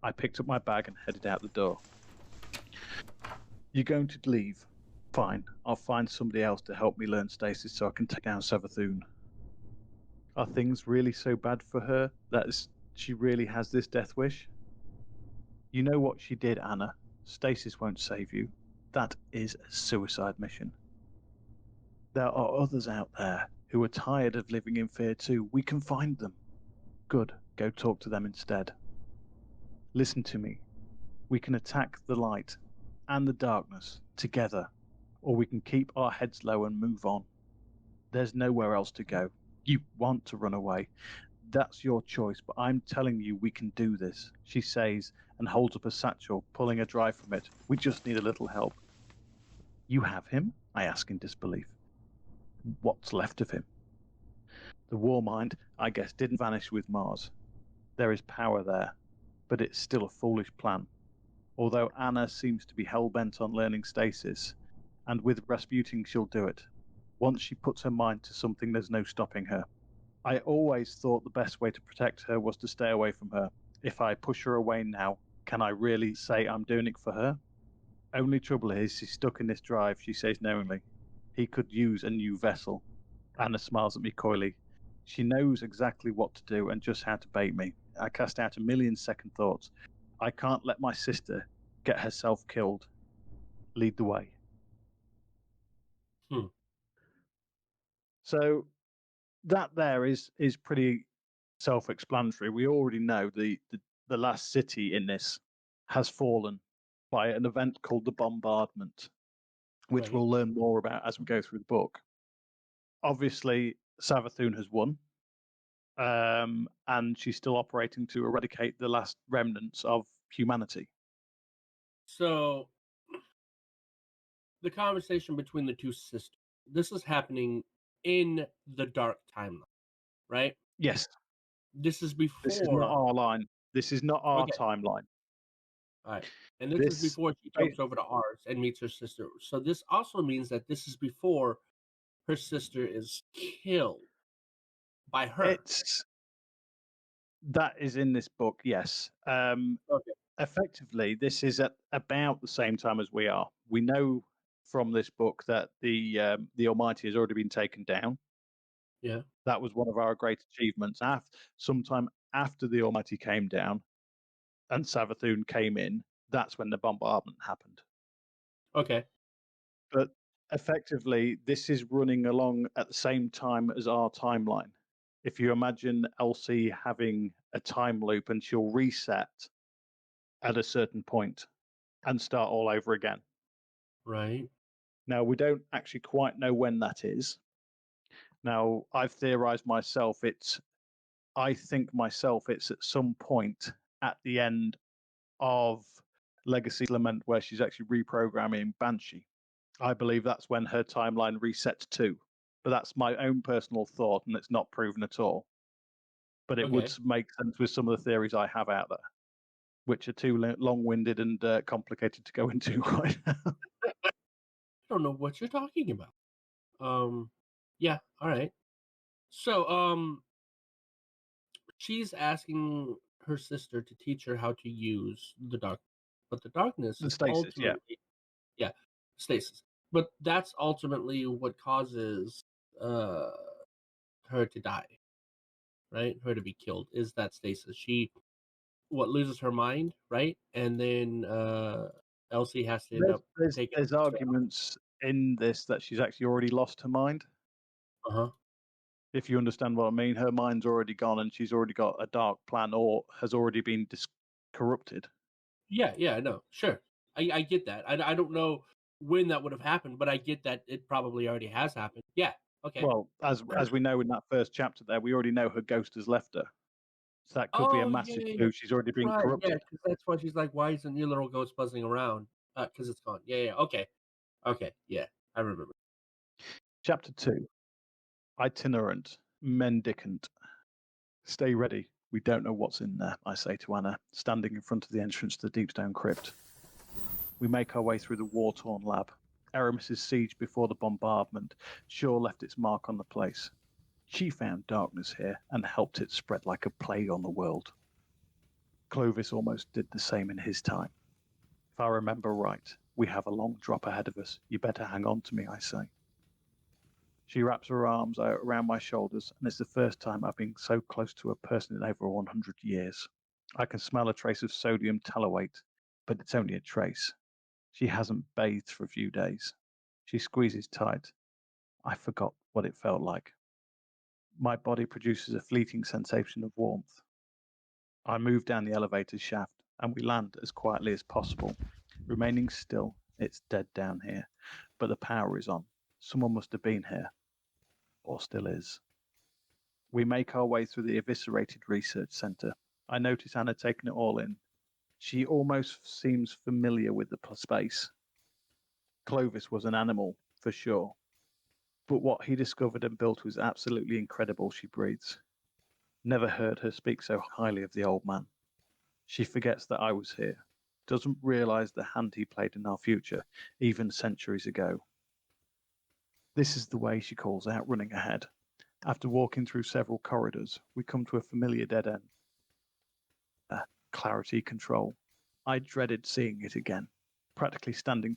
I picked up my bag and headed out the door. You're going to leave? Fine, I'll find somebody else to help me learn stasis so I can take down Savathun. Are things really so bad for her that she really has this death wish? You know what she did, Anna. Stasis won't save you. That is a suicide mission. There are others out there who are tired of living in fear too. We can find them. Good, go talk to them instead. Listen to me. We can attack the light and the darkness together, or we can keep our heads low and move on. There's nowhere else to go. You want to run away. That's your choice, but I'm telling you we can do this, she says, and holds up a satchel, pulling a dry from it. We just need a little help. You have him? I ask in disbelief. What's left of him? The war mind, I guess, didn't vanish with Mars. There is power there, but it's still a foolish plan. Although Anna seems to be hell-bent on learning stasis, and with Rasputin she'll do it. Once she puts her mind to something, there's no stopping her. I always thought the best way to protect her was to stay away from her. If I push her away now, can I really say I'm doing it for her? Only trouble is she's stuck in this drive, she says knowingly. He could use a new vessel. Anna smiles at me coyly. She knows exactly what to do and just how to bait me. I cast out a million second thoughts. I can't let my sister get herself killed. Lead the way. So that there is pretty self-explanatory. We already know the last city in this has fallen by an event called the bombardment, which Right. we'll learn more about as we go through the book. Obviously, Savathun has won, and she's still operating to eradicate the last remnants of humanity. So, the conversation between the two sisters, this is happening in the dark timeline, right? Yes. This is before. This is not our line. This is not our Okay. Timeline. All right. And this is before she jumps over to ours and meets her sister. So this also means that this is before her sister is killed by her. That is in this book, yes. Okay. Effectively, this is at about the same time as we are. We know from this book that the Almighty has already been taken down. Yeah. That was one of our great achievements. Sometime after the Almighty came down and Savathun came in, that's when the bombardment happened. Okay. But effectively, this is running along at the same time as our timeline. If you imagine Elsie having a time loop and she'll reset at a certain point and start all over again. Right. Now, we don't actually quite know when that is. Now, I've theorized myself, I think myself it's at some point at the end of Legacy Lament where she's actually reprogramming Banshee. I believe that's when her timeline resets too. But that's my own personal thought, and it's not proven at all. But it would make sense with some of the theories I have out there, which are too long-winded and complicated to go into right now. I don't know what you're talking about. Yeah, all right. So, she's asking her sister to teach her how to use the dark, but the darkness The is stasis, ultimately, stasis. But that's ultimately what causes her to die, right? Her to be killed is that stasis. She loses her mind, right? And then Elsie has to end up taking. There's arguments in this that she's actually already lost her mind. If you understand what I mean, her mind's already gone and she's already got a dark plan or has already been corrupted. Yeah, no, sure. I get that. I don't know when that would have happened, but I get that it probably already has happened. Yeah, okay. Well, as we know in that first chapter there, we already know her ghost has left her. So that could be a massive clue. She's already been corrupted. Yeah, because that's why she's like, why isn't your little ghost buzzing around? Because it's gone. Yeah, okay. Yeah, I remember. Chapter 2. Itinerant, mendicant. Stay ready. We don't know what's in there, I say to Anna, standing in front of the entrance to the Deepstone Crypt. We make our way through the war-torn lab. Aramis's siege before the bombardment sure left its mark on the place. She found darkness here and helped it spread like a plague on the world. Clovis almost did the same in his time. If I remember right, we have a long drop ahead of us. You better hang on to me, I say. She wraps her arms around my shoulders, and it's the first time I've been so close to a person in over 100 years. I can smell a trace of sodium tallowate, but it's only a trace. She hasn't bathed for a few days. She squeezes tight. I forgot what it felt like. My body produces a fleeting sensation of warmth. I move down the elevator shaft, and we land as quietly as possible. Remaining still, it's dead down here, but the power is on. Someone must have been here. Or still is. We make our way through the eviscerated research center. I notice Anna taking it all in. She almost seems familiar with the space. Clovis was an animal, for sure. But what he discovered and built was absolutely incredible, she breathes. Never heard her speak so highly of the old man. She forgets that I was here. Doesn't realize the hand he played in our future, even centuries ago. This is the way, she calls out, running ahead. After walking through several corridors, we come to a familiar dead end. Clarity control. I dreaded seeing it again, practically standing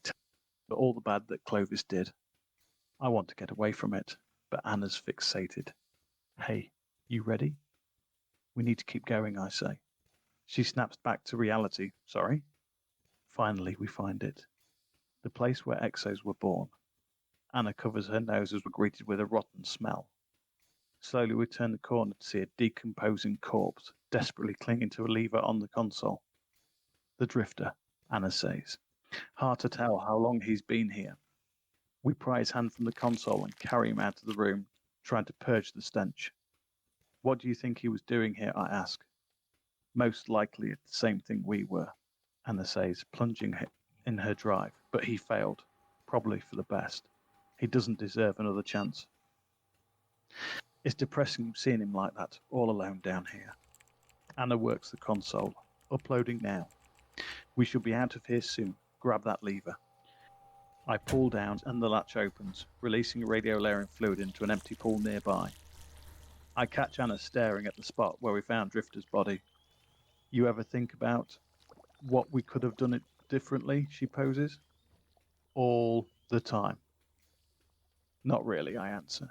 for all the bad that Clovis did. I want to get away from it, but Anna's fixated. Hey, you ready? We need to keep going, I say. She snaps back to reality. Sorry? Finally, we find it. The place where exos were born. Anna covers her nose as we're greeted with a rotten smell. Slowly we turn the corner to see a decomposing corpse, desperately clinging to a lever on the console. The drifter, Anna says. Hard to tell how long he's been here. We pry his hand from the console and carry him out of the room, trying to purge the stench. What do you think he was doing here, I ask. Most likely it's the same thing we were, Anna says, plunging in her drive, but he failed, probably for the best. He doesn't deserve another chance. It's depressing seeing him like that, all alone down here. Anna works the console. Uploading now. We shall be out of here soon. Grab that lever. I pull down and the latch opens, releasing radio-layering fluid into an empty pool nearby. I catch Anna staring at the spot where we found Drifter's body. You ever think about what we could have done it differently, she poses. All the time. Not really, I answer.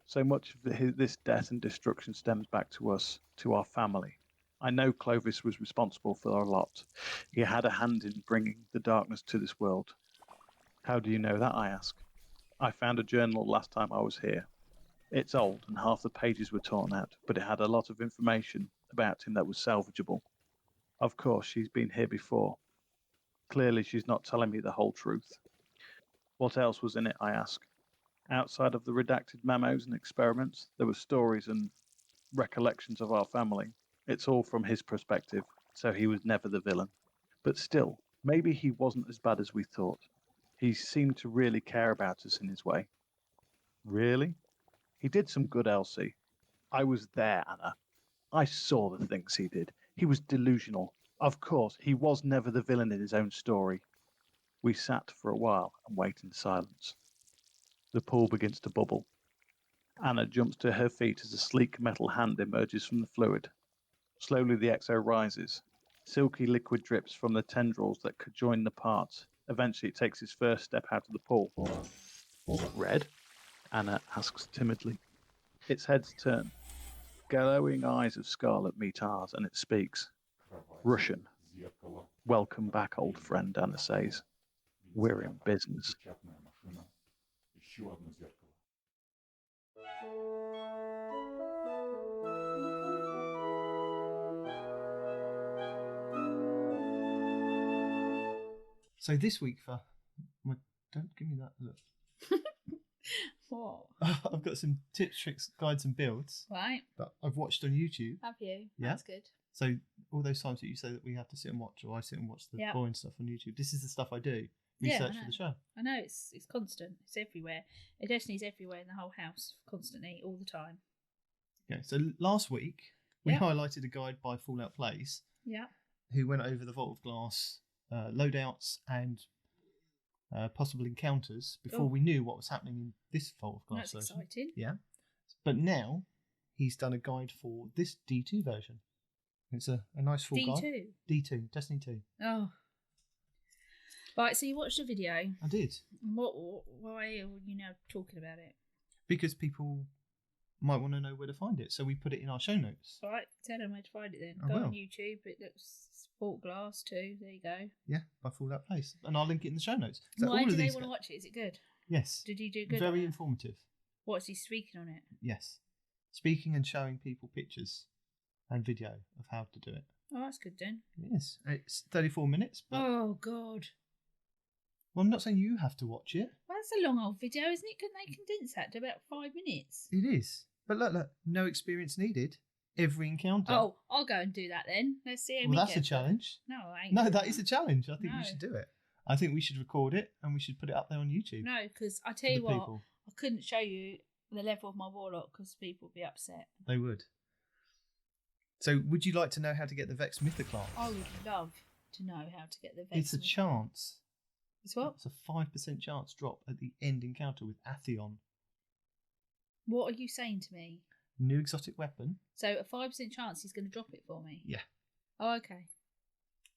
So much of this death and destruction stems back to us, to our family. I know Clovis was responsible for a lot. He had a hand in bringing the darkness to this world. How do you know that, I ask? I found a journal last time I was here. It's old and half the pages were torn out, but it had a lot of information about him that was salvageable. Of course, she's been here before. Clearly, she's not telling me the whole truth. What else was in it, I ask? Outside of the redacted memos and experiments, there were stories and recollections of our family. It's all from his perspective, so he was never the villain. But still, maybe he wasn't as bad as we thought. He seemed to really care about us in his way. Really? He did some good, Elsie. I was there, Anna. I saw the things he did. He was delusional. Of course, he was never the villain in his own story. We sat for a while and wait in silence. The pool begins to bubble. Anna jumps to her feet as a sleek metal hand emerges from the fluid. Slowly the exo rises. Silky liquid drips from the tendrils that could join the parts. Eventually it takes its first step out of the pool. Red? Anna asks timidly. Its heads turn. Glowing eyes of scarlet meet ours, and it speaks. Russian. Welcome back, old friend, Anna says. We're in business. So this week don't give me that look. What? I've got some tips, tricks, guides and builds Right. that I've watched on YouTube. Have you? Yeah. That's good. So all those times that you say that we have to sit and watch, or I sit and watch the Yeah. boring stuff on YouTube, this is the stuff I do. Yeah, I Research for know. the show. I know it's constant. It's everywhere. Destiny's everywhere in the whole house, constantly, all the time. Okay, so last week we Yeah. highlighted a guide by Fallout Plays Yeah. who went over the Vault of Glass loadouts and possible encounters before we knew what was happening in this Vault of Glass That's version. exciting. Yeah. But now he's done a guide for this D2 version. It's a nice full guide. D2. D2, Destiny 2. Oh. Right, so you watched the video. I did. Why are you now talking about it? Because people might want to know where to find it. So we put it in our show notes. All right, tell them where to find it then. I Go will. on YouTube. It looks Sport Glass too. There you go. Yeah, by Fallout Plays. And I'll link it in the show notes. So Why all do of they these want to watch it? Is it good? Yes. Did he do good? Very on it? informative. What's he speaking on it? Yes. Speaking and showing people pictures and video of how to do it. Oh, that's good then. Yes. It's 34 minutes. But Oh God. well, I'm not saying you have to watch it. Well, that's a long old video, isn't it? Couldn't they condense that to about 5 minutes? It is. But look, no experience needed. Every encounter. Oh, I'll go and do that then. Let's see how well, we that's a get. challenge. No, I ain't. No, doing that is a challenge. I think No. we should do it. I think we should record it and we should put it up there on YouTube. No, because I for tell the you what, people. I couldn't show you the level of my warlock because people would be upset. They would. So, would you like to know how to get the Vex Mythoclast? I would love to know how to get the Vex. It's a chance. It's what? It's a 5% chance drop at the end encounter with Atheon. What are you saying to me? New exotic weapon. So a 5% chance he's going to drop it for me? Yeah. Oh, okay.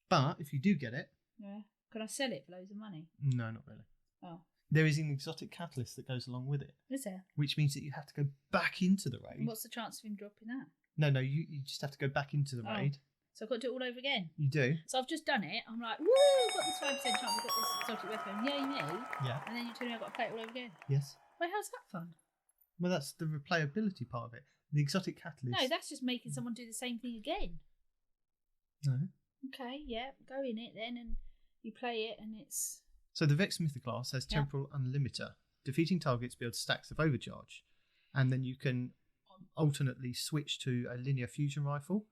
But if you do get it, Yeah. Can I sell it for loads of money? no, not really. Oh. There is an exotic catalyst that goes along with it, Is there? which means that you have to go back into the raid. What's the chance of him dropping that? No, you just have to go back into the Oh. raid. So I've got to do it all over again. You do. So I've just done it. I'm like, woo, got this 5% chance, I've got this exotic weapon. Yay me. Yeah. And then you tell me I've got to play it all over again. Yes. Wait, how's that fun? Well, that's the replayability part of it. The exotic catalyst. No, that's just making someone do the same thing again. No. Okay, yeah, go in it then and you play it and it's... So the Vex Mythoclast has Yeah. Temporal Unlimiter. Defeating targets builds stacks of overcharge. And then you can alternately switch to a linear fusion rifle.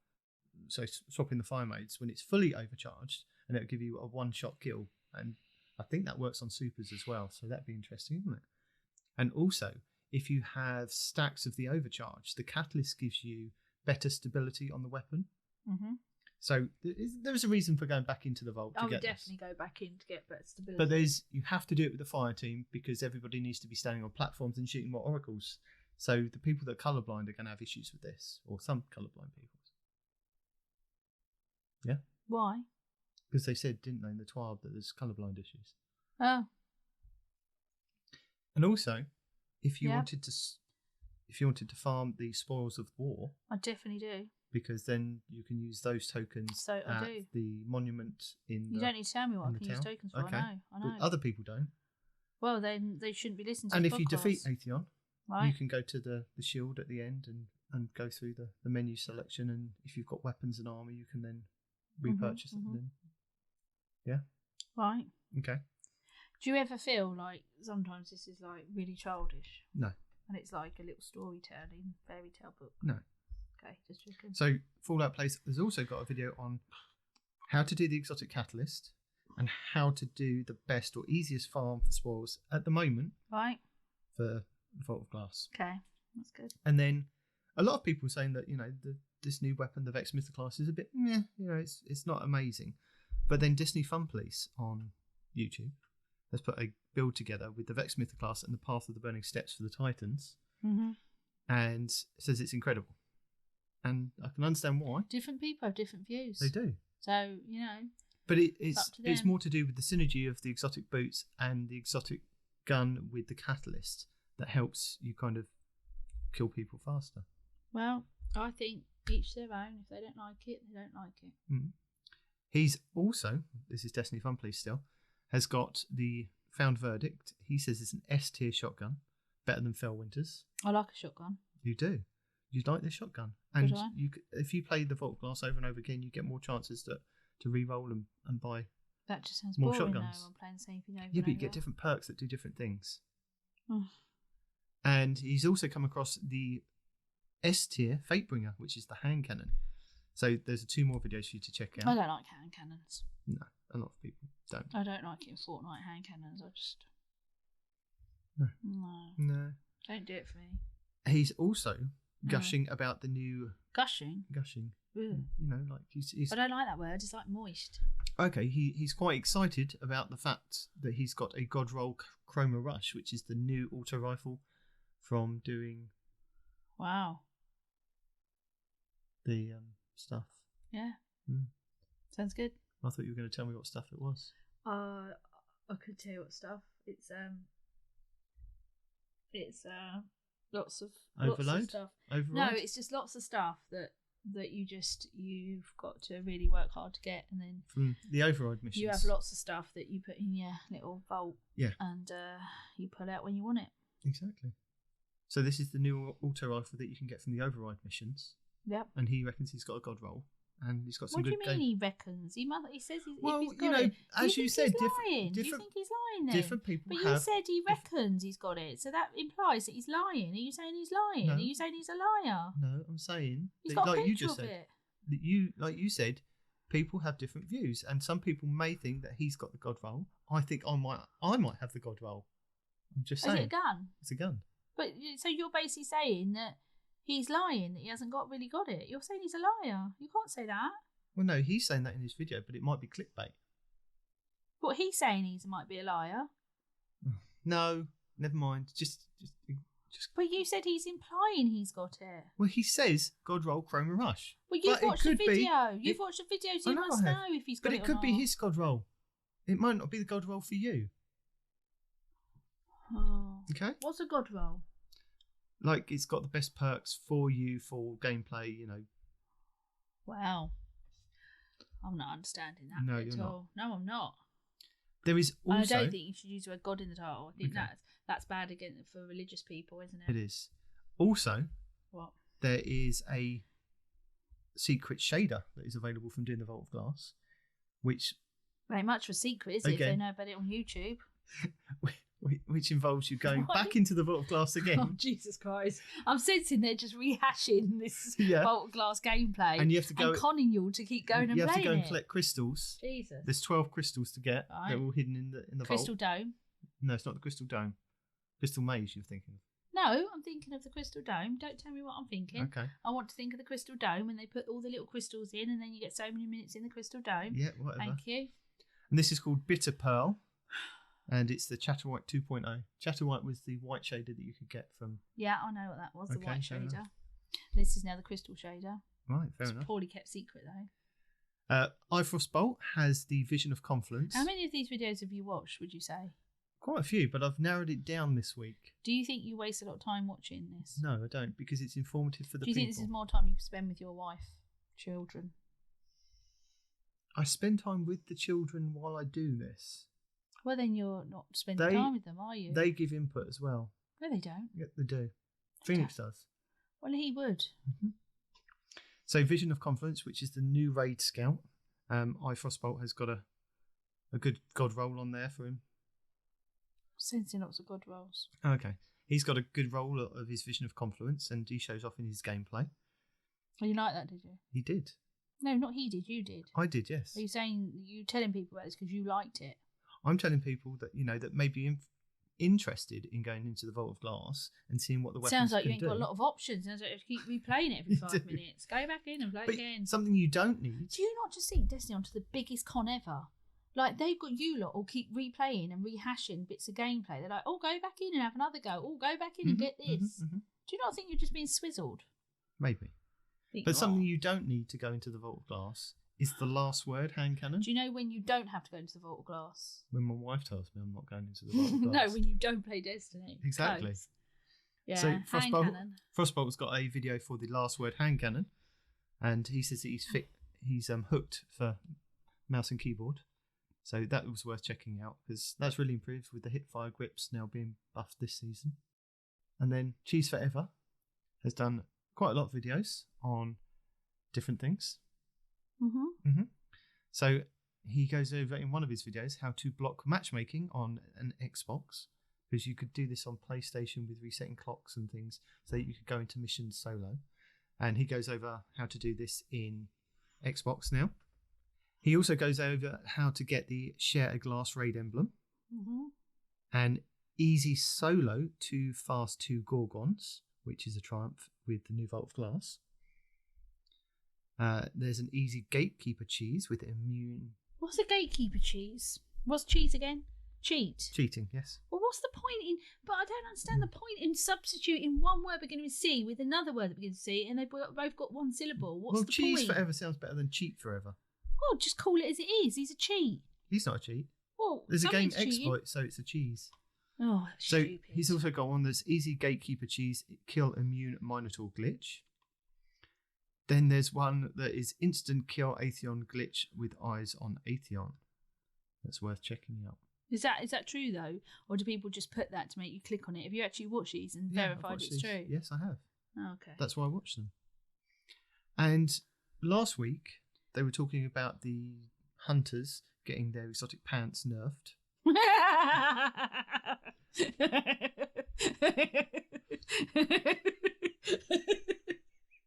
So swapping the fire modes when it's fully overcharged, and it'll give you a one-shot kill. And I think that works on supers as well. So that'd be interesting, isn't it? And also, if you have stacks of the overcharge, the catalyst gives you better stability on the weapon. Mm-hmm. So there is a reason for going back into the vault to I would get definitely go back in to get better stability. But you have to do it with the fire team because everybody needs to be standing on platforms and shooting more oracles. So the people that are colourblind are going to have issues with this, or some colourblind people. Yeah, Why? because they said, didn't they, in the TWAB that there's colourblind issues. Oh, And also, if you Yeah. wanted to farm the spoils of war, I definitely do. because then you can use those tokens So I at do. the monument in You the, don't need to tell me what in I the can use town. tokens for. Okay. I know. But other people don't. Well, then they shouldn't be listening to And the if you defeat podcast, Atheon, right? you can go to the shield at the end and go through the menu selection. And if you've got weapons and armor, you can then repurchase it. Then. Yeah. Right. Okay. Do you ever feel like sometimes this is like really childish? No. And it's like a little storytelling fairy tale book? No. Okay, just checking. So Fallout Place has also got a video on how to do the exotic catalyst and how to do the best or easiest farm for spoils at the moment Right. for Vault of Glass. Okay, that's good. And then a lot of people saying that, you know, this new weapon, the Vex Mythic class, is a bit meh, you know, it's not amazing. But then Destiny Fun Police on YouTube has put a build together with the Vex Mythic class and the Path of the Burning Steps for the Titans, and says it's incredible. And I can understand why. Different people have different views. They do. So, you know. But up it's to them. more to do with the synergy of the exotic boots and the exotic gun with the catalyst that helps you kind of kill people faster. Well, I think each their own. If they don't like it, they don't like it. Mm. He's also, this is Destiny Fun Police still, has got the Found Verdict. He says it's an S tier shotgun, better than Fellwinter's. I like a shotgun. You do. You like the shotgun, and Do I? if you play the Vault Glass over and over again, you get more chances to re-roll and buy. That just sounds More boring shotguns. though. I'm playing the same thing over Yeah, and but you over. get different perks that do different things. Oh. And he's also come across the S tier Fatebringer, which is the hand cannon. So there's 2 more videos for you to check I out. don't like hand cannons. No, a lot of people don't. I don't like it in Fortnite hand cannons. I just no. Don't do it for me. He's also gushing about the new Gushing. You know, like he's I don't like that word. It's like moist. okay. He's quite excited about the fact that he's got a God Roll Chroma Rush, which is the new auto rifle from doing Wow. the stuff. Yeah. Mm. Sounds good. I thought you were going to tell me what stuff it was. I could tell you what stuff. It's lots of Overload? stuff. Override? No, it's just lots of stuff that you've got to really work hard to get, and then from the override missions. you have lots of stuff that you put in your little vault. Yeah. And you pull out when you want it. Exactly. So this is the new auto rifle that you can get from the override missions, Yep. and he reckons he's got a God roll, and he's got some What do good you mean he reckons? He says he's Well, if he's you got know, it. as Do you you said, think he's lying? Do you think he's lying then? different people But you have. said he reckons he's got it, so that implies that he's lying. Are you saying he's lying? No. Are you saying he's a liar? No, I'm saying He's that, got a like you picture just of said, it. that you said, people have different views, and some people may think that he's got the God roll. I think I might have the God roll. I'm just Is saying. it a gun? It's a gun. But so you're basically saying that he's lying, that he hasn't really got it. You're saying he's a liar. You can't say that. Well, no, he's saying that in his video, but it might be clickbait. But he's saying he might be a liar. No, never mind. Just. But you said he's implying he's got it. Well, he says God roll Chroma Rush. Well, you've But it watched the could be- video. You've it- watched the video, so I you know must I have. know if he's got But it it could or be not. his God roll. It might not be the God roll for you. Oh. Okay. What's a god roll? Like it's got the best perks for you for gameplay. You know. Wow. I'm not understanding that No, bit you're at not. all. No, I'm not. There is also. I don't think you should use the word God in the title. I think Okay. that's bad again for religious people, isn't it? It is. Also, What? there is a secret shader that is available from doing the Vault of Glass, which Very much for secret, is it? If they Again. know about it on YouTube. which involves you going What? back into the Vault of Glass Oh, again. Jesus Christ. I'm sensing they're just rehashing this Yeah. Vault of Glass gameplay And you have to go. and conning you all to keep going and You have to playing go and it. collect crystals. Jesus. There's 12 crystals to get. Right. They're all hidden in the Crystal vault. Dome. No, it's not the Crystal Dome. Crystal Maze you're thinking of. No, I'm thinking of the Crystal Dome. Don't tell me what I'm thinking. Okay. I want to think of the Crystal Dome when they put all the little crystals in and then you get so many minutes in the Crystal Dome. Yeah, whatever. Thank you. And this is called Bitter Pearl. And it's the Chatterwhite 2.0. Chatterwhite was the white shader that you could get from. Yeah, I know what that was, the Okay, white fair shader. enough. This is now the crystal shader. Right, fair It's enough. poorly kept secret though. Ifrost Bolt has the Vision of Confluence. How many of these videos have you watched, would you say? Quite a few, but I've narrowed it down this week. Do you think you waste a lot of time watching this? No, I don't, because it's informative for the Do you people. think this is more time you can spend with your wife, children? I spend time with the children while I do this. Well, then you're not spending They- time with them, are you? They give input as well. No, they don't. Yeah, they do. Phoenix does. Well, he would. So Vision of Confluence, which is the new raid scout. Frostbolt has got a good god roll on there for him. Sensing lots of god rolls. Okay. He's got a good roll of his Vision of Confluence, and he shows off in his gameplay. Oh, you like that, did you? He did. No, not he did. You did. I did, yes. Are you saying you telling people about this because you liked it? I'm telling people that, that may be interested in going into the Vault of Glass and seeing what the weapons Sounds like you can ain't do. got a lot of options. Sounds like you have to keep replaying it every You 5 do. minutes. Go back in and play But again. something you don't need. Do you not just think Destiny onto the biggest con ever? Like, they've got you lot all keep replaying and rehashing bits of gameplay. They're like, oh, go back in and have another go. Oh, go back in and get this. Mhm. Do you not think you're just being swizzled? Maybe. Think But you something are. you don't need to go into the Vault of Glass is the last word hand cannon. Do you know when you don't have to go into the Vault of Glass? When my wife tells me I'm not going into the Vault of No, Glass. when you don't play Destiny. Exactly. Close. Yeah, So hand cannon. Frostbolt's got a video for the last word hand cannon, and he says that he's hooked for mouse and keyboard. So that was worth checking out because that's really improved with the hipfire grips now being buffed this season. And then Cheese Forever has done quite a lot of videos on different things. So he goes over in one of his videos how to block matchmaking on an Xbox, because you could do this on PlayStation with resetting clocks and things so that you could go into missions solo. And he goes over how to do this in Xbox now. He also goes over how to get the Share a Glass raid emblem and easy solo to fast 2 Gorgons, which is a triumph with the new Vault of Glass. There's an easy Gatekeeper cheese with immune... What's a gatekeeper cheese? What's cheese again? Cheating, yes. Well, what's the point in... But I don't understand the point in substituting one word beginning with C with another word that begins with C and they've both got one syllable. What's the Cheese point? Forever sounds better than Cheat Forever. Well, just call it as it is. He's a cheat. He's not a cheat. Well, There's a game something's cheating. exploit, so it's a cheese. Oh, that's So stupid. he's also got one that's easy Gatekeeper cheese, kill immune Minotaur glitch. Then there's one that is instant kill Atheon glitch with eyes on Atheon. That's worth checking out. Is that true though, or do people just put that to make you click on it? Have you actually watched these and Yeah, I've verified watched it's these. true? Yes, I have. Oh, okay. That's why I watched them. And last week they were talking about the hunters getting their exotic pants nerfed.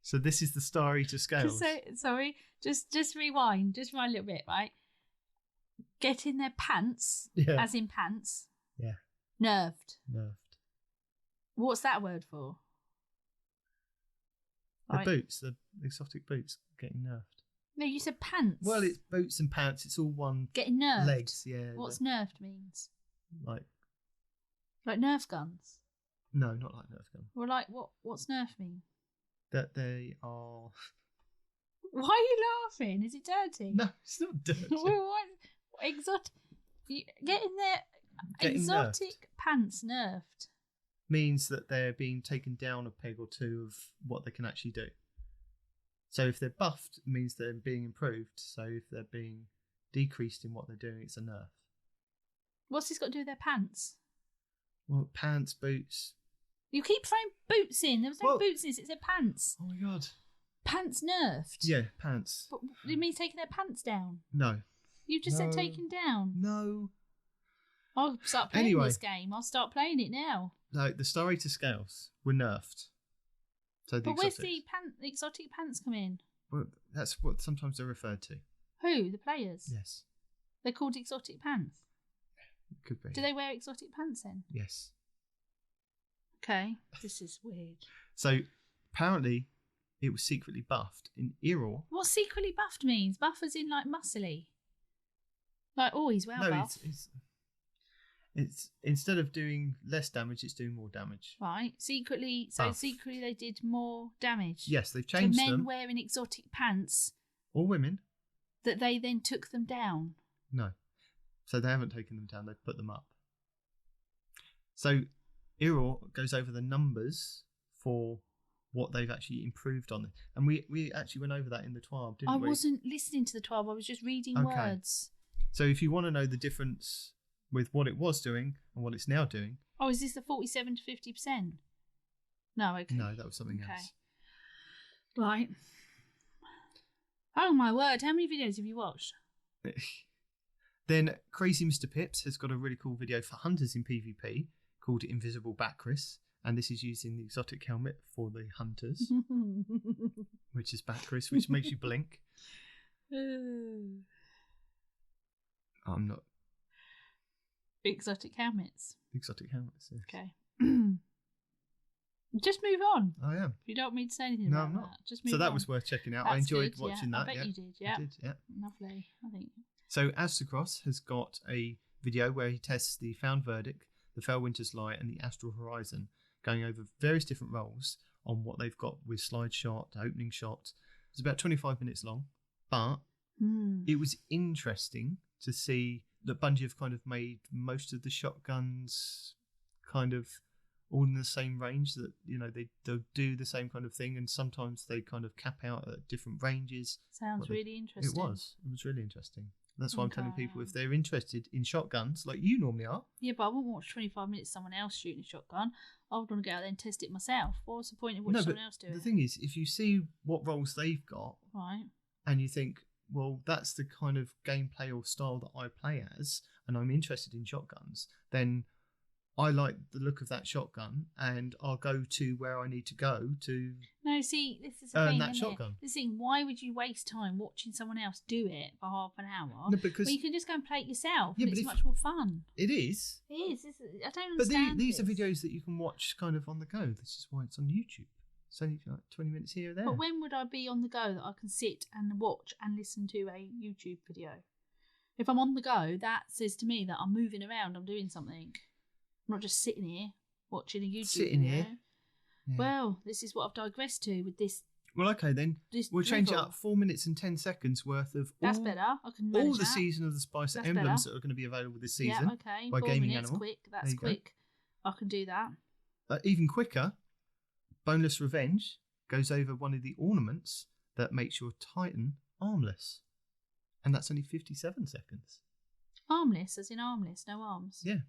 So this is the Star Eater scales. Sorry, just rewind a little bit, right? Getting their pants, Yeah. as in pants. Yeah. Nerfed. What's that word for? The Right. boots, the exotic boots getting nerfed. No, you said pants. Well, it's boots and pants. It's all one getting nerfed. legs. Yeah. What's nerfed means? like Nerf guns. no, not like Nerf gun. Or like what's nerf mean? That they are. Why are you laughing? Is it dirty? No, it's not dirty. Well, what exotic? Getting their Getting exotic pants nerfed. Means that they're being taken down a peg or two of what they can actually do. So if they're buffed, it means they're being improved. So if they're being decreased in what they're doing, it's a nerf. What's this got to do with their pants? Well, pants, boots. You keep throwing boots in. There was no Well- boots in this. It said pants. Oh my god. Pants nerfed. Yeah, pants. But it means taking their pants down. No. You just said No. taken down. No. I'll start playing Anyway. this game. I'll start playing it now. No, the Star Eater scales were nerfed. So the But where's exotics. the exotic pants come in? Well, that's what sometimes they're referred to. Who? The players? Yes. They're called exotic pants. It could be. Do they wear exotic pants then? Yes. Okay. This is weird. So apparently it was secretly buffed in Error. What secretly buffed means? Buff as in like muscly. Like, oh, he's well No, buff. it's instead of doing less damage, it's doing more damage. Right. Secretly, so Buff. secretly they did more damage. Yes, they've To changed men them. wearing exotic pants Or women. that they then took them down. No. So they haven't taken them down, they've put them up. So Error goes over the numbers for what they've actually improved on it. And we actually went over that in the 12, didn't I we? wasn't listening to the 12, I was just reading Okay. words. So if you want to know the difference with what it was doing and what it's now doing. Oh, is this the 47 to 50%? No, okay. No, that was something else. Right. Oh my word, how many videos have you watched? Then Crazy Mr. Pips has got a really cool video for hunters in PvP called Invisible Bacchus, and this is using the exotic helmet for the hunters, which is Bacchus, which makes you blink. I'm not... Exotic helmets. Exotic helmets, yes. Okay. Just move on. I am. You don't want me to say anything No, about I'm not. that. Just move So that on. was worth checking out. That's I enjoyed good, watching yeah. that. I bet you did, yeah. I did, yeah. Lovely, I think. So Astacross has got a video where he tests the Found Verdict, the Fellwinter's Light, and the Astral Horizon, going over various different roles on what they've got with slide shot, opening shot. It's about 25 minutes long, but it was interesting to see that Bungie have kind of made most of the shotguns kind of all in the same range, that, you know, they'll do the same kind of thing, and sometimes they kind of cap out at different ranges. Sounds really interesting. It was really interesting. That's why I'm telling people, if Okay. they're interested in shotguns, like you normally are. Yeah, but I wouldn't watch 25 minutes of someone else shooting a shotgun. I would want to go out there and test it myself. What was the point of watching someone else do the it? thing is, if you see what roles they've got, Right. and you think, well, that's the kind of gameplay or style that I play as, and I'm interested in shotguns, then I like the look of that shotgun, and I'll go to where I need to go to No, see, this is the earn thing, that isn't it? shotgun. This thing, why would you waste time watching someone else do it for half an hour? No, because Well, you can just go and play it yourself, Yeah, and but it's if- much more fun. it is. It is. I don't But understand these are this. videos that you can watch kind of on the go. This is why it's on YouTube. It's only like 20 minutes here or there. But when would I be on the go that I can sit and watch and listen to a YouTube video? If I'm on the go, that says to me that I'm moving around, I'm doing something. I'm not just sitting here watching a YouTube Sitting video. here? Yeah. Well, this is what I've digressed to with this. Well, okay then. This We'll change it drivel. up. 4 minutes and 10 seconds worth of That's all, better. I can manage all the that. season of the Spice That's emblems better. that are going to be available this season. Yeah, okay. by 4 Gaming minutes, Animal. quick. There That's you go. quick. I can do that. Even quicker, Boneless Revenge goes over one of the ornaments that makes your Titan armless. And that's only 57 seconds. Armless, as in armless, no arms. Yeah.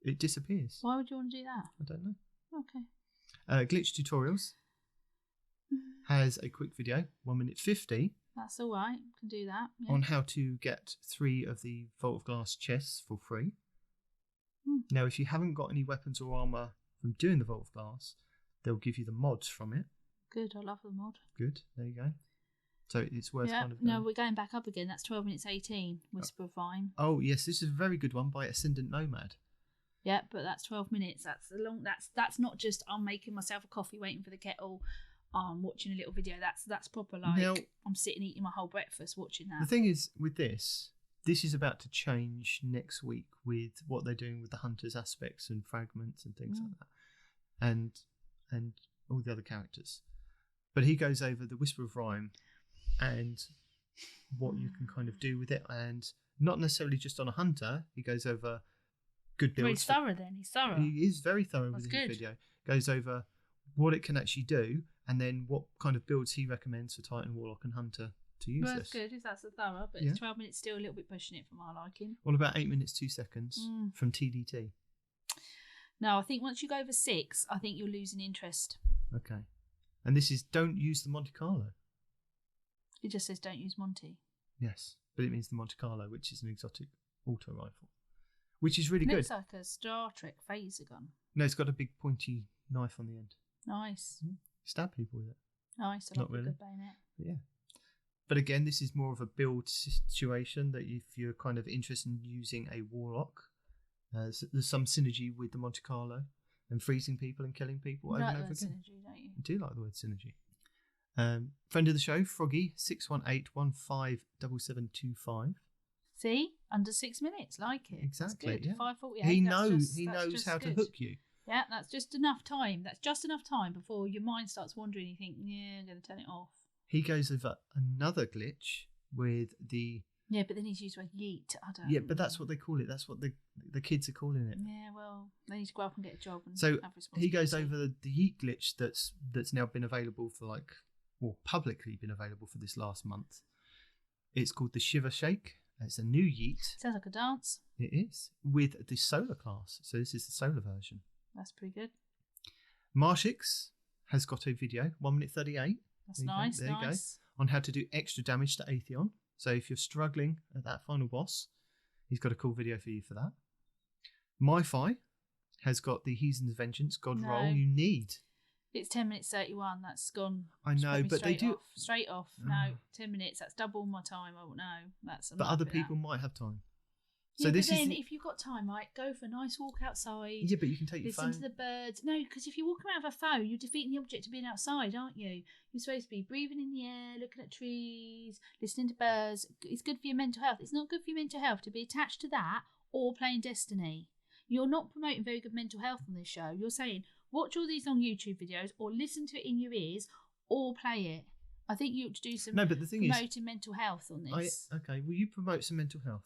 It disappears. Why would you want to do that? I don't know. Okay. Glitch Tutorials has a quick video, 1 minute 50, That's all right. Can do that. Yeah. on how to get 3 of the Vault of Glass chests for free. Now, if you haven't got any weapons or armour from doing the Vault of Glass, they'll give you the mods from it. Good. I love the mod. Good, there you go. So it's worth Yeah. kind of... No, we're going back up again. That's 12 minutes 18. Whisper of Rhyme. Oh, yes, this is a very good one by Ascendant Nomad. Yeah, but that's 12 minutes. That's a long. That's not just I'm making myself a coffee, waiting for the kettle. I'm watching a little video. That's proper like Now- I'm sitting eating my whole breakfast watching that. The thing is, with this is about to change next week with what they're doing with the Hunters aspects and fragments and things like that. And all the other characters. But he goes over the Whisper of Rhyme and what you can kind of do with it, and not necessarily just on a hunter. He goes over good Well, builds. he's thorough then. He's thorough. He is very thorough That's with his good. video. Goes over what it can actually do, and then what kind of builds he recommends for Titan, Warlock, and Hunter to use Well, this. that's good if that's a thorough, but Yeah. it's 12 minutes still a little bit pushing it for my liking. What about 8 minutes 2 seconds Mm. from TDT? No, I think once you go over 6, I think you're losing interest. Okay. And this is don't use the Monte Carlo. It just says don't use Monty. Yes, but it means the Monte Carlo, which is an exotic auto rifle, which is really good. Looks like a Star Trek phaser gun. No, it's got a big pointy knife on the end. Nice. Stab people with it. Nice. I Not like a really. good bayonet. But yeah. But again, this is more of a build situation that if you're kind of interested in using a Warlock, there's some synergy with the Monte Carlo and freezing people and killing people You over like and the over word again. synergy, don't you? I do like the word synergy. Friend of the show, Froggy618157725. See? Under 6 minutes. Like it. Exactly, That's good. yeah. 5:48. He that's knows just- he that's knows just how to good. hook you. Yeah, that's just enough time. That's just enough time before your mind starts wandering. You think, yeah, I'm going to turn it off. He goes over another glitch with the Yeah, but then he's used the word yeet. I don't. yeah, but that's what they call it. That's what the kids are calling it. Yeah, well, they need to grow up and get a job. And So have he goes responsibility. over the yeet glitch that's now been available for publicly been available for this last month. It's called the Shiver Shake, It's a new Yeet. Sounds like a dance. It is with the solar class. So this is the solar version. That's pretty good. Marshix has got a video, 1 minute 38. That's nice. There you go. On how to do extra damage to Atheon. So if you're struggling at that final boss, he's got a cool video for you for that. MyFi has got the Heathen's Vengeance God roll you need. It's 10 minutes 31. That's gone. I know, but they do straight off. No, 10 minutes. That's double my time. I won't know. But other people might have time. So this but then if you've got time, right, go for a nice walk outside. Yeah, but you can take your phone. Listen to the birds. No, because if you walk around with a phone, you're defeating the object of being outside, aren't you? You're supposed to be breathing in the air, looking at trees, listening to birds. It's good for your mental health. It's not good for your mental health to be attached to that or playing Destiny. You're not promoting very good mental health on this show. You're saying watch all these long YouTube videos or listen to it in your ears or play it. I think you ought to do some promoting mental health on this. Okay, will you promote some mental health?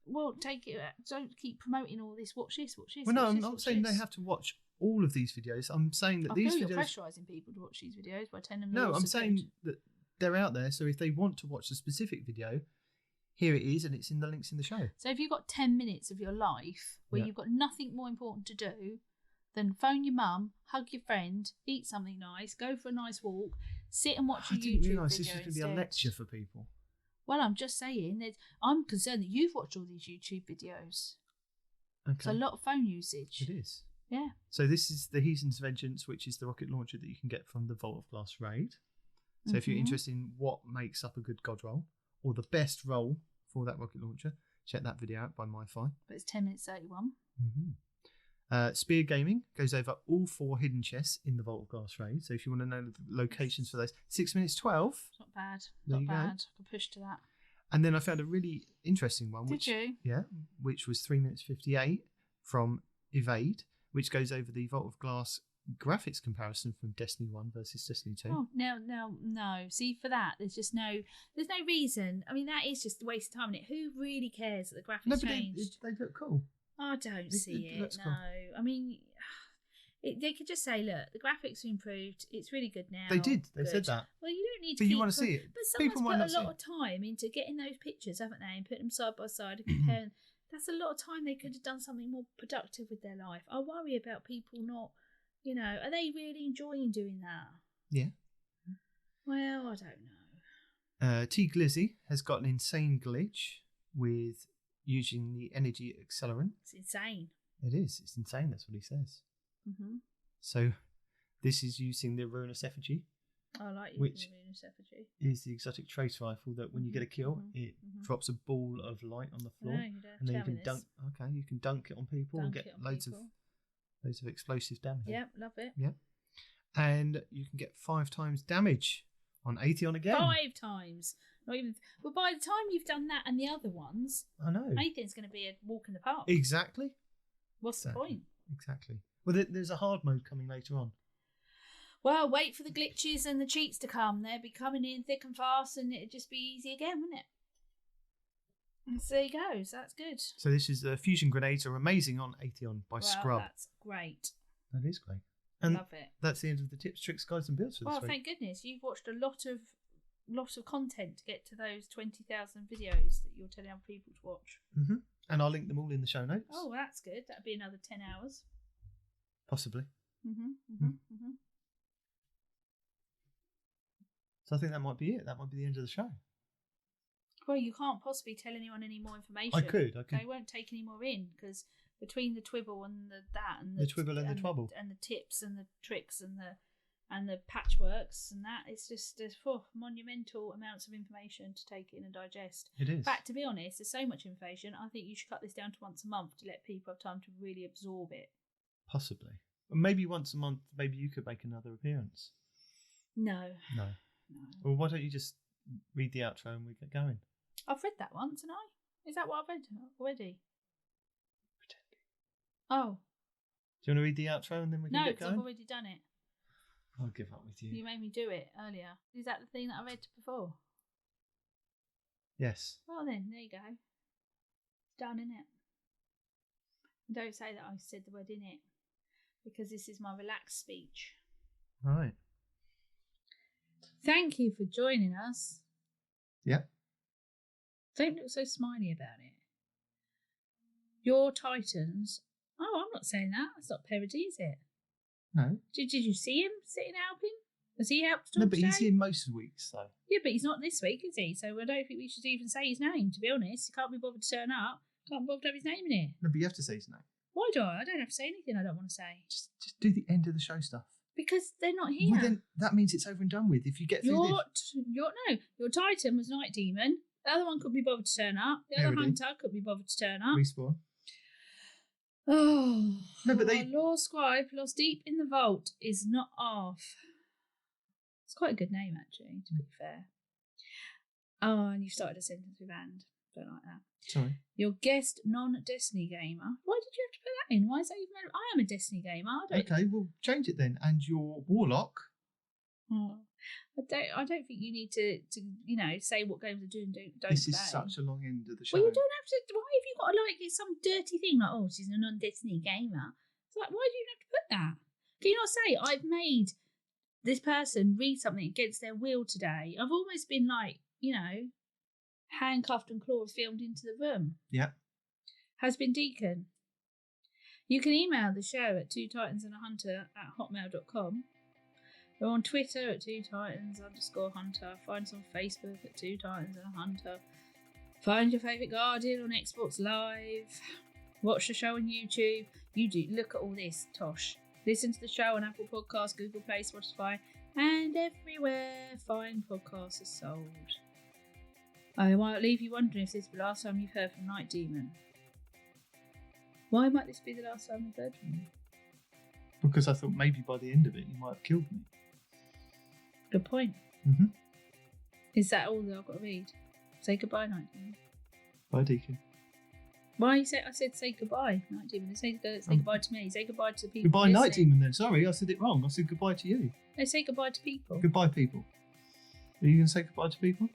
Well, take it. Don't keep promoting all this. Watch this. Well, no, I'm not saying they have to watch all of these videos. I'm saying that these videos. You're pressurising people to watch these videos by telling them. No, I'm saying that they're out there. So if they want to watch a specific video, here it is, and it's in the links in the show. So if you've got 10 minutes of your life where you've got nothing more important to do than phone your mum, hug your friend, eat something nice, go for a nice walk, sit and watch a YouTube video. I didn't realise this was going to be a lecture for people. Well, I'm just saying that I'm concerned that you've watched all these YouTube videos. Okay. It's a lot of phone usage. It is. Yeah. So this is the Heathen's Vengeance, which is the rocket launcher that you can get from the Vault of Glass raid. So if you're interested in what makes up a good god roll, or the best roll for that rocket launcher, check that video out by MyFi. But it's 10 minutes 31. Spear Gaming goes over all 4 hidden chests in the Vault of Glass raid. So if you want to know the locations for those, 6 minutes 12. It's not bad. There not bad. Go. I can push to that. And then I found a really interesting one. Did you? Yeah, which was 3 minutes 58 from Evade, which goes over the Vault of Glass graphics comparison from Destiny 1 versus Destiny 2. Oh, no. See, for that, there's no reason. I mean, that is just a waste of time. And who really cares that the graphics changed? They look cool. I don't see it. No. Cool. I mean, they could just say, look, the graphics are improved. It's really good now. They did. They said that. Well, you don't need to. But you want to see it. But someone's put a lot of time into getting those pictures, haven't they? And putting them side by side and comparing. That's a lot of time. They could have done something more productive with their life. I worry about people not, are they really enjoying doing that? Yeah. Well, I don't know. T Glizzy has got an insane glitch with using the energy accelerant. It's insane. It is. It's insane. That's what he says. So this is using the Ruinous Effigy. I like using the Ruinous Effigy. Is the exotic trace rifle that when you get a kill, it drops a ball of light on the floor, no, you don't and then you can dunk. Okay, you can dunk it on people and get loads of explosive damage. Yep, love it. Yep, and you can get 5 times damage on Atheon again. 5 times. Not even. Well, by the time you've done that and the other ones, I know Atheon's going to be a walk in the park. Exactly. What's the point? Exactly. Well, there's a hard mode coming later on. Well, wait for the glitches and the cheats to come. They'll be coming in thick and fast, and it'll just be easy again, wouldn't it? And so there you go. So that's good. So this is the fusion grenades are amazing on Atheon by Scrub. That's great. That is great. And love it. That's the end of the tips, tricks, guides, and builds for this week. Well, thank goodness you've watched a lot of content to get to those 20,000 videos that you're telling other people to watch. And I'll link them all in the show notes. Oh, well, that's good. That'd be another 10 hours. Possibly. So I think that might be it. That might be the end of the show. Well, you can't possibly tell anyone any more information. I could. They won't take any more in because between the twibble and the twibble and the twabble and the tips and the tricks and the patchworks and that, it's just monumental amounts of information to take in and digest. It is. In fact, to be honest, there's so much information. I think you should cut this down to once a month to let people have time to really absorb it. Possibly. Or maybe once a month. Maybe you could make another appearance. No. Well, why don't you just read the outro and we get going? I've read that once, haven't I? Is that what I've read already? Pretending. Oh. Do you want to read the outro and then we can get going? No, I've already done it. I'll give up with you. You made me do it earlier. Is that the thing that I read before? Yes. Well then, there you go. Done, innit? Don't say that I said the word in it, because this is my relaxed speech. Right. Thank you for joining us. Yep. Don't look so smiley about it. Your Titans. Oh, I'm not saying that. That's not Peroty, is it? No. Did you see him sitting helping? Has he helped? No, but today? he's here most weeks, so. Yeah, but he's not this week, is he? So I don't think we should even say his name, to be honest. He can't be bothered to turn up. Can't be bothered to have his name in it. No, but you have to say his name. Why do I? I don't have to say anything I don't want to say. Just do the end of the show stuff. Because they're not here. Well, then that means it's over and done with. If you get through this. Your Titan was Nitedemon. The other one could be bothered to turn up. The other Peroty. hunter could be bothered to turn up. Respawn. Oh. No, but they. Our Law Scribe lost deep in the vault is Not Arf. It's quite a good name, actually, to be fair. Oh, and you started a sentence with and. Don't like that. Sorry. Your guest non-Destiny gamer. Why did you have to put that in? Why is that even? I am a Destiny gamer. Okay, well, change it then. And your Warlock. Oh, I don't think you need to say what games are doing. Don't. This is play. such a long end of the show. Well, you don't have to. Why have you got to it's some dirty thing like, oh, she's a non-Destiny gamer? It's like, why do you have to put that? Can you not say I've made this person read something against their will today? I've almost been handcuffed and filmed into the room. Yeah. Has been Deacon. You can email the show at twotitansandahunter@hotmail.com. We're on Twitter at twotitans_hunter. Find us on Facebook at Two Titans and a Hunter. Find your favourite Guardian on Xbox Live. Watch the show on YouTube. You do. Look at all this, Tosh. Listen to the show on Apple Podcasts, Google Play, Spotify, and everywhere fine podcasts are sold. I might leave you wondering if this is the last time you've heard from Nitedemon. Why might this be the last time you've heard from me? Because I thought maybe by the end of it you might have killed me. Good point. Mm-hmm. Is that all that I've got to read? Say goodbye, Nitedemon. Bye, Deacon. Why I said say goodbye, Nitedemon. Say goodbye to me. Say goodbye to the people. Goodbye, listening. Nitedemon then. Sorry, I said it wrong. I said goodbye to you. No, say goodbye to people. Goodbye, people. Are you going to say goodbye to people?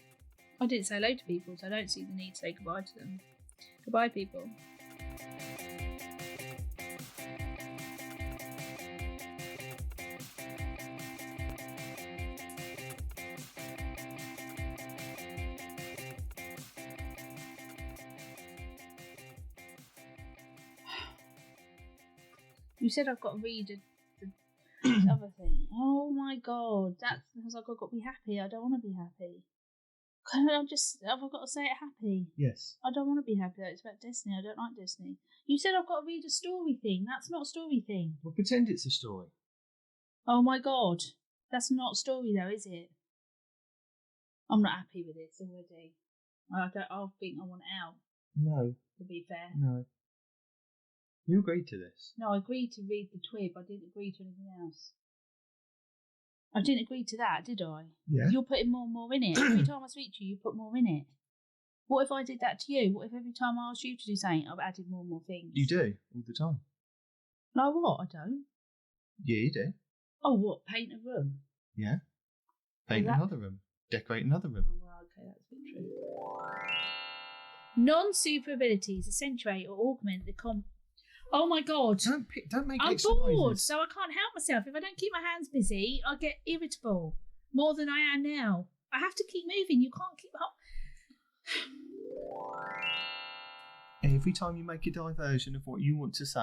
I didn't say hello to people, so I don't see the need to say goodbye to them. Goodbye, people. You said I've got to read the other thing. Oh my god, that's because I've got to be happy. I don't want to be happy. Have I got to say it happy? Yes. I don't want to be happy. It's about Destiny. I don't like Destiny. You said I've got to read a story thing. That's not a story thing. Well, pretend it's a story. Oh my god. That's not a story though, is it? I'm not happy with this already. I think I want out. No. To be fair. No. You agreed to this. No, I agreed to read the twib. I didn't agree to anything else. I didn't agree to that, did I? Yeah. You're putting more and more in it. Every time I speak to you, you put more in it. What if I did that to you? What if every time I asked you to do something, I've added more and more things? You do, all the time. No, what? I don't. Yeah, you do. Oh, what? Paint a room? Yeah. Paint another room. Decorate another room. Oh, well, okay, that's a bit true. Non-super abilities accentuate or augment the Oh my god! Don't make I'm extra bored, noises. so I can't help myself. If I don't keep my hands busy, I get irritable more than I am now. I have to keep moving. You can't keep up. Every time you make a diversion of what you want to say,